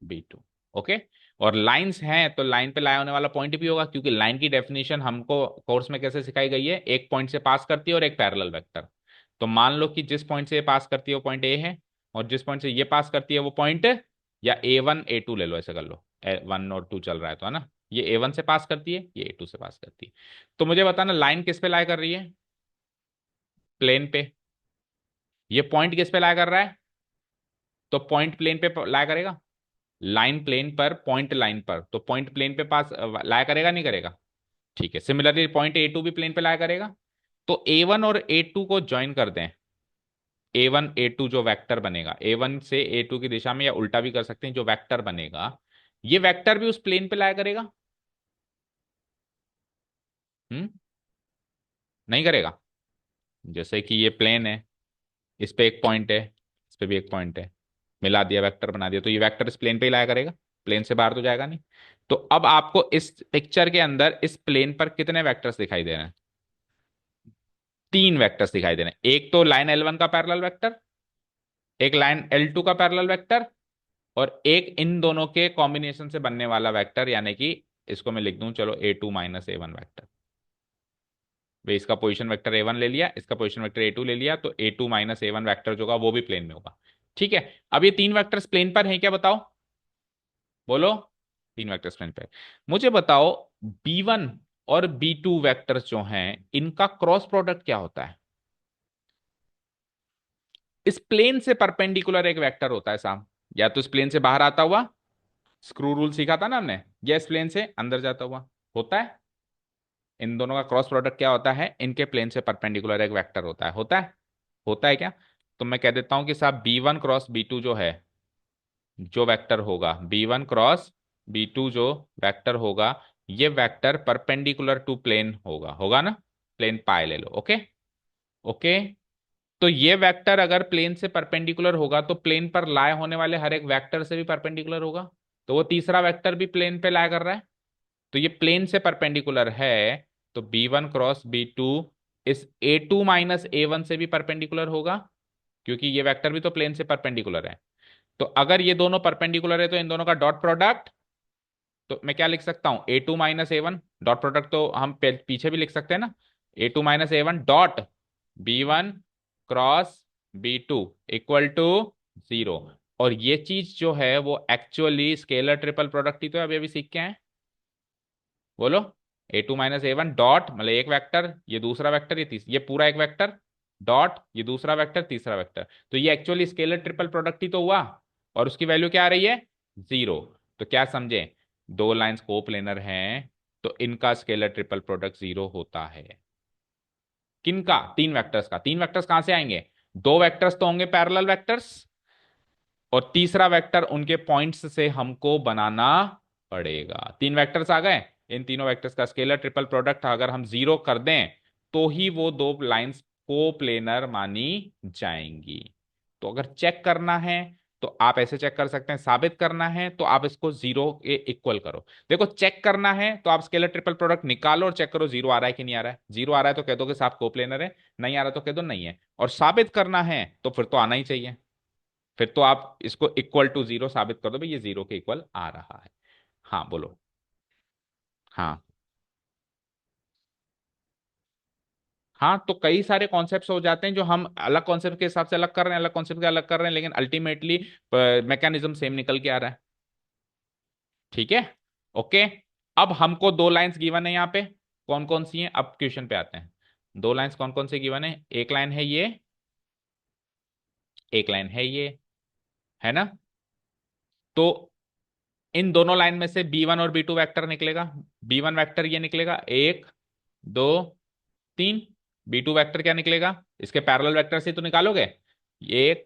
B2। ओके, और लाइंस हैं तो लाइन पे लाई होने वाला पॉइंट भी होगा, क्योंकि लाइन की डेफिनेशन हमको कोर्स में कैसे सिखाई गई है, एक पॉइंट से पास करती है और एक पैरेलल वेक्टर। तो मान लो कि जिस पॉइंट से ये पास करती है वो पॉइंट ए है, और जिस पॉइंट से ये पास करती है वो पॉइंट, या A1 A2 ले लो, ऐसे कर लो, A1 और 2 चल रहा है तो, है ना, ये A1 से पास करती है, ये A2 से पास करती है। तो मुझे बताना लाइन किस पे लाई कर रही है? प्लेन पे। ये पॉइंट किस पे लाई कर रहा है? तो पॉइंट प्लेन पे लाई करेगा, लाइन प्लेन पर, पॉइंट लाइन पर, तो पॉइंट प्लेन पे पास लाया करेगा नहीं करेगा? ठीक है, सिमिलरली पॉइंट A2 भी प्लेन पे लाया करेगा। तो A1 और A2 को ज्वाइन कर दें, A1 A2 जो वेक्टर बनेगा, A1 से A2 की दिशा में, या उल्टा भी कर सकते हैं, जो वेक्टर बनेगा ये वेक्टर भी उस प्लेन पे लाया करेगा? हम्म, नहीं करेगा। जैसे कि ये प्लेन है, इस पे एक पॉइंट है, इस पे भी एक पॉइंट है, मिला दिया, वेक्टर बना दिया, तो ये वेक्टर इस प्लेन पे ही लाया करेगा, प्लेन से बाहर तो जाएगा नहीं। तो अब आपको इस पिक्चर के अंदर इस प्लेन पर कितने वेक्टर्स दिखाई दे रहे हैं? तीन वेक्टर्स दिखाई दे रहे हैं, एक तो लाइन L1 का पैरेलल वेक्टर, एक लाइन L2 का पैरेलल वेक्टर, और एक इन दोनों के कॉम्बिनेशन से बनने वाला वेक्टर, यानी कि इसको मैं लिख दूं चलो A2 - A1 वेक्टर। वे इसका पोजीशन वेक्टर A1 ले लिया, इसका पोजीशन वेक्टर A2 ले लिया, तो A2 - A1 वेक्टर जो होगा वो भी प्लेन में होगा। ठीक है, अब ये तीन वेक्टर्स प्लेन पर हैं क्या, बताओ? बोलो, तीन वेक्टर्स प्लेन पे। मुझे बताओ B1 और B2 वेक्टर्स जो हैं इनका क्रॉस प्रोडक्ट क्या होता है? इस प्लेन से परपेंडिकुलर एक वेक्टर होता है साम, या तो इस प्लेन से बाहर आता हुआ, स्क्रू रूल सीखा था ना हमने, या इस प्लेन से अंदर जाता हुआ होता है। इन दोनों का क्रॉस प्रोडक्ट क्या होता है? इनके प्लेन से परपेंडिकुलर एक वेक्टर होता है, होता है? होता है क्या? तो मैं कह देता हूं कि साहब B1 × B2 जो है, जो वेक्टर होगा B1 × B2 जो वेक्टर होगा, ये वेक्टर परपेंडिकुलर टू प्लेन होगा, होगा ना? प्लेन पाए ले लो, ओके। ओके, तो ये वेक्टर अगर प्लेन से परपेंडिकुलर होगा तो प्लेन पर लाए होने वाले हर एक वेक्टर से भी परपेंडिकुलर होगा, तो वो तीसरा वेक्टर भी प्लेन पे लाया कर रहा है, तो ये प्लेन से परपेंडिकुलर है। तो B1 × B2 इस A2 - A1 से भी परपेंडिकुलर होगा, क्योंकि ये वेक्टर भी तो प्लेन से परपेंडिकुलर है। तो अगर ये दोनों परपेंडिकुलर है तो इन दोनों का डॉट प्रोडक्ट, तो मैं क्या लिख सकता हूं, A2 - A1 डॉट प्रोडक्ट, तो हम पीछे भी लिख सकते हैं ना, A2 - A1 dot B1 × B2 equal to 0। और ये चीज जो है वो एक्चुअली स्केलर ट्रिपल प्रोडक्ट ही तो है, अभी अभी सीख के हैं। बोलो, A2 - A1 डॉट, मतलब एक वेक्टर, ये दूसरा वेक्टर, ये पूरा एक वेक्टर, डॉट ये दूसरा वेक्टर, तीसरा वेक्टर, तो ये एक्चुअली स्केलर ट्रिपल प्रोडक्ट ही तो हुआ, और उसकी वैल्यू क्या आ रही है? 0। तो क्या समझे, दो लाइंस कोप्लेनर हैं तो इनका स्केलर ट्रिपल प्रोडक्ट 0 होता है। किनका? तीन वेक्टर्स का। तीन वेक्टर्स कहां से आएंगे? दो वेक्टर्स तो होंगे पैरेलल वेक्टर्स, और तीसरा वेक्टर उनके पॉइंट्स से हमको बनाना पड़ेगा। तीन वेक्टर्स आ गए, इन तीनों वेक्टर्स का स्केलर ट्रिपल प्रोडक्ट अगर हम 0 कर दें तो ही वो दो लाइंस को प्लेनर मानी जाएंगी। तो अगर चेक करना है तो आप ऐसे चेक कर सकते हैं। साबित करना है तो आप इसको जीरो के इक्वल करो। देखो, चेक करना है तो आप स्केलर ट्रिपल प्रोडक्ट निकालो और चेक करो जीरो आ रहा है कि नहीं आ रहा है। जीरो आ रहा है तो कह दो कि साहब कोप्लेनर है, नहीं आ रहा तो कह दो नहीं है। और साबित करना है तो फिर तो आना ही चाहिए, फिर तो आप इसको इक्वल टू जीरो साबित कर दो भाई, ये जीरो के इक्वल आ रहा है। हाँ बोलो। हाँ हाँ, तो कई सारे कॉन्सेप्ट्स हो जाते हैं जो हम अलग कॉन्सेप्ट के हिसाब से अलग कर रहे हैं, अलग कॉन्सेप्ट के अलग कर रहे हैं, लेकिन अल्टीमेटली मैकेनिज्म सेम निकल के आ रहा है। ठीक है। ओके। अब हमको दो लाइंस गिवन है यहाँ पे, कौन कौन सी हैं, अब क्वेश्चन पे आते हैं। दो लाइंस कौन कौन से गिवन है, एक लाइन है ये, एक लाइन है ये, है ना। तो इन दोनों लाइन में से B1 और B2 वेक्टर निकलेगा। B1 वेक्टर ये निकलेगा, एक, दो, तीन। B2 वेक्टर क्या निकलेगा, इसके पैरेलल वेक्टर से तो निकालोगे, एक,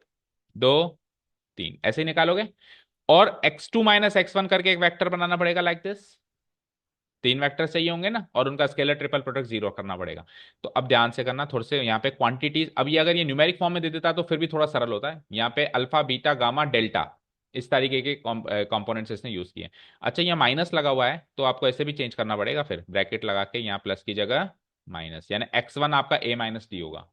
दो, तीन, ऐसे ही निकालोगे। और x2 माइनस x1 करके एक वेक्टर बनाना पड़ेगा लाइक दिस। तीन वेक्टर चाहिए होंगे ना, और उनका स्केलर ट्रिपल प्रोडक्ट जीरो करना पड़ेगा। तो अब ध्यान से करना, थोड़े से यहाँ पे क्वांटिटीज, अब ये अगर ये न्यूमेरिक फॉर्म में दे देता तो फिर भी थोड़ा सरल होता है। यहाँ पे अल्फा बीटा गामा डेल्टा, इस तरीके के कंपोनेंट्स इसने यूज किए। अच्छा, यहाँ माइनस लगा हुआ है तो आपको ऐसे भी चेंज करना पड़ेगा, फिर ब्रैकेट लगा के यहाँ प्लस की जगह माइनस, यानी x1 आपका a माइनस डी होगा।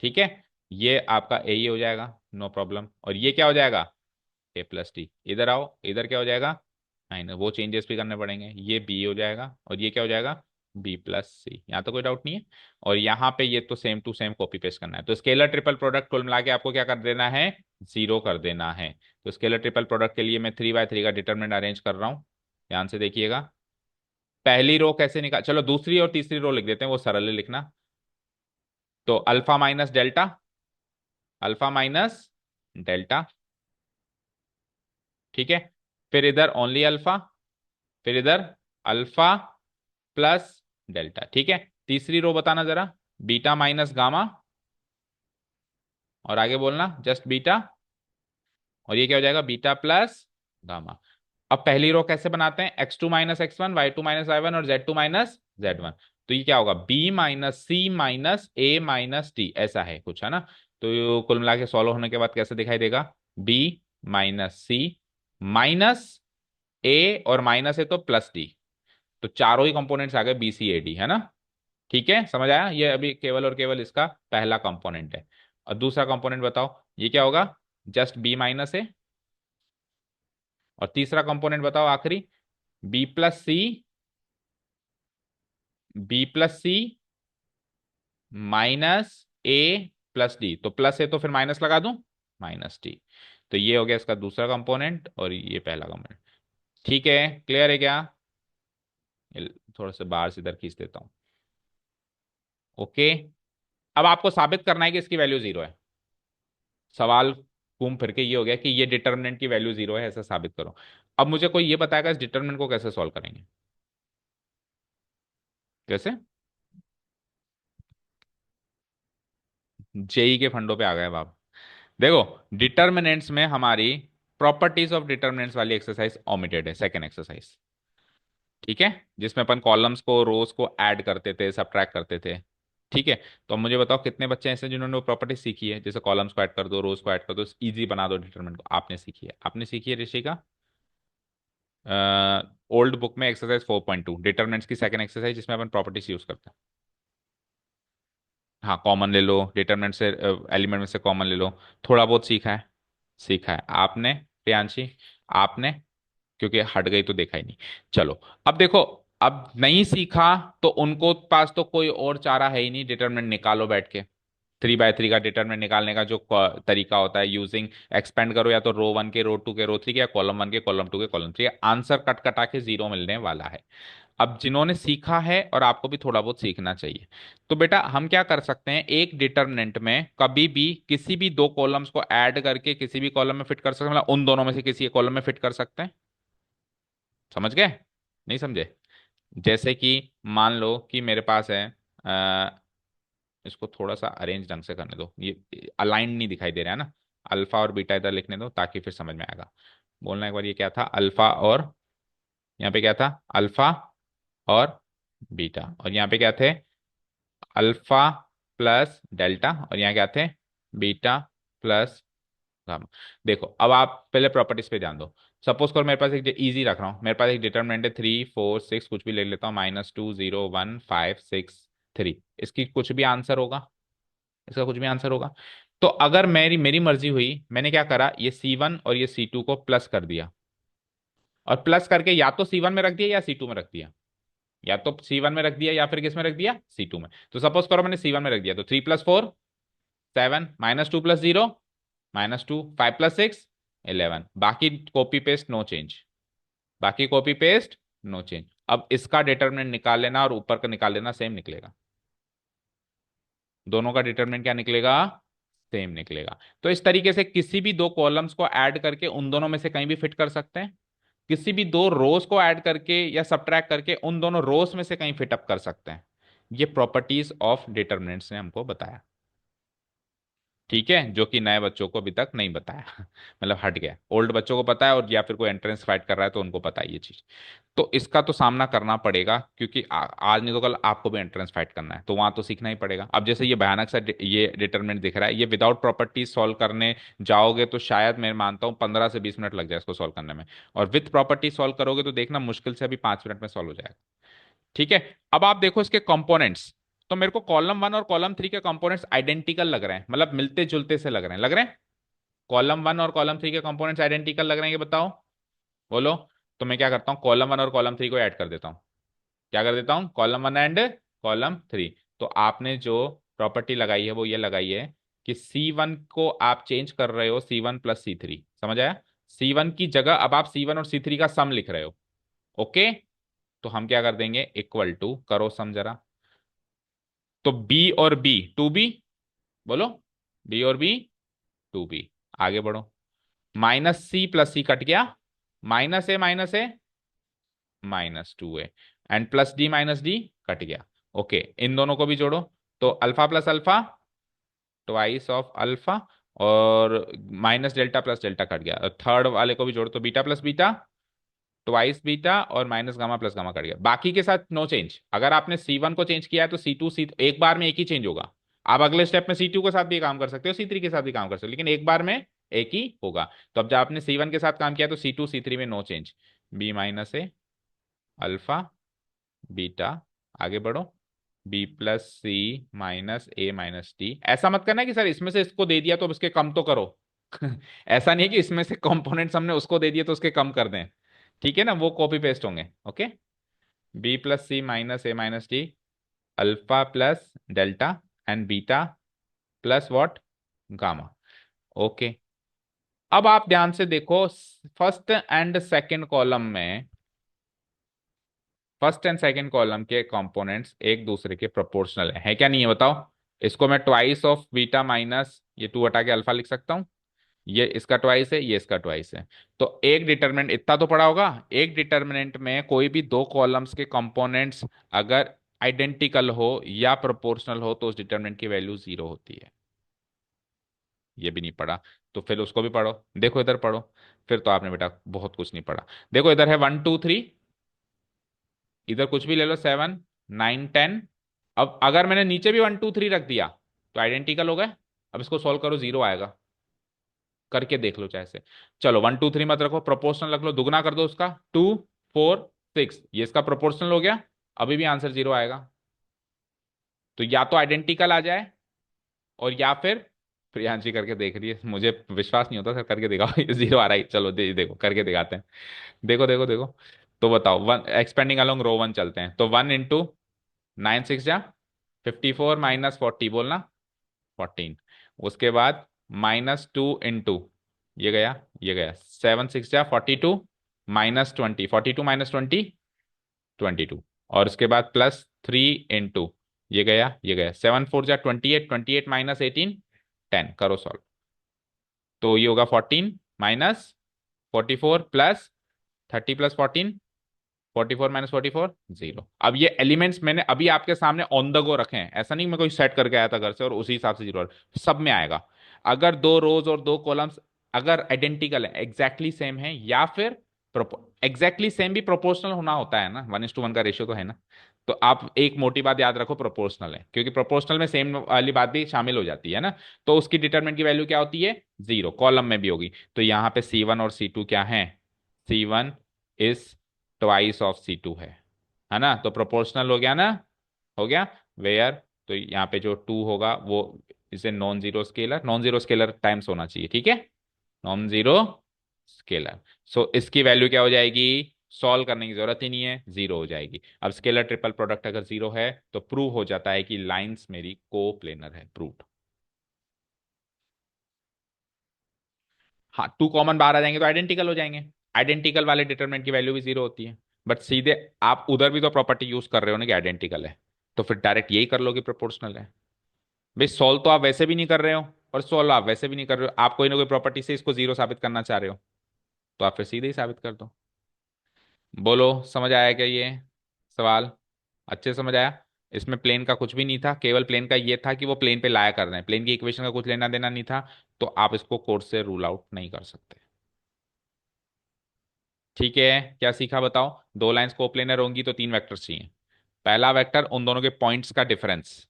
ठीक है, ये आपका ए ही हो जाएगा, नो प्रॉब्लम। और ये क्या हो जाएगा, ए प्लस टी। इधर आओ, इधर क्या हो जाएगा, माइनस, वो चेंजेस भी करने पड़ेंगे। ये बी हो जाएगा और ये क्या हो जाएगा, बी प्लस सी। यहाँ तो कोई डाउट नहीं है। और यहाँ पे ये तो same to same copy paste करना है। तो स्केलर ट्रिपल प्रोडक्ट कुल मिला के आपको क्या कर देना है, जीरो कर देना है। तो स्केलर ट्रिपल प्रोडक्ट के लिए मैं 3 बाय 3 का डिटरमिनेंट अरेंज कर रहा हूँ, ध्यान से देखिएगा। पहली रो कैसे निकाल, चलो दूसरी और तीसरी रो लिख देते हैं, वो सरल है लिखना। तो alpha minus delta, alpha minus delta, ठीक है। फिर इधर ओनली अल्फा, फिर इधर अल्फा प्लस डेल्टा, ठीक है। तीसरी रो बताना जरा, बीटा माइनस गामा, और आगे बोलना जस्ट बीटा, और ये क्या हो जाएगा, बीटा प्लस गामा। अब पहली रो कैसे बनाते हैं, x2 minus x1, y2 minus y1 और z2 माइनस z1। तो ये क्या होगा, b माइनस सी माइनस ए माइनस टी, ऐसा है कुछ, है ना। तो ये कुल मिला के सॉल्व होने के बाद कैसे दिखाई देगा, b माइनस सी माइनस ए, और माइनस है तो प्लस डी। तो चारों ही कंपोनेंट्स आ गए बी सी ए डी, है ना। ठीक है, समझ आया। ये अभी केवल और केवल इसका पहला कंपोनेंट है। और दूसरा कंपोनेंट बताओ, ये क्या होगा, जस्ट बी माइनस ए। और तीसरा कंपोनेंट बताओ आखिरी, बी प्लस सी, बी प्लस सी माइनस ए प्लस डी। तो प्लस है तो फिर माइनस लगा दूं, माइनस डी। तो ये हो गया इसका दूसरा कंपोनेंट और ये पहला कंपोनेंट। ठीक है, क्लियर है क्या। थोड़ा सा बाहर से इधर खींच देता हूं। ओके। अब आपको साबित करना है कि इसकी वैल्यू जीरो है। सवाल घूम फिर के ये हो गया कि ये डिटर्मिनेंट की वैल्यू जीरो है, ऐसा साबित करो। अब मुझे कोई ये बताएगा इस डिटर्मिनेंट को कैसे सॉल्व करेंगे, कैसे। जेई के फंडों पे आ गए बाप। देखो, डिटर्मिनेंट्स में हमारी प्रॉपर्टीज ऑफ डिटर्मिनेंट्स वाली एक्सरसाइज ओमिटेड है, सेकंड एक्सरसाइज। ठीक है, जिसमें अपन कॉलम्स को रोज को ऐड करते थे, सबट्रैक्ट करते थे। ठीक है। तो अब मुझे बताओ कितने बच्चे ऐसे जिन्होंने वो प्रॉपर्टी सीखी है, जैसे कॉलम्स को ऐड कर दो, रोज को ऐड कर दो, इजी बना दो डिटरमिनेंट को। आपने सीखी है, आपने सीखी है ऋषिका, ओल्ड बुक में एक्सरसाइज 4.2 डिटरमिनेंट्स की सेकंड एक्सरसाइज, जिसमें अपन प्रॉपर्टीज यूज करते हैं। हाँ, कॉमन ले लो डिटरमिनेंट से, एलिमेंट में से कॉमन ले लो। थोड़ा बहुत सीखा है, सीखा है आपने प्रियांशी, आपने, क्योंकि हट गई तो देखा ही नहीं। चलो, अब देखो, अब नहीं सीखा तो उनको पास तो कोई और चारा है ही नहीं, डिटरमिनेंट निकालो बैठ के। 3 बाय 3 का डिटरमिनेंट निकालने का जो तरीका होता है, यूजिंग एक्सपेंड करो, या तो रो वन के रो टू के रो थ्री के, या कॉलम वन के कॉलम टू के कॉलम थ्री, आंसर कट कटा के जीरो मिलने वाला है। अब जिन्होंने सीखा है, और आपको भी थोड़ा बहुत सीखना चाहिए, तो बेटा हम क्या कर सकते हैं, एक डिटरमिनेंट में कभी भी किसी भी दो कॉलम्स को ऐड करके किसी भी कॉलम में फिट कर सकते हैं, मतलब उन दोनों में से किसी एक कॉलम में फिट कर सकते हैं। समझ गए, नहीं समझे। जैसे कि मान लो कि मेरे पास है, इसको थोड़ा सा अरेंज ढंग से करने दो, ये अलाइन नहीं दिखाई दे रहा है ना। अल्फा और बीटा इधर लिखने दो ताकि फिर समझ में आएगा। बोलना एक बार, ये क्या था, अल्फा और, यहाँ पे क्या था, अल्फा और बीटा, और यहाँ पे क्या थे, अल्फा प्लस डेल्टा, और यहाँ क्या थे, बीटा प्लस गामा। देखो अब आप पहले प्रॉपर्टीज पे ध्यान दो। सपोज करो मेरे पास एक इजी रख रहा हूँ, मेरे पास एक डिटर्मिनेंट है 3 4 6, कुछ भी ले लेता हूँ, -2 0 1 5 6 3। इसकी कुछ भी आंसर होगा, इसका कुछ भी आंसर होगा। तो अगर मेरी मेरी मर्जी हुई, मैंने क्या करा, ये C1 और ये C2 को प्लस कर दिया, और प्लस करके या तो C1 में रख दिया या C2 में रख दिया, या तो C1 में रख दिया या फिर किस में रख दिया, C2 में। तो सपोज करो मैंने C1 में रख दिया, तो 3 + 4 7, -2 + 0 -2, 5 + 6 11। बाकी कॉपी पेस्ट नो चेंज, बाकी कॉपी पेस्ट नो चेंज। अब इसका डिटरमिनेंट निकाल लेना और ऊपर का निकाल लेना, सेम निकलेगा। दोनों का डिटरमिनेंट क्या निकलेगा, सेम निकलेगा। तो इस तरीके से किसी भी दो कॉलम्स को ऐड करके उन दोनों में से कहीं भी फिट कर सकते हैं, किसी भी दो रोज को ऐड करके या सब्ट्रैक्ट करके उन दोनों रोज में से कहीं फिट अप कर सकते हैं। ये प्रॉपर्टीज ऑफ डिटर्मिनेंट्स ने हमको बताया, ठीक है, जो कि नए बच्चों को अभी तक नहीं बताया मतलब हट गया, ओल्ड बच्चों को पता है, और या फिर कोई एंट्रेंस फाइट कर रहा है तो उनको पता है ये चीज। तो इसका तो सामना करना पड़ेगा, क्योंकि आज नहीं तो कल आपको भी एंट्रेंस फाइट करना है, तो वहां तो सीखना ही पड़ेगा। अब जैसे ये भयानक सा ये डिटरमिनेंट दिख रहा है, ये विदाउट प्रॉपर्टीज सॉल्व करने जाओगे तो शायद मैं मानता हूँ 15 से 20 मिनट लग जाए इसको सॉल्व करने में, और विथ प्रॉपर्टी सॉल्व करोगे तो देखना मुश्किल से अभी 5 मिनट में सॉल्व हो जाएगा। ठीक है, अब आप देखो इसके कंपोनेंट्स। तो मेरे को कॉलम 1 और कॉलम 3 के कंपोनेंट्स आइडेंटिकल लग रहे हैं, मतलब मिलते जुलते से लग रहे हैं, लग रहे हैं। कॉलम 1 और कॉलम 3 के कंपोनेंट्स आइडेंटिकल लग रहे हैं, ये बताओ, बोलो। तो मैं क्या करता हूँ, कॉलम 1 और कॉलम 3 को ऐड कर देता हूँ। क्या कर देता हूँ, कॉलम 1 एंड कॉलम 3। तो आपने जो प्रॉपर्टी लगाई है वो ये लगाई है कि C1 को आप चेंज कर रहे हो C1 + C3, समझ आया। C1 की जगह अब आप C1 और C3 का सम लिख रहे हो, ओके। तो हम क्या कर देंगे, इक्वल टू, करो सम जरा। तो बी और बी, 2B, बोलो, बी और बी 2B। आगे बढ़ो, -C + C कट गया, -A -2A, and +D cut गया, ओके। इन दोनों को भी जोड़ो, तो alpha plus alpha, twice of alpha, और minus delta plus delta cut गया। थर्ड वाले को भी जोड़ो, तो beta plus beta, twice beta, और minus gamma plus gamma cut गया। बाकी के साथ नो चेंज। अगर आपने C1 को चेंज किया है तो C2 एक बार में एक ही चेंज होगा। आप अगले स्टेप में C2 के साथ भी काम कर सकते हो, C3 के साथ भी काम कर सकते हो, लेकिन एक बार में एक ही होगा। तो अब जब आपने C1 के साथ काम किया तो C2 C3 में no change, B - A alpha beta, आगे बढ़ो, B + C - A - D। ऐसा मत करना कि सर इसमें से इसको दे दिया तो अब इसके कम तो करो ऐसा नहीं है कि इसमें से कंपोनेंट्स हमने उसको दे दिए तो उसके कम कर दें, ठीक है ना, वो कॉपी पेस्ट होंगे, okay. B + C - A - D, alpha plus delta, and beta plus what, gamma, okay. अब आप ध्यान से देखो, फर्स्ट एंड सेकंड कॉलम में, फर्स्ट एंड सेकंड कॉलम के कंपोनेंट्स एक दूसरे के प्रोपोर्शनल है क्या, नहीं है, बताओ। इसको मैं ट्वाइस ऑफ बीटा माइनस ये 2 हटा के अल्फा लिख सकता हूं, ये इसका ट्वाइस है, ये इसका ट्वाइस है। तो एक डिटर्मिनेंट इतना तो पड़ा होगा, एक डिटर्मिनेंट में कोई भी दो कॉलम्स के कंपोनेंट्स अगर आइडेंटिकल हो या प्रोपोर्शनल हो तो उस डिटर्मिनेंट की वैल्यू 0 होती है। ये भी नहीं पढ़ा, तो फिर उसको भी पढ़ो। देखो इधर पढ़ो, फिर तो आपने बेटा बहुत कुछ नहीं पढ़ा। देखो इधर है 1 2 3, इधर कुछ भी ले लो, 7 9 10। अब अगर मैंने नीचे भी 1 2 3 रख दिया तो आइडेंटिकल हो गए। अब इसको सॉल्व करो, 0 आएगा, करके देख लो चाहे से। चलो 1 2 3 मत रखो, प्रोपोर्शनल रख लो, दुगना कर दो उसका, 2 4 6, ये इसका प्रोपोर्शनल हो गया, अभी भी आंसर 0 आएगा। तो या तो आइडेंटिकल आ जाए, और या फिर प्रियांशी करके देख रही है, मुझे विश्वास नहीं होता सर, करके दिखाओ ये 0 आ रहा है, चलो देखो करके दिखाते हैं। देखो देखो देखो, तो बताओ, वन एक्सपेंडिंग अलोंग रो 1 चलते हैं, तो 1 × 9 6 = 54 -40 बोलना, 14। उसके बाद -2 × ये गया, ये गया, 7 6 = 42, -20, 42 -20 22। और उसके बाद +3 × ये गया, ये गया, 7 4 = 28, 28 -18 10, करो सॉल्व। तो ये होगा 14 -44 प्लस 30 + 14, 44 - 44 0। अब ये एलिमेंट्स मैंने अभी आपके सामने ऑन द गो रखे हैं, ऐसा नहीं मैं कोई सेट करके आया था घर से और उसी हिसाब से 0 सब में आएगा। अगर दो रोज और दो कॉलम्स अगर आइडेंटिकल है, एग्जैक्टली सेम है, या फिर एग्जैक्टली सेम भी प्रोपोर्शनल होना होता है ना, 1:1 का रेशियो तो है ना, तो आप एक मोटी बात याद रखो, प्रोपोर्शनल है, क्योंकि प्रोपोर्शनल में सेम वाली बात भी शामिल हो जाती है ना। तो उसकी डिटरमिनेंट की वैल्यू क्या होती है, 0, कॉलम में भी होगी। तो यहाँ पे C1 और C2 क्या है, C1 is twice of C2 है ना। तो प्रोपोर्शनल हो गया ना, हो गया। वेयर, तो यहाँ पे जो 2 होगा वो इसे non zero scalar, non zero scalar times होना चाहिए, ठीक है, नॉन जीरो स्केलर। सो इसकी वैल्यू क्या हो जाएगी, सॉल्व करने की जरूरत ही नहीं है, 0 हो जाएगी। अब स्केलर ट्रिपल प्रोडक्ट अगर 0 है तो प्रूव हो जाता है कि लाइंस मेरी कोप्लेनर है, प्रूव्ड। हाँ, 2 कॉमन बाहर आ जाएंगे तो आइडेंटिकल हो जाएंगे। आइडेंटिकल वाले डिटरमिनेंट की वैल्यू भी 0 होती है। बट सीधे आप उधर भी तो प्रॉपर्टी यूज कर रहे हो ना कि आइडेंटिकल है, तो फिर डायरेक्ट यही कर लो कि प्रोपोर्शनल है। भाई सॉल्व तो आप वैसे भी नहीं कर रहे हो, और सॉल्व आप वैसे भी नहीं कर रहे हो, आप कोई ना कोई प्रॉपर्टी से इसको 0 साबित करना चाह रहे हो, तो आप फिर सीधे ही साबित कर दो। बोलो, समझ आया क्या ये सवाल, अच्छे से समझ आया। इसमें प्लेन का कुछ भी नहीं था, केवल प्लेन का ये था कि वो प्लेन पे लाया कर रहे हैं, प्लेन की इक्वेशन का कुछ लेना देना नहीं था। तो आप इसको कोर्स से रूल आउट नहीं कर सकते। ठीक है, क्या सीखा बताओ। दो लाइंस कोप्लेनर होंगी तो 3 वेक्टर्स चाहिए। पहला वेक्टर उन दोनों के पॉइंट्स का डिफरेंस,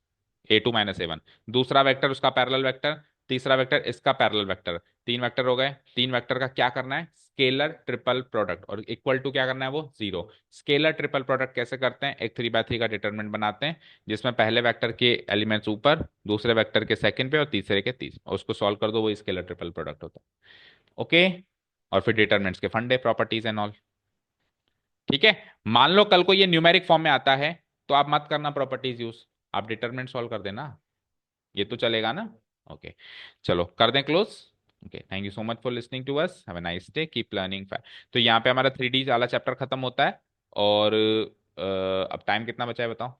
A2 - A1। दूसरा वेक्टर उसका पैरेलल वेक्टर। तीसरा वेक्टर इसका पैरेलल वेक्टर। 3 वेक्टर हो गए। 3 वेक्टर का क्या करना है, स्केलर ट्रिपल प्रोडक्ट, और इक्वल टू क्या करना है, वो 0। स्केलर ट्रिपल प्रोडक्ट कैसे करते हैं, एक 3x3 का डिटरमिनेंट बनाते हैं, जिसमें पहले वेक्टर के एलिमेंट्स ऊपर, दूसरे वेक्टर के सेकंड पे, और तीसरे के तीसरे, और उसको सॉल्व कर दो, वो स्केलर ट्रिपल प्रोडक्ट होता है। ओके, और फिर डिटरमिनेंट्स के फंडे, प्रॉपर्टीज एंड ऑल। ठीक है। मान लो कल को ये न्यूमेरिक फॉर्म में आता है, तो आप मत करना प्रॉपर्टीज यूज, आप डिटरमिनेंट सॉल्व कर देना, ये तो चलेगा ना। ओके, चलो कर दें close. Okay, thank you so much for listening to us, have a nice day, keep learning. तो यहाँ पे हमारा 3D वाला चैप्टर खत्म होता है। और अब टाइम कितना बचा है बताओ।